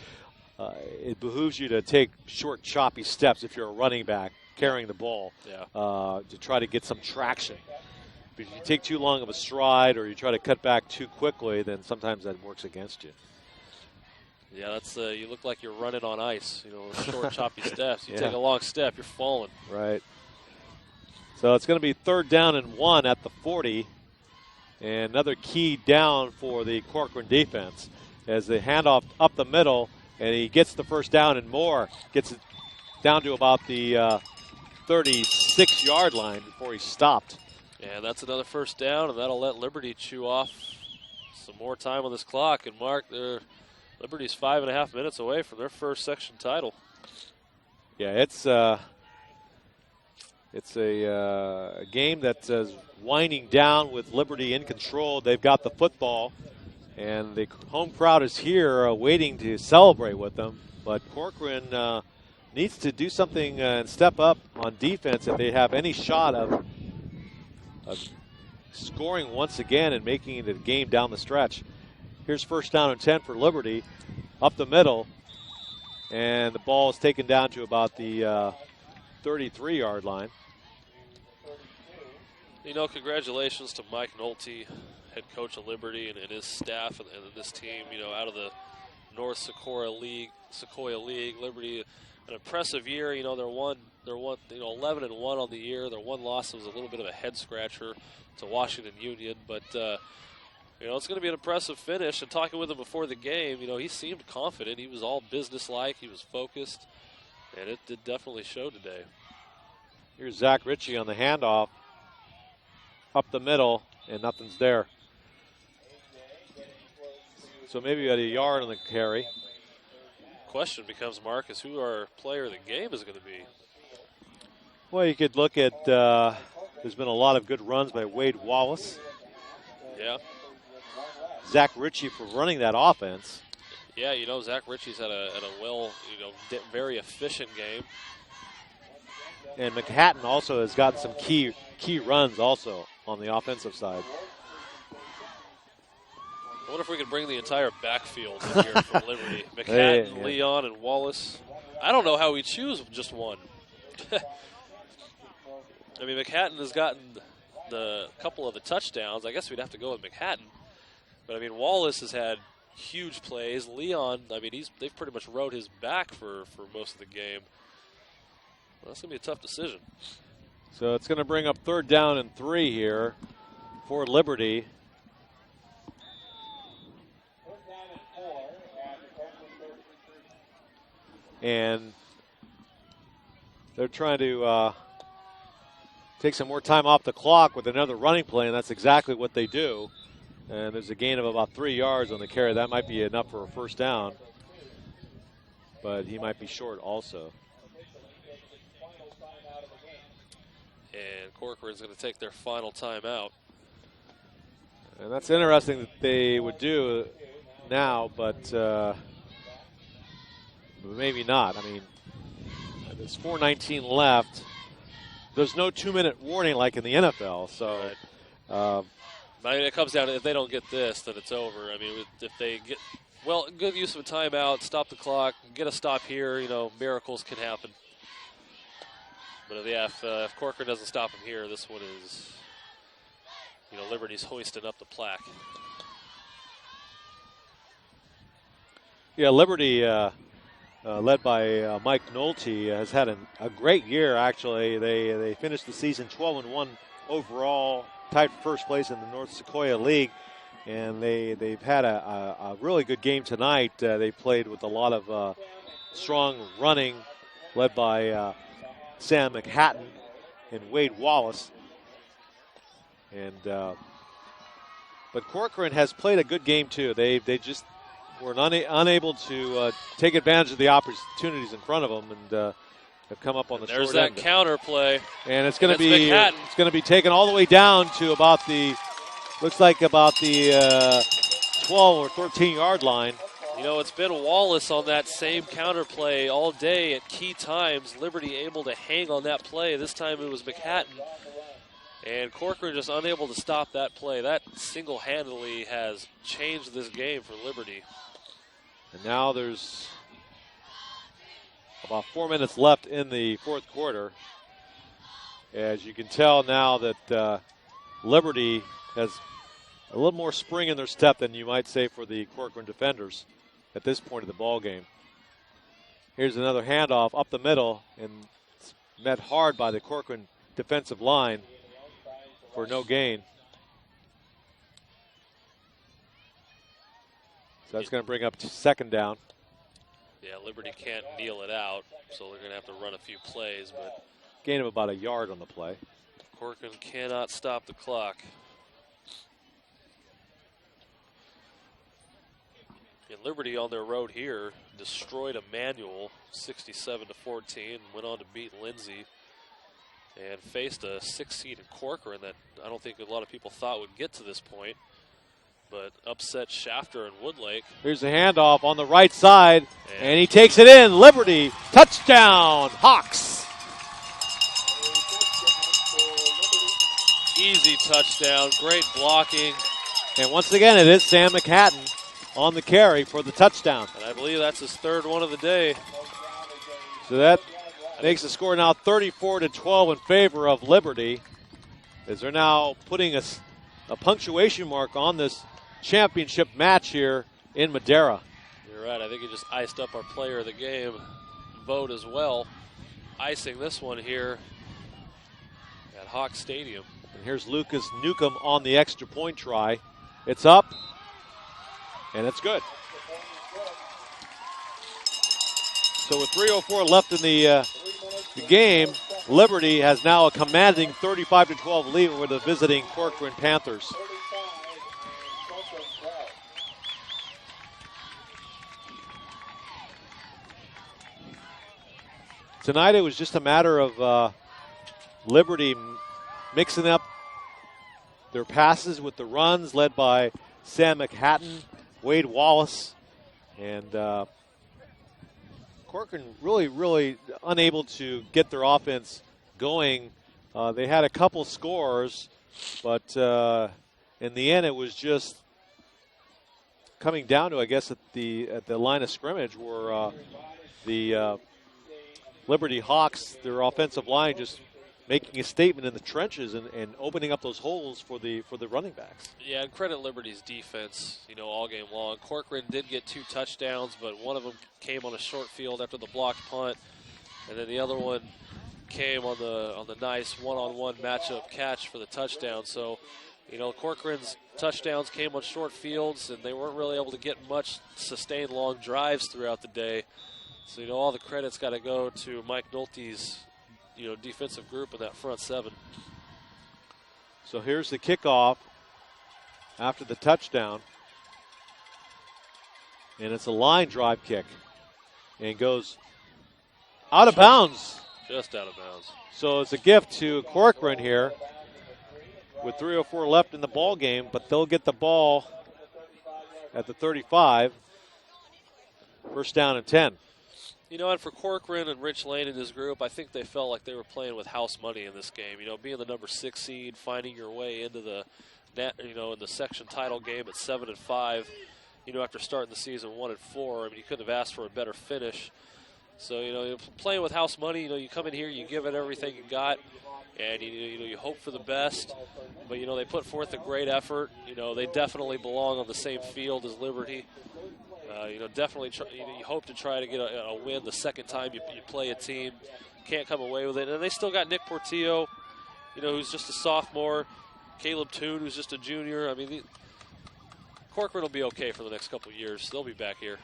it behooves you to take short, choppy steps if you're a running back carrying the ball to try to get some traction. If you take too long of a stride or you try to cut back too quickly, then sometimes that works against you. Yeah, that's you look like you're running on ice, short, choppy steps. You take a long step, you're falling. Right. So it's going to be 3rd down and 1 at the 40. And another key down for the Corcoran defense as the handoff up the middle, and he gets the first down and more. Gets it down to about the 36-yard line before he stopped. And that's another first down, and that'll let Liberty chew off some more time on this clock. And Mark, Liberty's 5.5 minutes away from their first section title. Yeah, it's a game that's winding down with Liberty in control. They've got the football, and the home crowd is here waiting to celebrate with them. But Corcoran needs to do something and step up on defense if they have any shot of scoring once again and making it a game down the stretch. Here's 1st down and 10 for Liberty, up the middle, and the ball is taken down to about the 33-yard line. Congratulations to Mike Nolte, head coach of Liberty, and his staff and this team. Out of the North Sequoia League, Liberty, an impressive year. They're 11-1 on the year. Their one loss was a little bit of a head scratcher to Washington Union, but it's going to be an impressive finish. And talking with him before the game, he seemed confident. He was all businesslike. He was focused, and it did definitely show today. Here's Zach Ritchie on the handoff. Up the middle, and nothing's there. So maybe at a yard on the carry. Question becomes, Marcus, who our player of the game is going to be? Well, you could look at, there's been a lot of good runs by Wade Wallace. Yeah. Zach Ritchie for running that offense. Yeah, Zach Ritchie's had a very efficient game. And McHatton also has gotten some key runs also on the offensive side. I wonder if we could bring the entire backfield in here for Liberty. McHatton, Leon, and Wallace. I don't know how we choose just one. I mean, McHatton has gotten the couple of the touchdowns. I guess we'd have to go with McHatton. But, I mean, Wallace has had huge plays. Leon, I mean, they've pretty much rode his back for most of the game. Well, that's going to be a tough decision. So it's going to bring up 3rd down and 3 here for Liberty. And they're trying to take some more time off the clock with another running play, and that's exactly what they do. And there's a gain of about 3 yards on the carry. That might be enough for a first down, but he might be short also. And Corcoran's going to take their final timeout. And that's interesting that they would do now, but maybe not. I mean, there's 4:19 left. There's no 2-minute warning like in the NFL. So, I mean, it comes down to if they don't get this, then it's over. I mean, if they get, good use of a timeout, stop the clock, get a stop here, miracles can happen. But if Corcoran doesn't stop him here, this one is, Liberty's hoisting up the plaque. Yeah, Liberty, led by Mike Nolte, has had a great year, actually. They finished the season 12-1 overall, tied for first place in the North Sequoia League, and they've had a really good game tonight. They played with a lot of strong running, led by Sam McHatton and Wade Wallace. And but Corcoran has played a good game too. They just were unable to take advantage of the opportunities in front of them, and have come up on the short end. There's that counter play, and it's going to be taken all the way down to about the looks like about the 12 or 13-yard line. You know, it's been Wallace on that same counter play all day at key times. Liberty able to hang on that play. This time it was McHatton. And Corcoran just unable to stop that play. That single-handedly has changed this game for Liberty. And now there's about 4 minutes left in the fourth quarter. As you can tell now that Liberty has a little more spring in their step than you might say for the Corcoran defenders at this point of the ball game. Here's another handoff up the middle, and it's met hard by the Corcoran defensive line for no gain. So that's going to bring up to second down. Yeah, Liberty can't kneel it out, so they're going to have to run a few plays, but Gain of about a yard on the play. Corcoran cannot stop the clock. And Liberty on their road here destroyed Emmanuel 67-14, went on to beat Lindsay, and faced a 6-seed in Corcoran that I don't think a lot of people thought would get to this point, but upset Shafter and Woodlake. Here's the handoff on the right side, and he takes it in. Liberty, touchdown, Hawks. Easy touchdown, great blocking. And once again, it is Sam McHatton on the carry for the touchdown. And I believe that's his third one of the day. So that makes the score now 34-12 in favor of Liberty, as they're now putting a punctuation mark on this championship match here in Madera. You're right. I think he just iced up our player of the game vote as well, icing this one here at Hawk Stadium. And here's Lucas Newcomb on the extra point try. It's up, and it's good. So with 3:04 left in the game, Liberty has now a commanding 35-12 lead over the visiting Corcoran Panthers. Tonight it was just a matter of Liberty mixing up their passes with the runs, led by Sam McHatton, Wade Wallace, and Corcoran really unable to get their offense going. They had a couple scores, but in the end it was just coming down to, I guess, at the line of scrimmage where the Liberty Hawks, their offensive line, just making a statement in the trenches and opening up those holes for the running backs. Yeah, and credit Liberty's defense, all game long. Corcoran did get 2 touchdowns, but one of them came on a short field after the blocked punt, and then the other one came on the nice one-on-one matchup catch for the touchdown. So, Corcoran's touchdowns came on short fields, and they weren't really able to get much sustained long drives throughout the day. So, all the credit's got to go to Mike Nolte's defensive group in that front seven. So here's the kickoff after the touchdown. And it's a line drive kick. And it goes out of bounds. Just out of bounds. So it's a gift to Corcoran here with 3:04 left in the ball game, but they'll get the ball at the 35. First down and 10. And for Corcoran and Rich Lane and his group, I think they felt like they were playing with house money in this game. Being the number 6 seed, finding your way into the, in the section title game at 7-5. After starting the season 1-4, you couldn't have asked for a better finish. So playing with house money, you come in here, you give it everything you got, and you hope for the best. But they put forth a great effort. They definitely belong on the same field as Liberty. Definitely you hope to try to get a win the second time you play a team. Can't come away with it. And they still got Nick Portillo, who's just a sophomore. Caleb Toon, who's just a junior. Corcoran will be okay for the next couple of years. They'll be back here.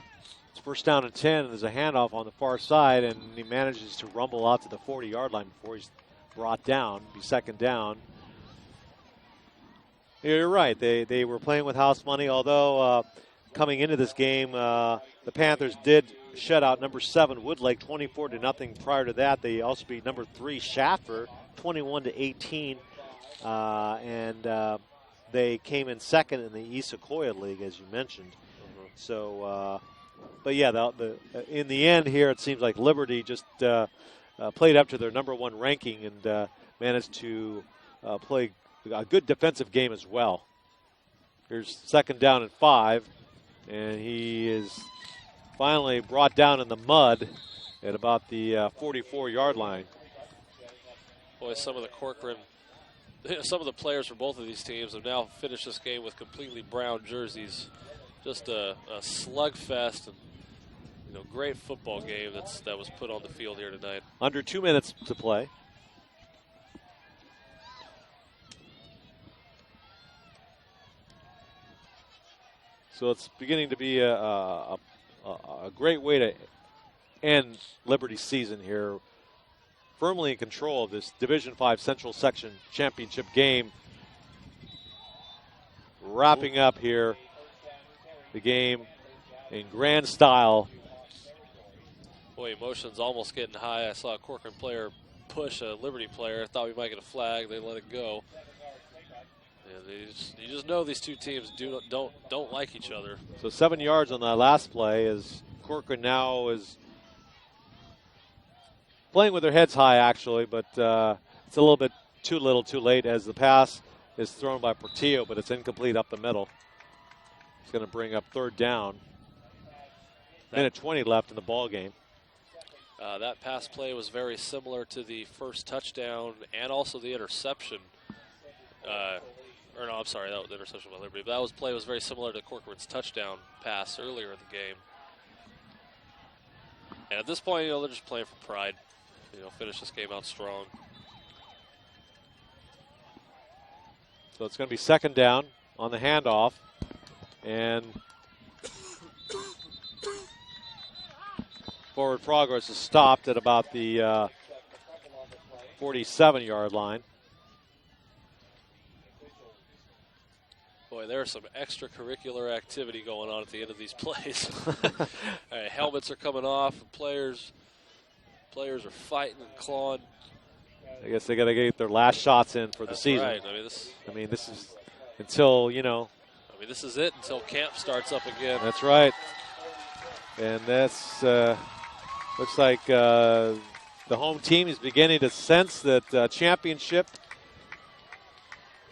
It's first down and 10. There's a handoff on the far side, and he manages to rumble out to the 40-yard line before he's brought down. Be second down. You're right. They were playing with house money, although coming into this game, the Panthers did shut out number 7 Woodlake 24-0. Prior to that, they also beat number 3 Shafter 21-18, and they came in second in the East Sequoia League, as you mentioned. So, but yeah, in the end here, it seems like Liberty just played up to their number 1 ranking and managed to play a good defensive game as well. Here's 2nd down and 5, and he is finally brought down in the mud at about the 44-yard line. Boy, some of the players for both of these teams have now finished this game with completely brown jerseys. Just a slugfest and great football game that was put on the field here tonight. Under 2 minutes to play. So it's beginning to be a great way to end Liberty's season here. Firmly in control of this Division V Central Section Championship game. Wrapping up here the game in grand style. Boy, emotions almost getting high. I saw a Corcoran player push a Liberty player. I thought we might get a flag. They let it go. And you just know these two teams don't like each other. So 7 yards on that last play as Corcoran now is playing with their heads high, actually, but it's a little bit too little too late as the pass is thrown by Portillo, but it's incomplete up the middle. It's going to bring up 3rd down. Minute 20 left in the ball game. That pass play was very similar to the first touchdown and also the interception. Or no, I'm sorry, that was the interception by Liberty. But that play was very similar to Corcoran's touchdown pass earlier in the game. And at this point, they're just playing for pride. Finish this game out strong. So it's going to be 2nd down on the handoff. And forward progress is stopped at about the 47-yard line. Boy, there's some extracurricular activity going on at the end of these plays. Right, helmets are coming off, and players are fighting and clawing. I guess they got to get their last shots in for the season. Right. This is until this is it until camp starts up again. That's right. And that's looks like the home team is beginning to sense that championship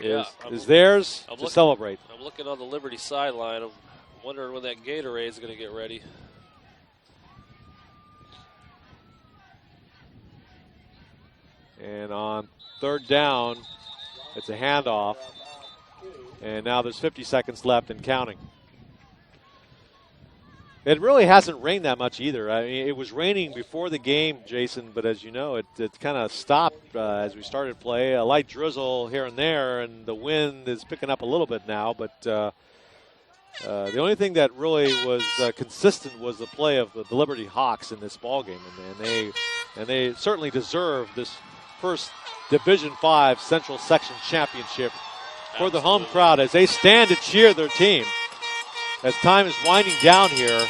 is theirs to celebrate. I'm looking on the Liberty sideline. I'm wondering when that Gatorade is going to get ready. And on 3rd down, it's a handoff. And now there's 50 seconds left and counting. It really hasn't rained that much either. I mean, it was raining before the game, Jason, but as you know, it kind of stopped as we started play. A light drizzle here and there, and the wind is picking up a little bit now. But the only thing that really was consistent was the play of the Liberty Hawks in this ballgame, and they certainly deserve this first Division V Central Section Championship for the home crowd as they stand to cheer their team. As time is winding down here,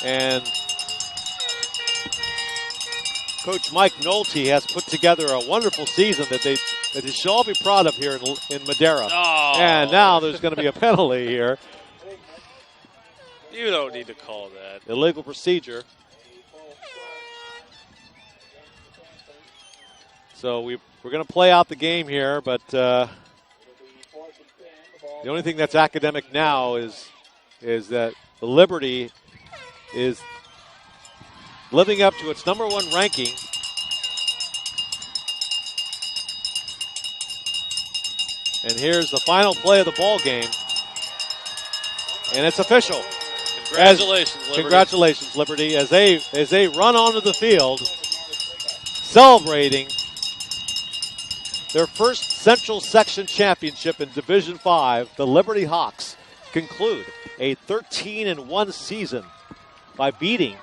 and Coach Mike Nolte has put together a wonderful season that they should all be proud of here in Madera. Oh. And now there's going to be a penalty here. You don't need to call that. Illegal procedure. So we're going to play out the game here, but the only thing that's academic now is that the Liberty is living up to its number 1 ranking. And here's the final play of the ball game. And it's official. Congratulations, Liberty. Congratulations, Liberty, as they run onto the field celebrating their first Central Section Championship in Division V. The Liberty Hawks conclude a 13-1 season by beating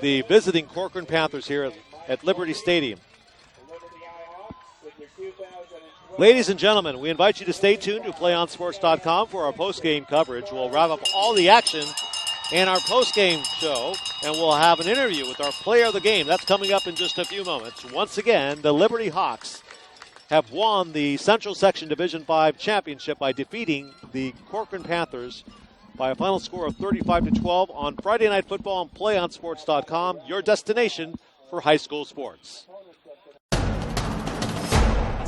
the visiting Corcoran Panthers here at Liberty Stadium. Ladies and gentlemen, we invite you to stay tuned to PlayOnSports.com for our post-game coverage. We'll wrap up all the action in our post-game show, and we'll have an interview with our player of the game. That's coming up in just a few moments. Once again, the Liberty Hawks have won the Central Section Division 5 championship by defeating the Corcoran Panthers by a final score of 35-12 on Friday Night Football on PlayOnSports.com, your destination for high school sports. We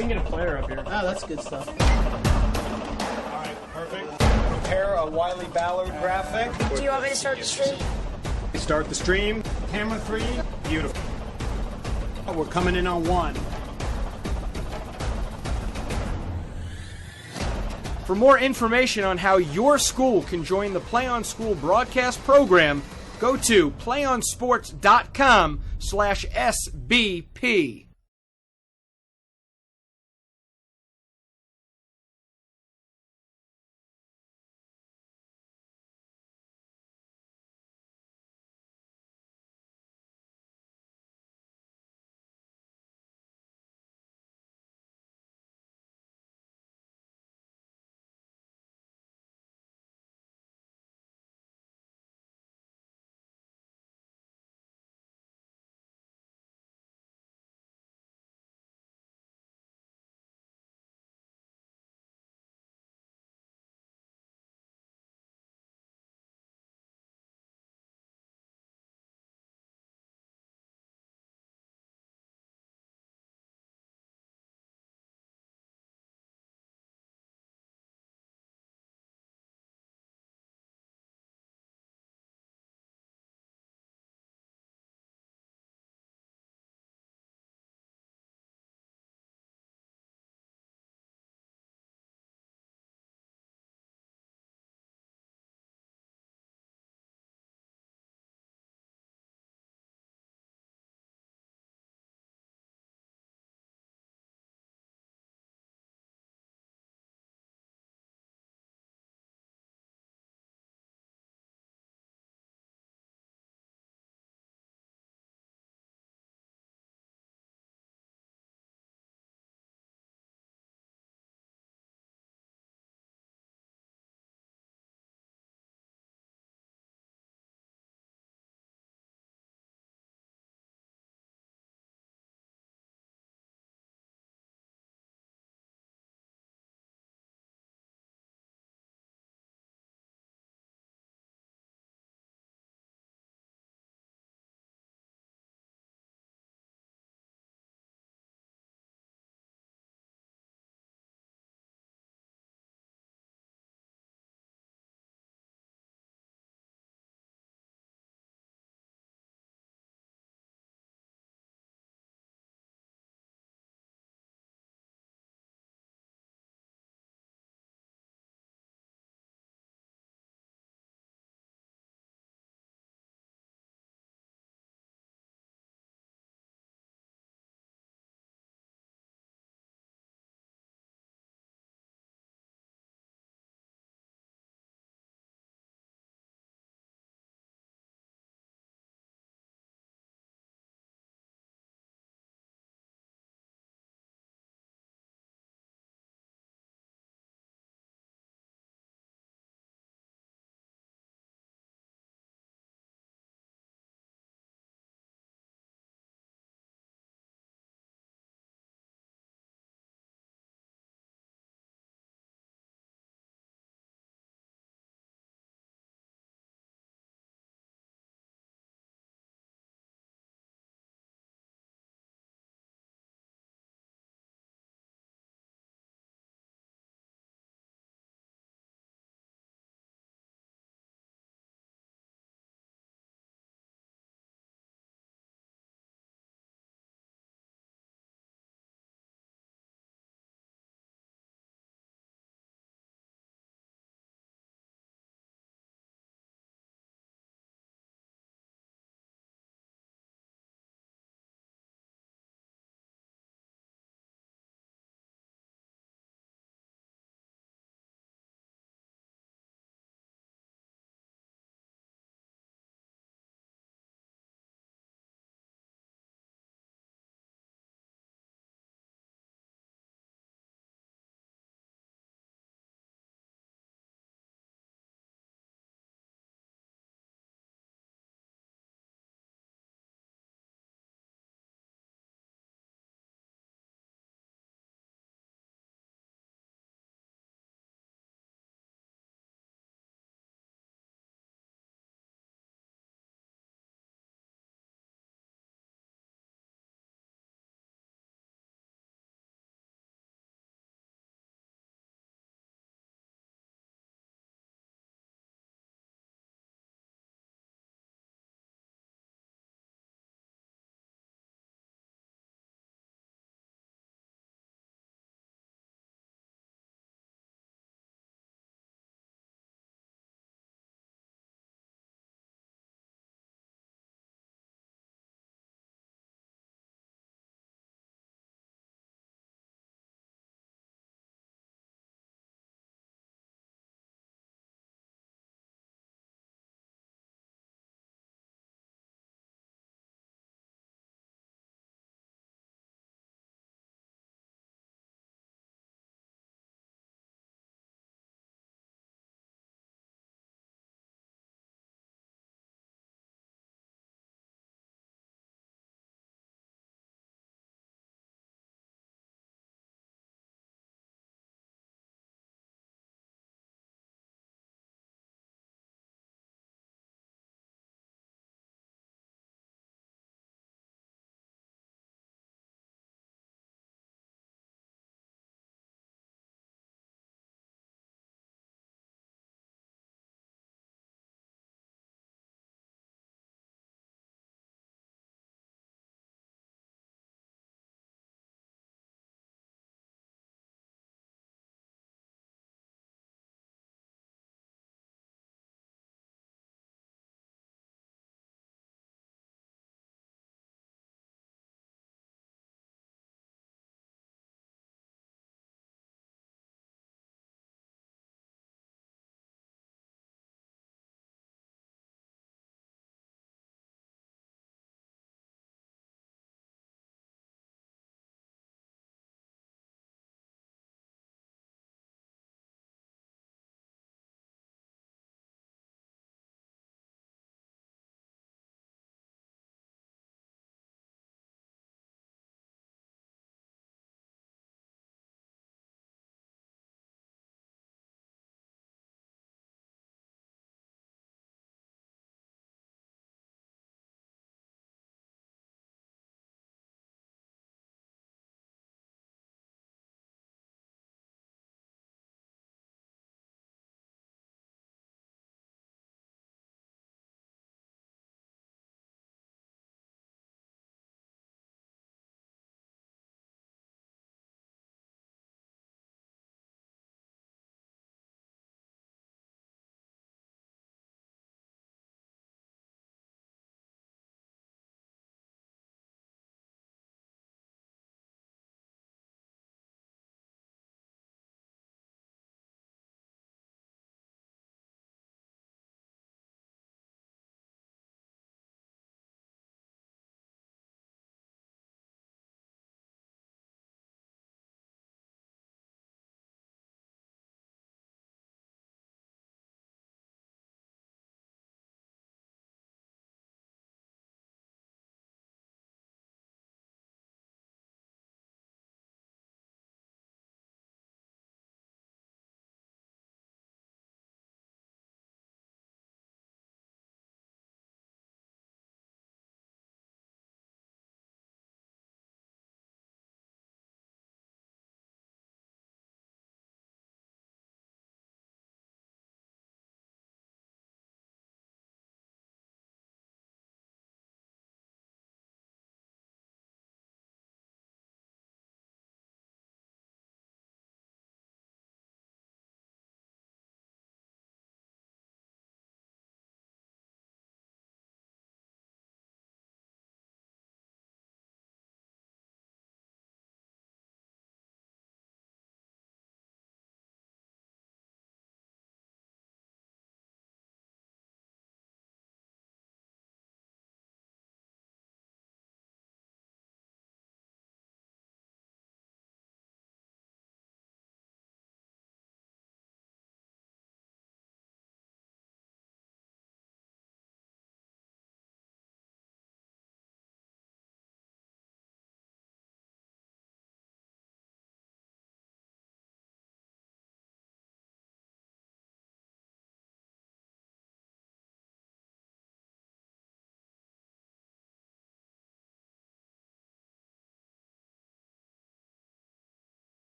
can get a player up here. Oh, that's good stuff. All right, perfect. Prepare a Wiley Ballard graphic. Do you want me to start the stream? Start the stream. Camera 3. Beautiful. We're coming in on 1. For more information on how your school can join the Play on School broadcast program, go to playonsports.com/SBP.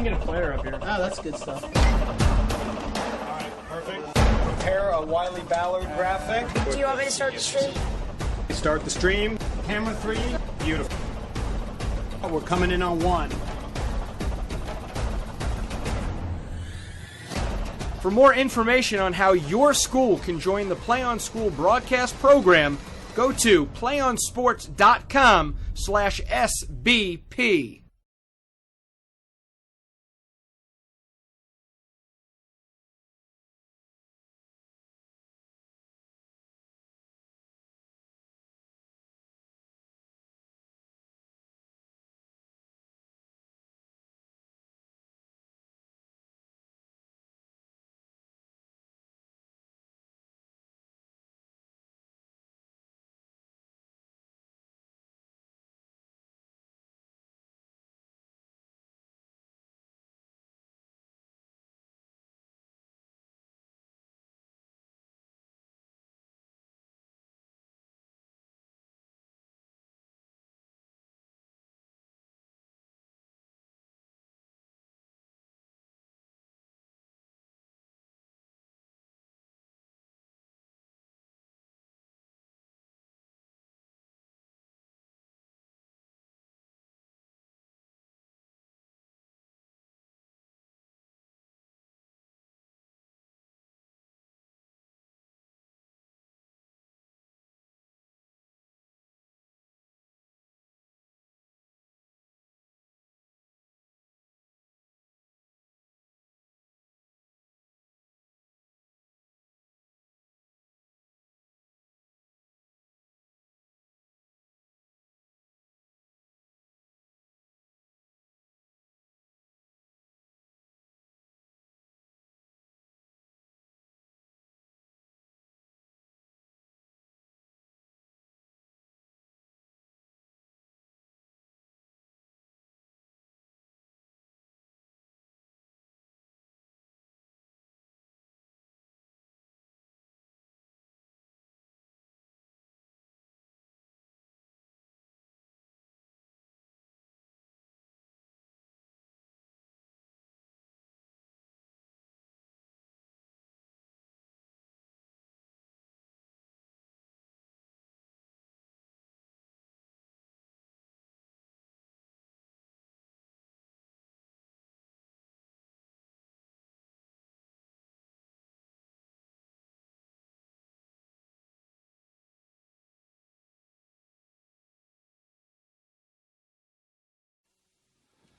get a player up here. Oh, that's good stuff. All right, perfect. Prepare a Wiley Ballard graphic. Do you want me to start the stream? Start the stream. Camera 3. Beautiful. We're coming in on 1. For more information on how your school can join the Play on School broadcast program, go to playonsports.com/SBP.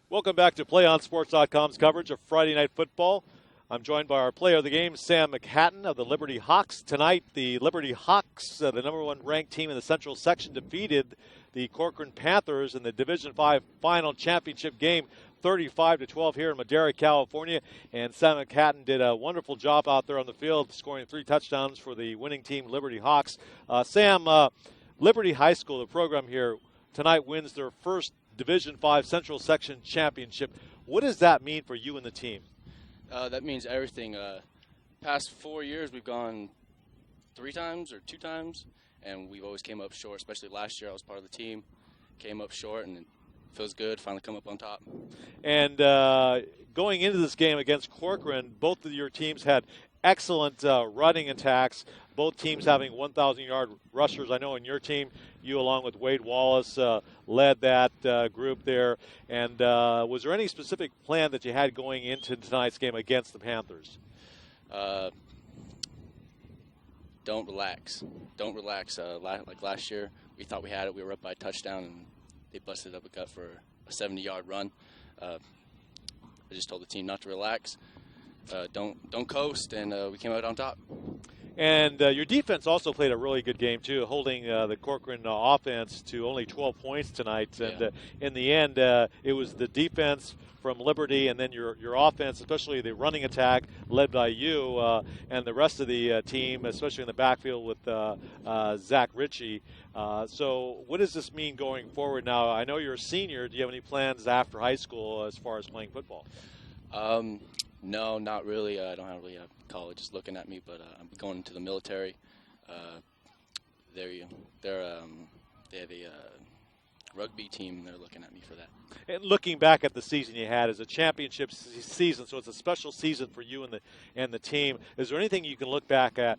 Welcome back to PlayOnSports.com's coverage of Friday Night Football. I'm joined by our player of the game, Sam McHatton of the Liberty Hawks. Tonight, the Liberty Hawks, the number 1 ranked team in the Central Section, defeated the Corcoran Panthers in the Division V final championship game, 35-12 here in Madera, California. And Sam McHatton did a wonderful job out there on the field, scoring 3 touchdowns for the winning team, Liberty Hawks. Sam, Liberty High School, the program here, tonight wins their first Division V Central Section championship. What does that mean for you and the team? That means everything. Past 4 years, we've gone 3 times or 2 times, and we've always came up short. Especially last year, I was part of the team, came up short, and it feels good finally come up on top. And going into this game against Corcoran, both of your teams had excellent running attacks. Both teams having 1,000-yard rushers. I know in your team, you along with Wade Wallace led that group there. And was there any specific plan that you had going into tonight's game against the Panthers? Don't relax. Don't relax. Like last year, we thought we had it. We were up by a touchdown, and they busted up a gut for a 70-yard run. I just told the team not to relax. Don't coast, and we came out on top. And your defense also played a really good game, too, holding the Corcoran offense to only 12 points tonight. And in the end, it was the defense from Liberty and then your offense, especially the running attack led by you and the rest of the team, especially in the backfield with Zach Ritchie. So what does this mean going forward now? I know you're a senior. Do you have any plans after high school as far as playing football? No, not really. I don't really have colleges looking at me, but I'm going into the military. They have a rugby team, they're looking at me for that. And looking back at the season you had as a championship season, so it's a special season for you and the team. Is there anything you can look back at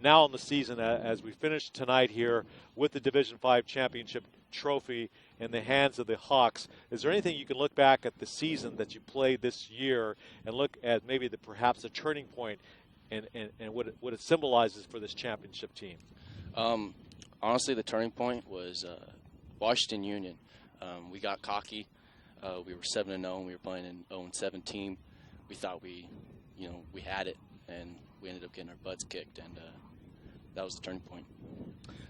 now in the season as we finish tonight here with the Division V championship trophy in the hands of the Hawks? Is there anything you can look back at the season that you played this year and look at maybe perhaps a turning point and what it symbolizes for this championship team? Honestly, the turning point was Washington Union. We got cocky. We were 7-0, and we were playing an 0-17. We thought we had it, and we ended up getting our butts kicked, and that was the turning point.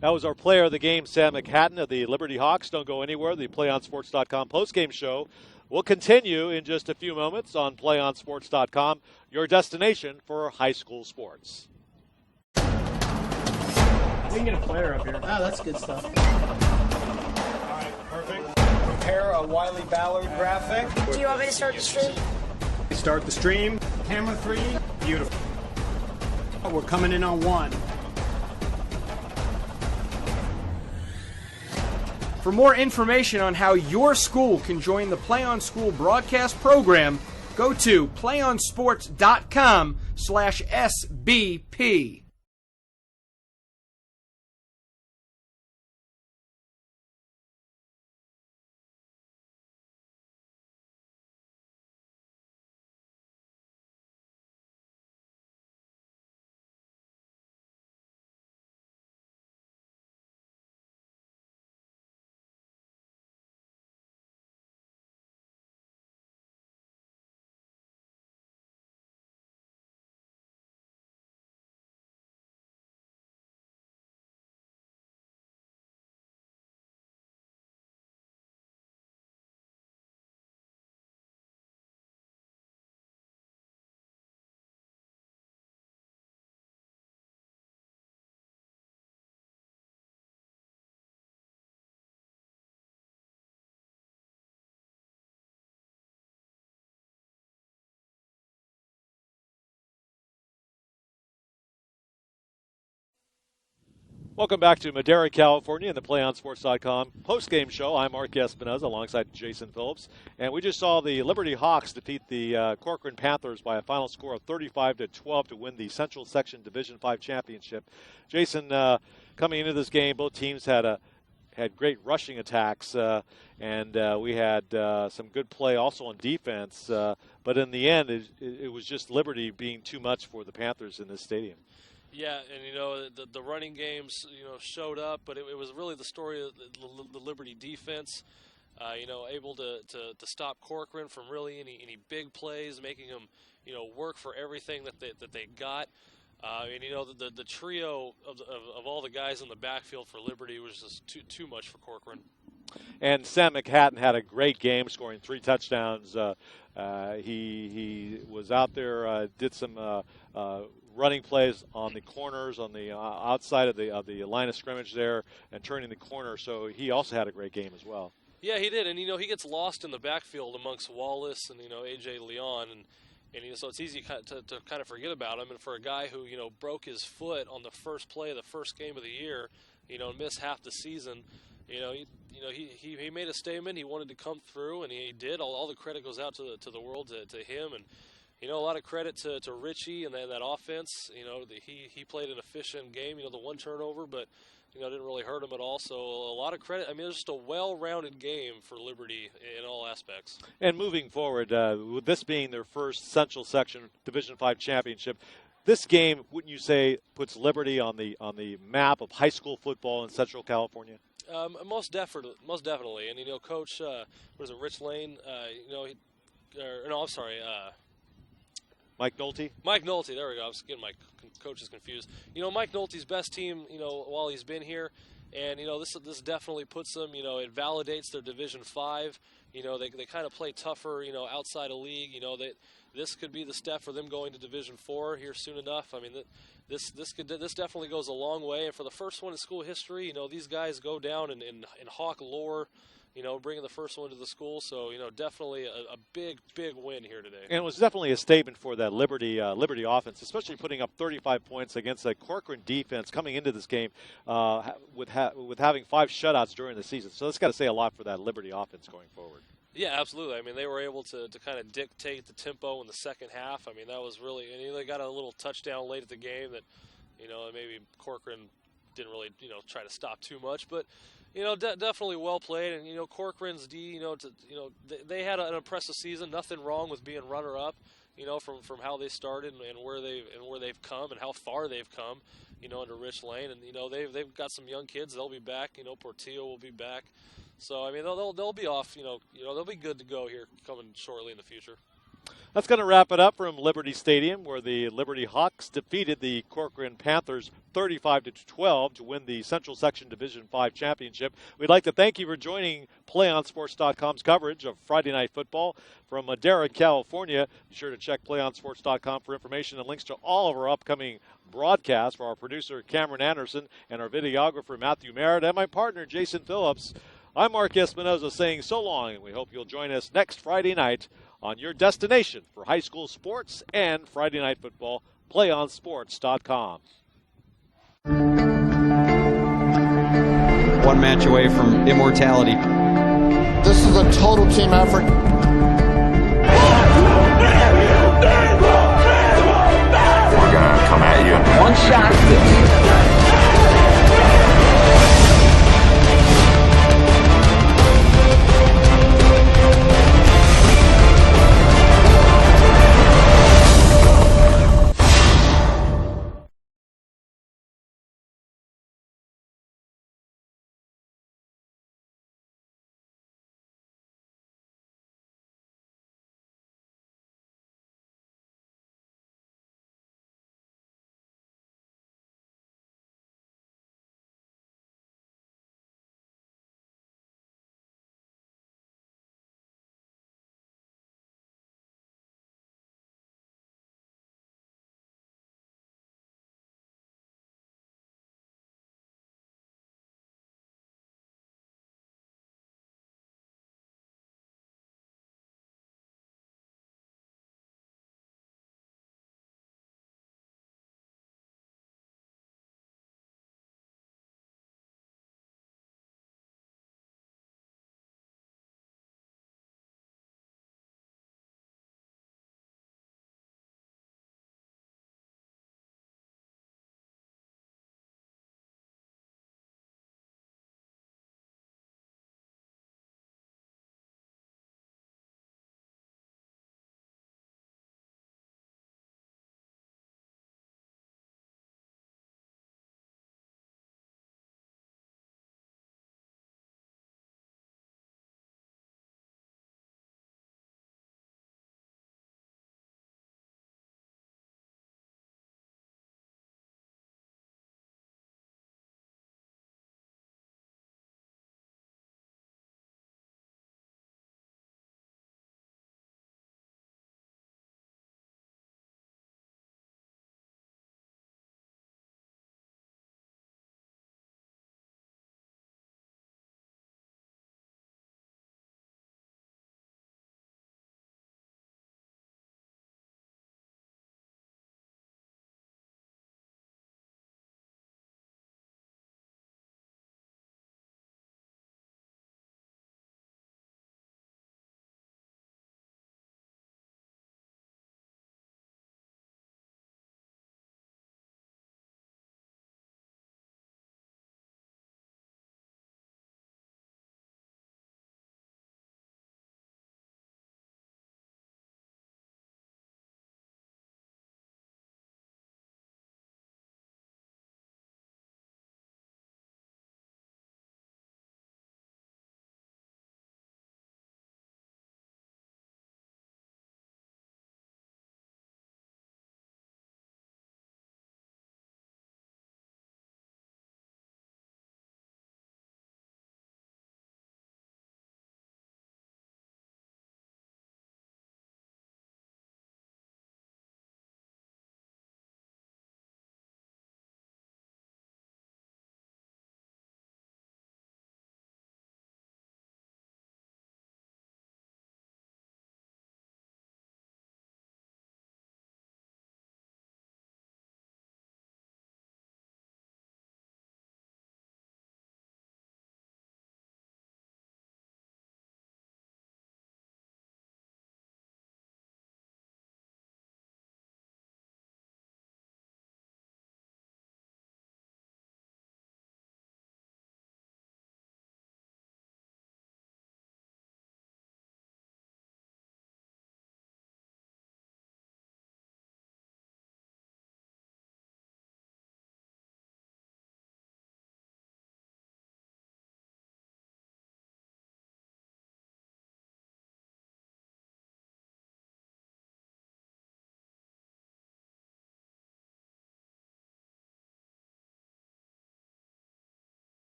That was our player of the game, Sam McHatton of the Liberty Hawks. Don't go anywhere. The PlayOnSports.com postgame show will continue in just a few moments on PlayOnSports.com, your destination for high school sports. We can get a player up here. Oh, that's good stuff. All right, perfect. Prepare a Wiley Ballard graphic. Do you want me to start the stream? Start the stream. Camera 3. Beautiful. We're coming in on 1. For more information on how your school can join the Play on School broadcast program, go to playonsports.com/SBP. Welcome back to Madera, California, and the PlayOnSports.com postgame show. I'm Mark Espinoza alongside Jason Phillips. And we just saw the Liberty Hawks defeat the Corcoran Panthers by a final score of 35-12 to win the Central Section Division V championship. Jason, coming into this game, both teams had great rushing attacks, and we had some good play also on defense. But in the end, it was just Liberty being too much for the Panthers in this stadium. Yeah, and the running games showed up, but it was really the story of the Liberty defense. Able to stop Corcoran from really any big plays, making them work for everything that they got. The trio of all the guys in the backfield for Liberty was just too much for Corcoran. And Sam McHatton had a great game, scoring 3 touchdowns. He was out there, did some running plays on the corners, on the outside of the line of scrimmage there, and turning the corner. So he also had a great game as well. Yeah, he did, and he gets lost in the backfield amongst Wallace and AJ Leon, and so it's easy to kind of forget about him. And for a guy who broke his foot on the first play of the first game of the year, missed half the season. He made a statement. He wanted to come through, and he did. All the credit goes out to the world, to him, and a lot of credit to Richie and that offense. He played an efficient game. The one turnover, but didn't really hurt him at all. So a lot of credit. I mean, it was just a well-rounded game for Liberty in all aspects. And moving forward, with this being their first Central Section Division V championship, this game, wouldn't you say, puts Liberty on the map of high school football in Central California? Most definitely. And Coach, Rich Lane? Mike Nolte? Mike Nolte, there we go. I was getting my coaches confused. Mike Nolte's best team, while he's been here, and this definitely puts them. It validates their Division V. They kind of play tougher, outside of league. This could be the step for them going to Division IV here soon enough. I mean, this definitely goes a long way. And for the first one in school history, these guys go down in Hawk lore. bringing the first one to the school. So, definitely a big, big win here today. And it was definitely a statement for that Liberty offense, especially putting up 35 points against a Corcoran defense coming into this game with having 5 shutouts during the season. So that's got to say a lot for that Liberty offense going forward. Yeah, absolutely. I mean, they were able to kind of dictate the tempo in the second half. I mean, that was really – and they got a little touchdown late at the game that, maybe Corcoran didn't really, try to stop too much. But, definitely well played. And, Corcoran's D, they had an impressive season. Nothing wrong with being runner-up, from how they started and where they've come and how far they've come, under Rich Lane. And, they've got some young kids. They'll be back. Portillo will be back. So, I mean, they'll be off, they'll be good to go here coming shortly in the future. That's going to wrap it up from Liberty Stadium, where the Liberty Hawks defeated the Corcoran Panthers 35-12 to win the Central Section Division 5 championship. We'd like to thank you for joining PlayOnSports.com's coverage of Friday Night Football from Madera, California. Be sure to check PlayOnSports.com for information and links to all of our upcoming broadcasts. For our producer, Cameron Anderson, and our videographer, Matthew Merritt, and my partner, Jason Phillips, I'm Mark Espinoza saying so long, and we hope you'll join us next Friday night on your destination for high school sports and Friday Night Football, PlayOnSports.com. One match away from immortality. This is a total team effort. We're gonna come at you. One shot.